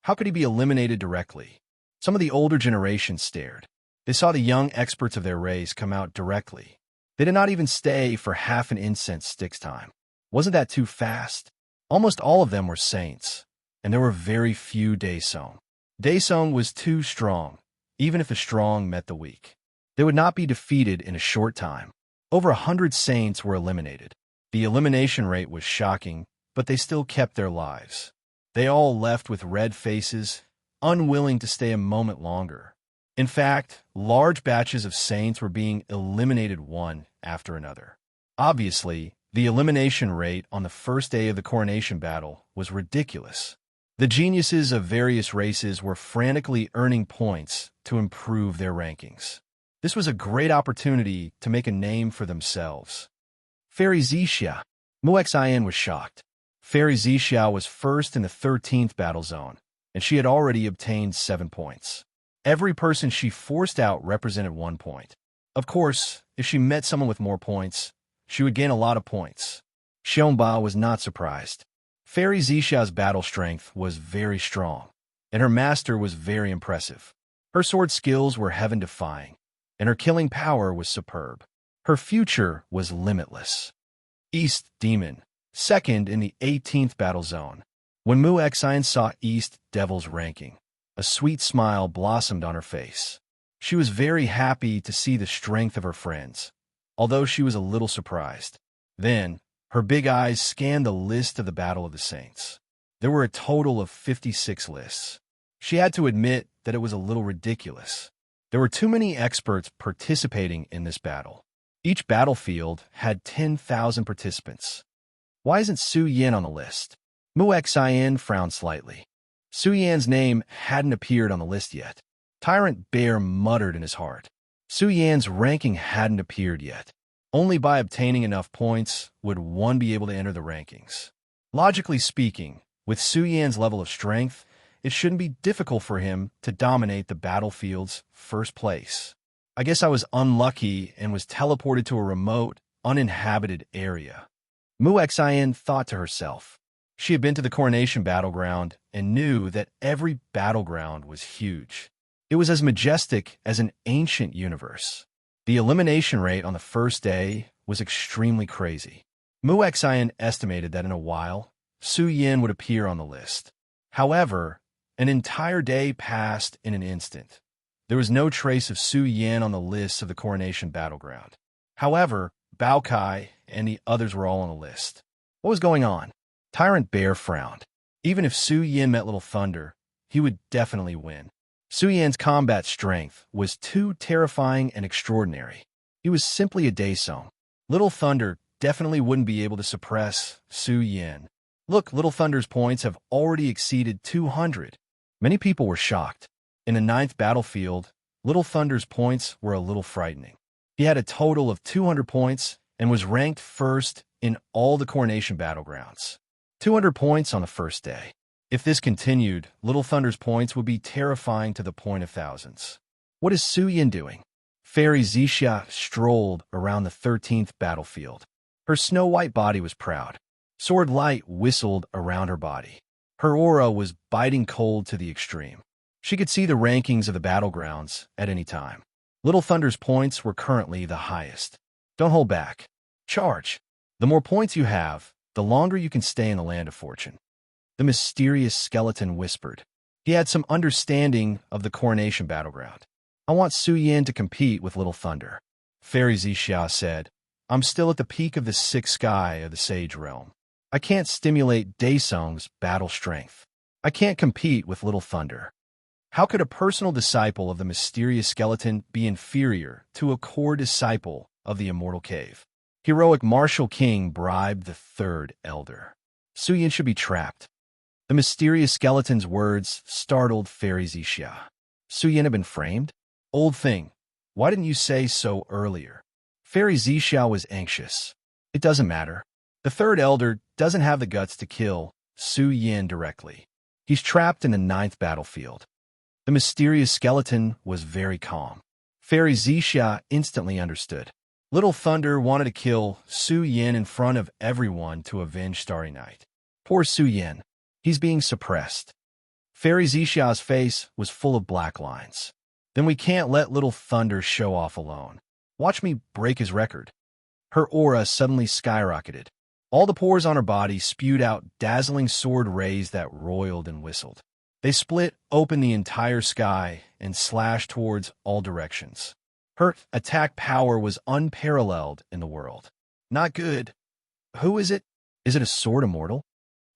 How could he be eliminated directly? Some of the older generation stared. They saw the young experts of their race come out directly. They did not even stay for half an incense stick's time. Wasn't that too fast? Almost all of them were saints, and there were very few Daesung. Daesung was too strong, even if the strong met the weak. They would not be defeated in a short time. Over 100 saints were eliminated. The elimination rate was shocking, but they still kept their lives. They all left with red faces, unwilling to stay a moment longer. In fact, large batches of saints were being eliminated one after another. Obviously, the elimination rate on the first day of the coronation battle was ridiculous. The geniuses of various races were frantically earning points to improve their rankings. This was a great opportunity to make a name for themselves. Fairy Zixia. Muxin was shocked. Fairy Zixia was first in the 13th battle zone, and she had already obtained 7 points. Every person she forced out represented 1 point. Of course, if she met someone with more points, she would gain a lot of points. Xiongba was not surprised. Fairy Zixia's battle strength was very strong, and her master was very impressive. Her sword skills were heaven-defying, and her killing power was superb. Her future was limitless. East Demon, second in the 18th battle zone. When Muxin saw East Devil's ranking, a sweet smile blossomed on her face. She was very happy to see the strength of her friends, although she was a little surprised. Then, her big eyes scanned the list of the Battle of the Saints. There were a total of 56 lists. She had to admit that it was a little ridiculous. There were too many experts participating in this battle. Each battlefield had 10,000 participants. Why isn't Su Yin on the list? Muxin frowned slightly. Su Yan's name hadn't appeared on the list yet. Tyrant Bear muttered in his heart. Su Yan's ranking hadn't appeared yet. Only by obtaining enough points would one be able to enter the rankings. Logically speaking, with Su Yan's level of strength, it shouldn't be difficult for him to dominate the battlefield's first place. I guess I was unlucky and was teleported to a remote, uninhabited area. Mu Xian thought to herself. She had been to the coronation battleground and knew that every battleground was huge. It was as majestic as an ancient universe. The elimination rate on the first day was extremely crazy. Mu Xian estimated that in a while, Su Yan would appear on the list. However, an entire day passed in an instant. There was no trace of Su Yan on the list of the coronation battleground. However, Bao Kai and the others were all on the list. What was going on? Tyrant Bear frowned. Even if Su Yan met Little Thunder, he would definitely win. Su Yan's combat strength was too terrifying and extraordinary. He was simply a Daesong. Little Thunder definitely wouldn't be able to suppress Su Yan. Look, Little Thunder's points have already exceeded 200. Many people were shocked. In the 9th battlefield, Little Thunder's points were a little frightening. He had a total of 200 points and was ranked first in all the coronation battlegrounds. 200 points on the first day. If this continued, Little Thunder's points would be terrifying to the point of thousands. What is Su Yan doing? Fairy Xixia strolled around the 13th battlefield. Her snow-white body was proud. Sword light whistled around her body. Her aura was biting cold to the extreme. She could see the rankings of the battlegrounds at any time. Little Thunder's points were currently the highest. Don't hold back. Charge. The more points you have, the longer you can stay in the Land of Fortune. The mysterious skeleton whispered. He had some understanding of the coronation battleground. I want Su Yan to compete with Little Thunder. Fairy Xixia said, I'm still at the peak of the 6th sky of the Sage Realm. I can't stimulate Daesong's battle strength. I can't compete with Little Thunder. How could a personal disciple of the mysterious skeleton be inferior to a core disciple of the Immortal Cave? Heroic Martial King bribed the 3rd Elder. Su Yan should be trapped. The mysterious skeleton's words startled Fairy Xixia. Su Yan had been framed? Old thing, why didn't you say so earlier? Fairy Xixia was anxious. It doesn't matter. The 3rd Elder doesn't have the guts to kill Su Yan directly. He's trapped in the 9th battlefield. The mysterious skeleton was very calm. Fairy Xixia instantly understood. Little Thunder wanted to kill Su Yan in front of everyone to avenge Starry Night. Poor Su Yan. He's being suppressed. Fairy Xixia's face was full of black lines. Then we can't let Little Thunder show off alone. Watch me break his record. Her aura suddenly skyrocketed. All the pores on her body spewed out dazzling sword rays that roiled and whistled. They split open the entire sky and slashed towards all directions. Her attack power was unparalleled in the world. Not good. Who is it? Is it a sword immortal?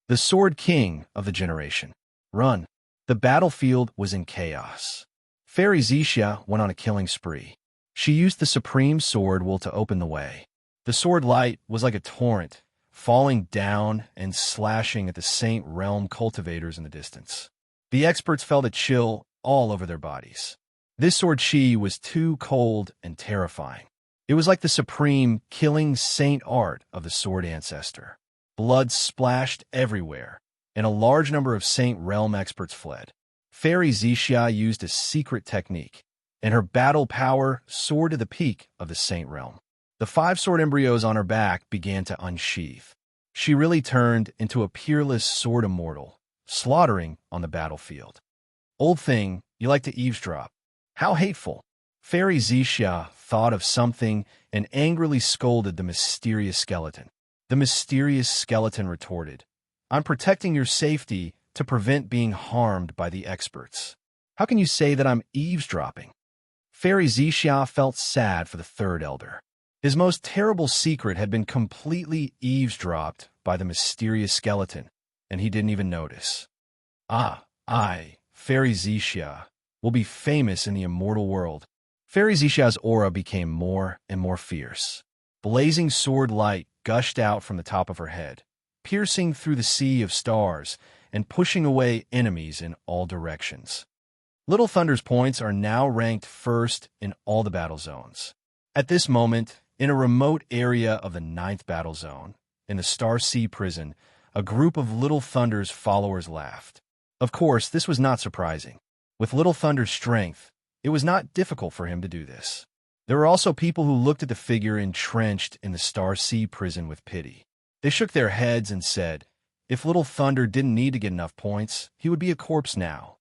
The Sword King of the generation. Run. The battlefield was in chaos. Fairy Xixia went on a killing spree. She used the supreme sword will to open the way. The sword light was like a torrent, falling down and slashing at the Saint Realm cultivators in the distance. The experts felt a chill all over their bodies. This sword chi was too cold and terrifying. It was like the supreme killing saint art of the sword ancestor. Blood splashed everywhere, and a large number of Saint Realm experts fled. Fairy Xixia used a secret technique, and her battle power soared to the peak of the Saint Realm. The 5 sword embryos on her back began to unsheath. She really turned into a peerless sword immortal, slaughtering on the battlefield. Old thing, you like to eavesdrop. How hateful. Fairy Xixia thought of something and angrily scolded the mysterious skeleton. The mysterious skeleton retorted, I'm protecting your safety to prevent being harmed by the experts. How can you say that I'm eavesdropping? Fairy Xixia felt sad for the 3rd Elder. His most terrible secret had been completely eavesdropped by the mysterious skeleton, and he didn't even notice. I, Fairy Xixia, will be famous in the immortal world. Fairy Xixia's aura became more and more fierce. Blazing sword light gushed out from the top of her head, piercing through the sea of stars and pushing away enemies in all directions. Little Thunder's points are now ranked first in all the battle zones. At this moment, in a remote area of the 9th battle zone, in the Star Sea prison, a group of Little Thunder's followers laughed. Of course, this was not surprising. With Little Thunder's strength, it was not difficult for him to do this. There were also people who looked at the figure entrenched in the Star Sea prison with pity. They shook their heads and said, if Little Thunder didn't need to get enough points, he would be a corpse now.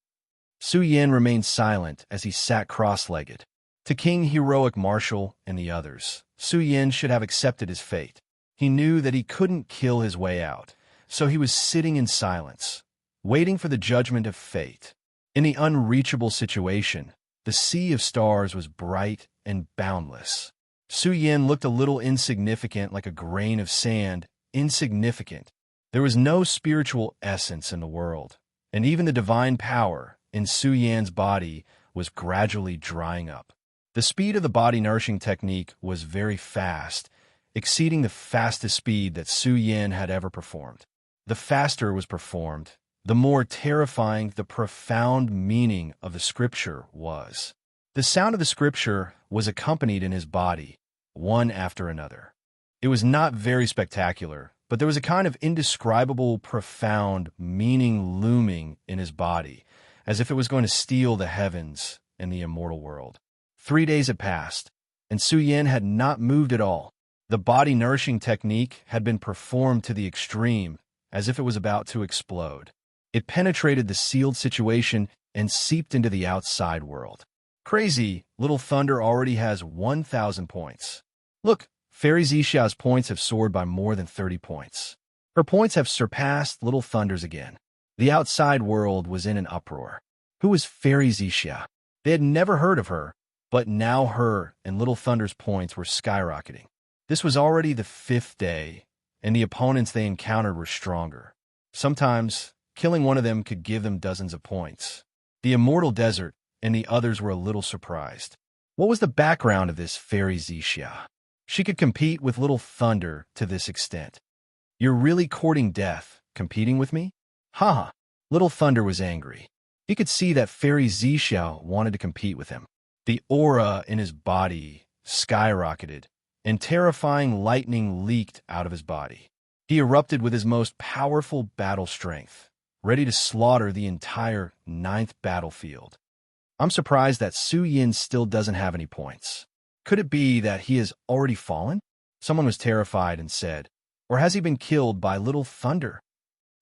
Su Yin remained silent as he sat cross-legged. To King Heroic Marshal and the others, Su Yin should have accepted his fate. He knew that he couldn't kill his way out, so he was sitting in silence, waiting for the judgment of fate. In the unreachable situation, the sea of stars was bright and boundless. Su Yin looked a little insignificant, like a grain of sand, insignificant. There was no spiritual essence in the world, and even the divine power in Su Yan's body was gradually drying up. The speed of the body-nourishing technique was very fast, exceeding the fastest speed that Su Yan had ever performed. The faster it was performed, the more terrifying the profound meaning of the scripture was. The sound of the scripture was accompanied in his body, one after another. It was not very spectacular, but there was a kind of indescribable, profound meaning looming in his body, as if it was going to steal the heavens and the immortal world. 3 days had passed, and Su Yin had not moved at all. The body-nourishing technique had been performed to the extreme, as if it was about to explode. It penetrated the sealed situation and seeped into the outside world. Crazy, Little Thunder already has 1,000 points. Look, Fairy Zisha's points have soared by more than 30 points. Her points have surpassed Little Thunder's again. The outside world was in an uproar. Who was Fairy Zisha? They had never heard of her, but now her and Little Thunder's points were skyrocketing. This was already the 5th day, and the opponents they encountered were stronger. Sometimes, killing one of them could give them dozens of points. The Immortal Desert and the others were a little surprised. What was the background of this Fairy Zisha? She could compete with Little Thunder to this extent. You're really courting death, competing with me? Ha! Little Thunder was angry. He could see that Fairy Zisha wanted to compete with him. The aura in his body skyrocketed, and terrifying lightning leaked out of his body. He erupted with his most powerful battle strength, ready to slaughter the entire 9th battlefield. I'm surprised that Su Yin still doesn't have any points. Could it be that he has already fallen? Someone was terrified and said, or has he been killed by Little Thunder?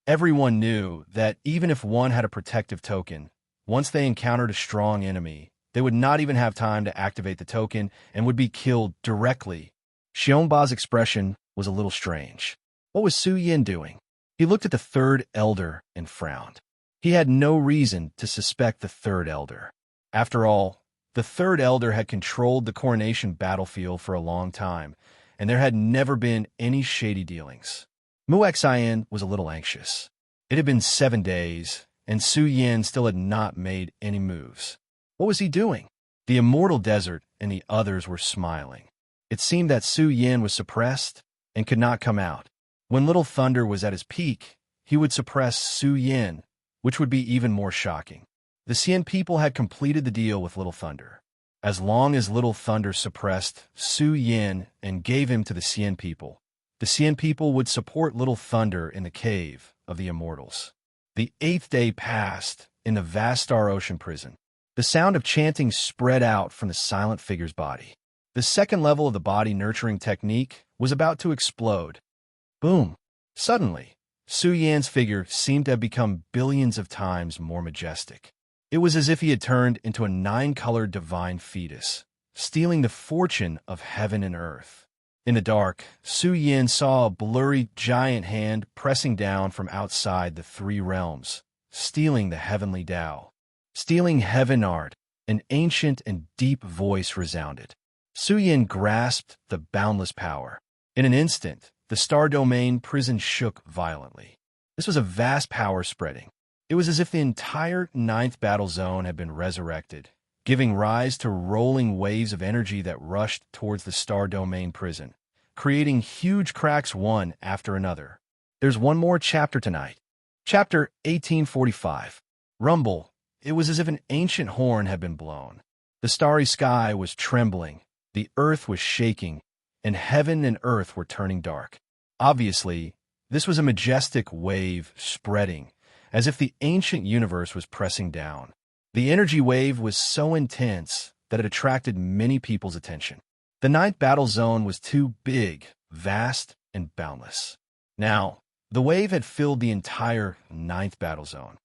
Everyone knew that even if one had a protective token, once they encountered a strong enemy, they would not even have time to activate the token and would be killed directly. Xiongba's expression was a little strange. What was Su Yin doing? He looked at the 3rd elder and frowned. He had no reason to suspect the 3rd elder. After all, the 3rd elder had controlled the coronation battlefield for a long time, and there had never been any shady dealings. Muexian was a little anxious. It had been 7 days, and Su Yin still had not made any moves. What was he doing? The Immortal Desert and the others were smiling. It seemed that Su Yin was suppressed and could not come out. When Little Thunder was at his peak, he would suppress Su Yin, which would be even more shocking. The Xian people had completed the deal with Little Thunder. As long as Little Thunder suppressed Su Yin and gave him to the Xian people would support Little Thunder in the cave of the immortals. The 8th day passed in the vast Star Ocean prison. The sound of chanting spread out from the silent figure's body. The 2nd level of the body-nurturing technique was about to explode. Boom! Suddenly, Su Yan's figure seemed to have become billions of times more majestic. It was as if he had turned into a 9-colored divine fetus, stealing the fortune of heaven and earth. In the dark, Su Yin saw a blurry giant hand pressing down from outside the 3 realms, stealing the heavenly Tao. Stealing heaven art, an ancient and deep voice resounded. Su Yin grasped the boundless power. In an instant, the Star Domain prison shook violently. This was a vast power spreading. It was as if the entire 9th battle zone had been resurrected, giving rise to rolling waves of energy that rushed towards the Star Domain prison, creating huge cracks one after another. There's one more chapter tonight. Chapter 1845. Rumble it was as if an ancient horn had been blown. The starry sky was trembling, the earth was shaking, and heaven and earth were turning dark. Obviously, this was a majestic wave spreading, as if the ancient universe was pressing down. The energy wave was so intense that it attracted many people's attention. The ninth battle zone was too big, vast, and boundless. Now, the wave had filled the entire ninth battle zone.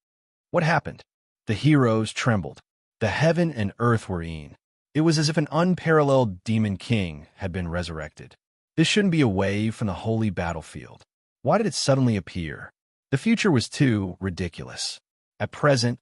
What happened? The heroes trembled. The heaven and earth were in. It was as if an unparalleled demon king had been resurrected. This shouldn't be a wave from the holy battlefield. Why did it suddenly appear? The future was too ridiculous. At present,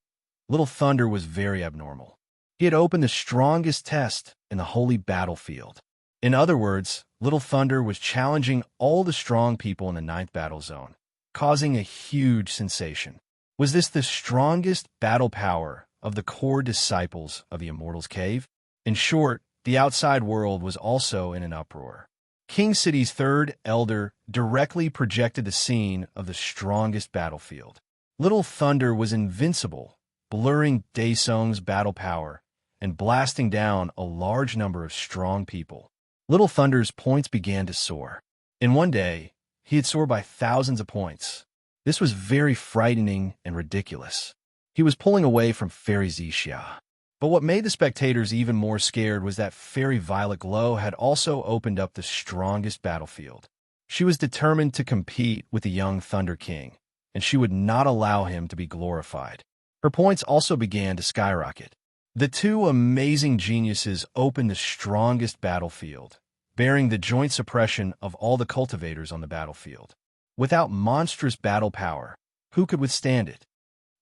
Little Thunder was very abnormal. He had opened the strongest test in the holy battlefield. In other words, Little Thunder was challenging all the strong people in the ninth battle zone, causing a huge sensation. Was this the strongest battle power of the core disciples of the Immortal's Cave? In short, the outside world was also in an uproar. King City's third elder directly projected the scene of the strongest battlefield. Little Thunder was invincible, blurring Daesung's battle power and blasting down a large number of strong people. Little Thunder's points began to soar. In one day, he had soared by thousands of points. This was very frightening and ridiculous. He was pulling away from Fairy Zixia. But what made the spectators even more scared was that Fairy Violet Glow had also opened up the strongest battlefield. She was determined to compete with the young Thunder King, and she would not allow him to be glorified. Her points also began to skyrocket. The two amazing geniuses opened the strongest battlefield, bearing the joint suppression of all the cultivators on the battlefield. Without monstrous battle power, who could withstand it?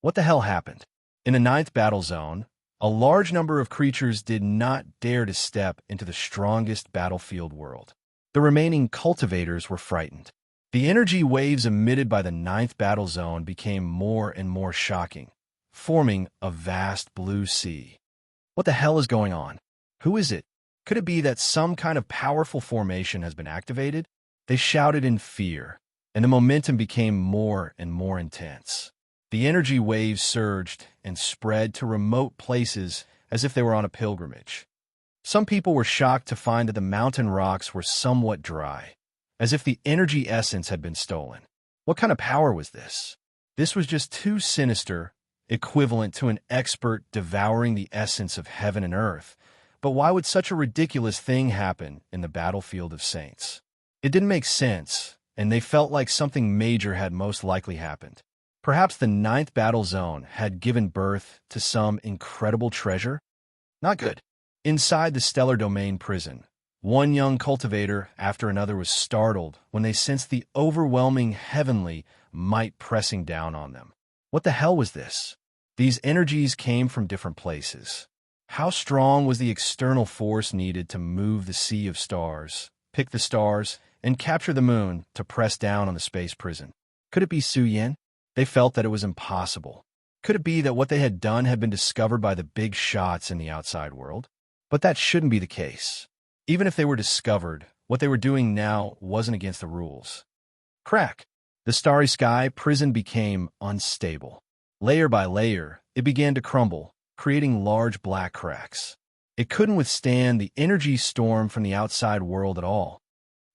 What the hell happened? In the ninth battle zone, a large number of creatures did not dare to step into the strongest battlefield world. The remaining cultivators were frightened. The energy waves emitted by the ninth battle zone became more and more shocking, forming a vast blue sea. What the hell is going on? Who is it? Could it be that some kind of powerful formation has been activated? They shouted in fear, and the momentum became more and more intense. The energy waves surged and spread to remote places as if they were on a pilgrimage. Some people were shocked to find that the mountain rocks were somewhat dry, as if the energy essence had been stolen. What kind of power was this? This was just too sinister, equivalent to an expert devouring the essence of heaven and earth. But why would such a ridiculous thing happen in the battlefield of saints? It didn't make sense, and they felt like something major had most likely happened. Perhaps the ninth battle zone had given birth to some incredible treasure? Not good. Inside the Stellar Domain prison, one young cultivator after another was startled when they sensed the overwhelming heavenly might pressing down on them. What the hell was this? These energies came from different places. How strong was the external force needed to move the sea of stars, pick the stars, and capture the moon to press down on the space prison? Could it be Su Yin? They felt that it was impossible. Could it be that what they had done had been discovered by the big shots in the outside world? But that shouldn't be the case. Even if they were discovered, what they were doing now wasn't against the rules. Crack! The starry sky prison became unstable. Layer by layer, it began to crumble, creating large black cracks. It couldn't withstand the energy storm from the outside world at all.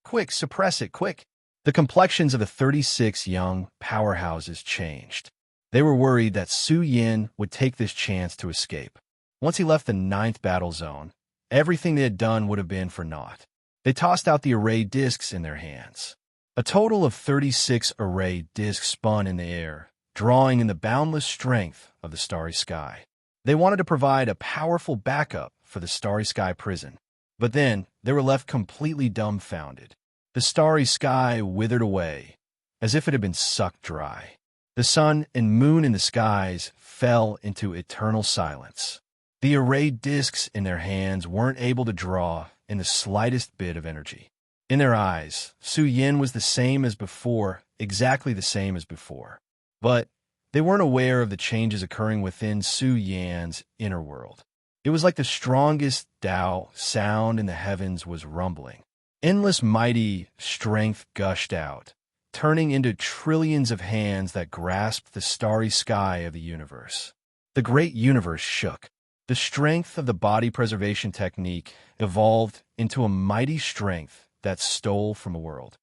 Quick, suppress it, quick! The complexions of the 36 young powerhouses changed. They were worried that Su Yin would take this chance to escape. Once he left the ninth battle zone, everything they had done would have been for naught. They tossed out the array discs in their hands. A total of 36 array discs spun in the air, drawing in the boundless strength of the starry sky. They wanted to provide a powerful backup for the starry sky prison. But then, they were left completely dumbfounded. The starry sky withered away, as if it had been sucked dry. The sun and moon in the skies fell into eternal silence. The arrayed discs in their hands weren't able to draw in the slightest bit of energy. In their eyes, Su Yin was the same as before, exactly the same as before. But they weren't aware of the changes occurring within Su Yan's inner world. It was like the strongest Tao sound in the heavens was rumbling. Endless mighty strength gushed out, turning into trillions of hands that grasped the starry sky of the universe. The great universe shook. The strength of the body preservation technique evolved into a mighty strength that stole from a world.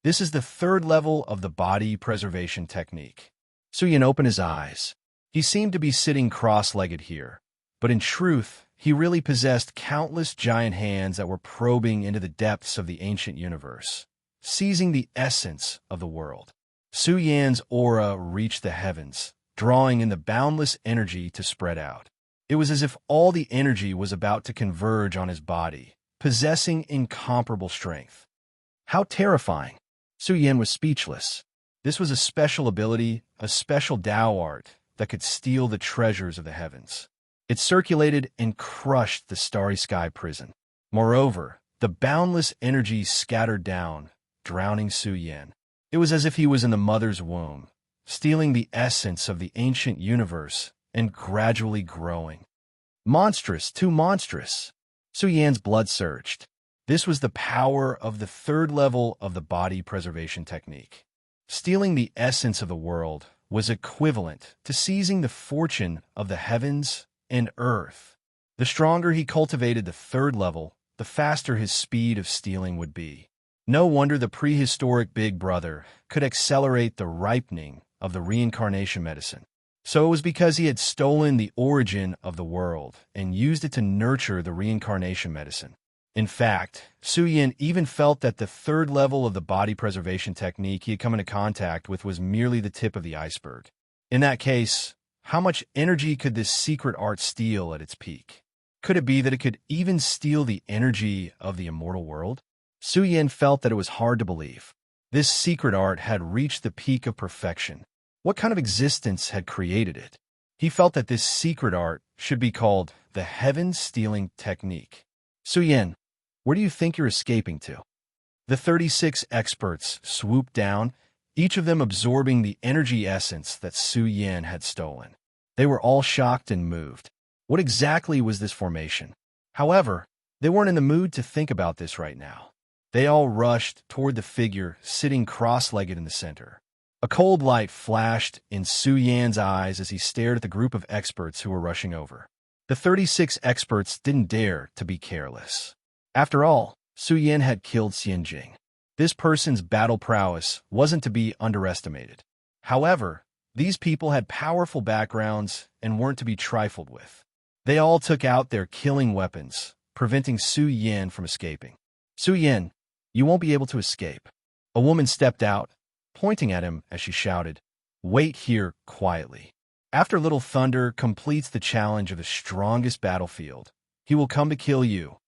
This is the third level of the body preservation technique. Suyin opened his eyes. He seemed to be sitting cross-legged here, but in truth, he really possessed countless giant hands that were probing into the depths of the ancient universe, seizing the essence of the world. Su Yan's aura reached the heavens, drawing in the boundless energy to spread out. It was as if all the energy was about to converge on his body, possessing incomparable strength. How terrifying! Su Yan was speechless. This was a special ability, a special Tao art that could steal the treasures of the heavens. It circulated and crushed the starry sky prison. Moreover, the boundless energy scattered down, drowning Su Yan. It was as if he was in the mother's womb, stealing the essence of the ancient universe and gradually growing. Monstrous, too monstrous! Su Yan's blood surged. This was the power of the third level of the body preservation technique. Stealing the essence of the world was equivalent to seizing the fortune of the heavens and earth. The stronger he cultivated the third level, the faster his speed of stealing would be. No wonder the prehistoric Big Brother could accelerate the ripening of the reincarnation medicine. So it was because he had stolen the origin of the world and used it to nurture the reincarnation medicine. In fact, Su Yan even felt that the third level of the body preservation technique he had come into contact with was merely the tip of the iceberg. In that case, how much energy could this secret art steal at its peak? Could it be that it could even steal the energy of the immortal world? Su Yan felt that it was hard to believe. This secret art had reached the peak of perfection. What kind of existence had created it? He felt that this secret art should be called the heaven-stealing technique. Su Yan, where do you think you're escaping to? The 36 experts swooped down, each of them absorbing the energy essence that Su Yan had stolen. They were all shocked and moved. What exactly was this formation? However, they weren't in the mood to think about this right now. They all rushed toward the figure sitting cross-legged in the center. A cold light flashed in Su Yan's eyes as he stared at the group of experts who were rushing over. The 36 experts didn't dare to be careless. After all, Su Yan had killed Xianjing. This person's battle prowess wasn't to be underestimated. However, these people had powerful backgrounds and weren't to be trifled with. They all took out their killing weapons, preventing Su Yan from escaping. Su Yan, you won't be able to escape. A woman stepped out, pointing at him as she shouted, "Wait here quietly. After Little Thunder completes the challenge of the strongest battlefield, he will come to kill you.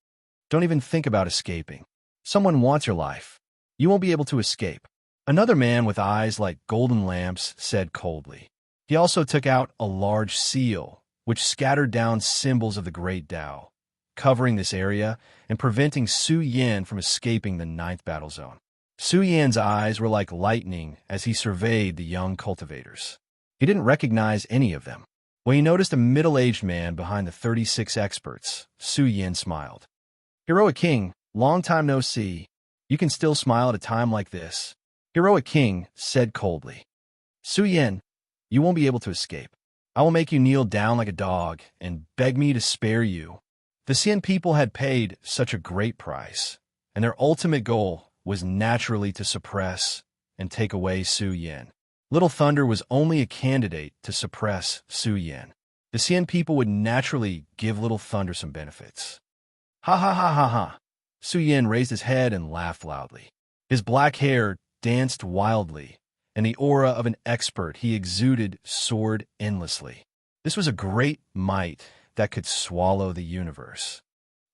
Don't even think about escaping. Someone wants your life. You won't be able to escape." Another man with eyes like golden lamps said coldly. He also took out a large seal, which scattered down symbols of the great Tao, covering this area and preventing Su Yan from escaping the ninth battle zone. Su Yan's eyes were like lightning as he surveyed the young cultivators. He didn't recognize any of them. When he noticed a middle-aged man behind the 36 experts, Su Yan smiled. "Heroic King, long time no see. You can still smile at a time like this." Heroic King said coldly, "Su Yan, you won't be able to escape. I will make you kneel down like a dog and beg me to spare you." The Xian people had paid such a great price, and their ultimate goal was naturally to suppress and take away Su Yan. Little Thunder was only a candidate to suppress Su Yan. The Xian people would naturally give Little Thunder some benefits. Ha ha ha ha ha! Su Yan raised his head and laughed loudly. His black hair danced wildly, and the aura of an expert he exuded soared endlessly. This was a great might that could swallow the universe.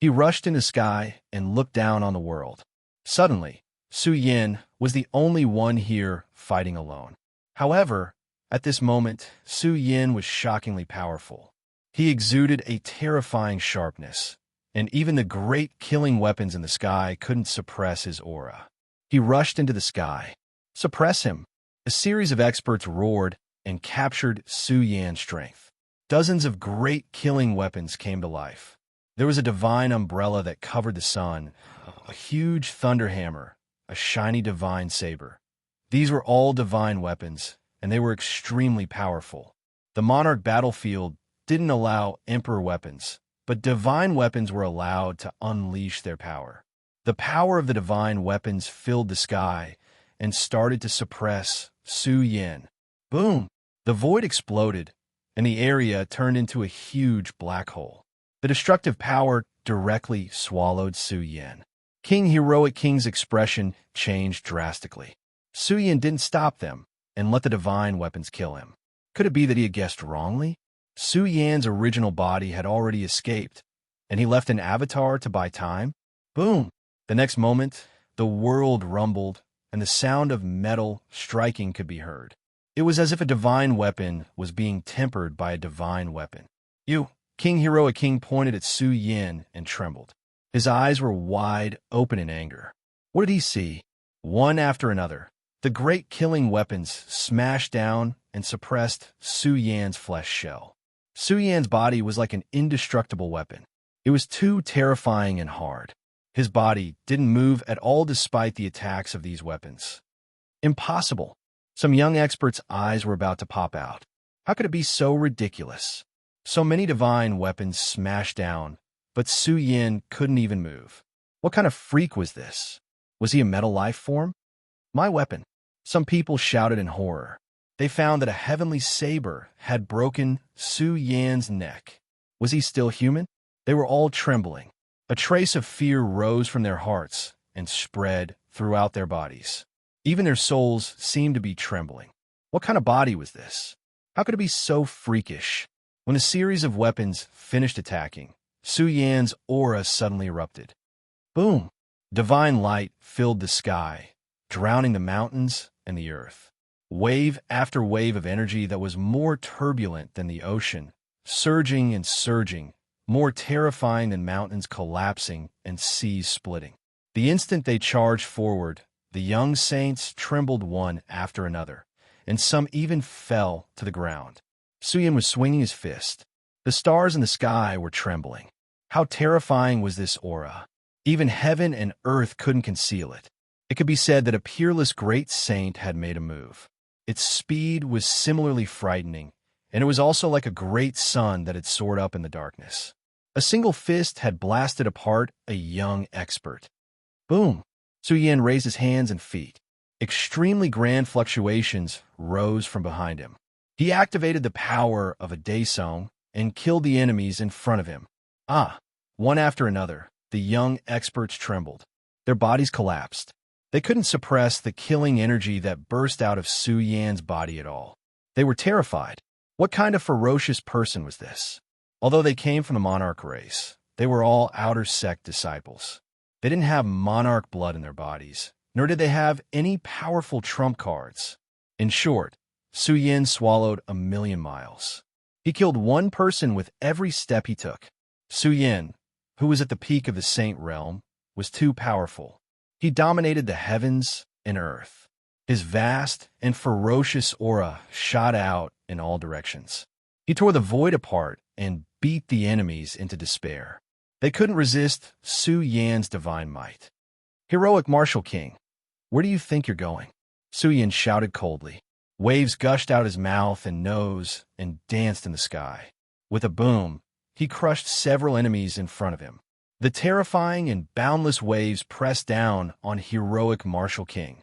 He rushed into the sky and looked down on the world. Suddenly, Su Yan was the only one here fighting alone. However, at this moment, Su Yan was shockingly powerful. He exuded a terrifying sharpness, and even the great killing weapons in the sky couldn't suppress his aura. He rushed into the sky. Suppress him! A series of experts roared and captured Su Yan's strength. Dozens of great killing weapons came to life. There was a divine umbrella that covered the sun, a huge thunder hammer, a shiny divine saber. These were all divine weapons, and they were extremely powerful. The monarch battlefield didn't allow emperor weapons, but divine weapons were allowed to unleash their power. The power of the divine weapons filled the sky and started to suppress Su Yan. Boom! The void exploded, and the area turned into a huge black hole. The destructive power directly swallowed Su Yan. Heroic King's expression changed drastically. Su Yan didn't stop them and let the divine weapons kill him. Could it be that he had guessed wrongly? Su Yan's original body had already escaped, and he left an avatar to buy time? Boom! The next moment, the world rumbled, and the sound of metal striking could be heard. It was as if a divine weapon was being tempered by a divine weapon. Heroic King pointed at Su Yan and trembled. His eyes were wide open in anger. What did he see? One after another, the great killing weapons smashed down and suppressed Su Yan's flesh shell. Su Yan's body was like an indestructible weapon. It was too terrifying and hard. His body didn't move at all despite the attacks of these weapons. Impossible. Some young experts' eyes were about to pop out. How could it be so ridiculous? So many divine weapons smashed down, but Su Yan couldn't even move. What kind of freak was this? Was he a metal life form? My weapon. Some people shouted in horror. They found that a heavenly saber had broken Su Yan's neck. Was he still human? They were all trembling. A trace of fear rose from their hearts and spread throughout their bodies. Even their souls seemed to be trembling. What kind of body was this? How could it be so freakish? When a series of weapons finished attacking, Su Yan's aura suddenly erupted. Boom! Divine light filled the sky, drowning the mountains and the earth. Wave after wave of energy that was more turbulent than the ocean, surging and surging, more terrifying than mountains collapsing and seas splitting. The instant they charged forward, the young saints trembled one after another, and some even fell to the ground. Su Yan was swinging his fist. The stars in the sky were trembling. How terrifying was this aura? Even heaven and earth couldn't conceal it. It could be said that a peerless great saint had made a move. Its speed was similarly frightening, and it was also like a great sun that had soared up in the darkness. A single fist had blasted apart a young expert. Boom! Su Yan raised his hands and feet. Extremely grand fluctuations rose from behind him. He activated the power of a Daesong and killed the enemies in front of him. One after another, the young experts trembled. Their bodies collapsed. They couldn't suppress the killing energy that burst out of Su Yan's body at all. They were terrified. What kind of ferocious person was this? Although they came from the monarch race, they were all outer sect disciples. They didn't have monarch blood in their bodies, nor did they have any powerful trump cards. In short, Su Yan swallowed 1,000,000 miles. He killed one person with every step he took. Su Yan, who was at the peak of the saint realm, was too powerful. He dominated the heavens and earth. His vast and ferocious aura shot out in all directions. He tore the void apart and beat the enemies into despair. They couldn't resist Su Yan's divine might. Heroic Martial King, where do you think you're going? Su Yan shouted coldly. Waves gushed out his mouth and nose and danced in the sky. With a boom, he crushed several enemies in front of him. The terrifying and boundless waves pressed down on Heroic Martial King.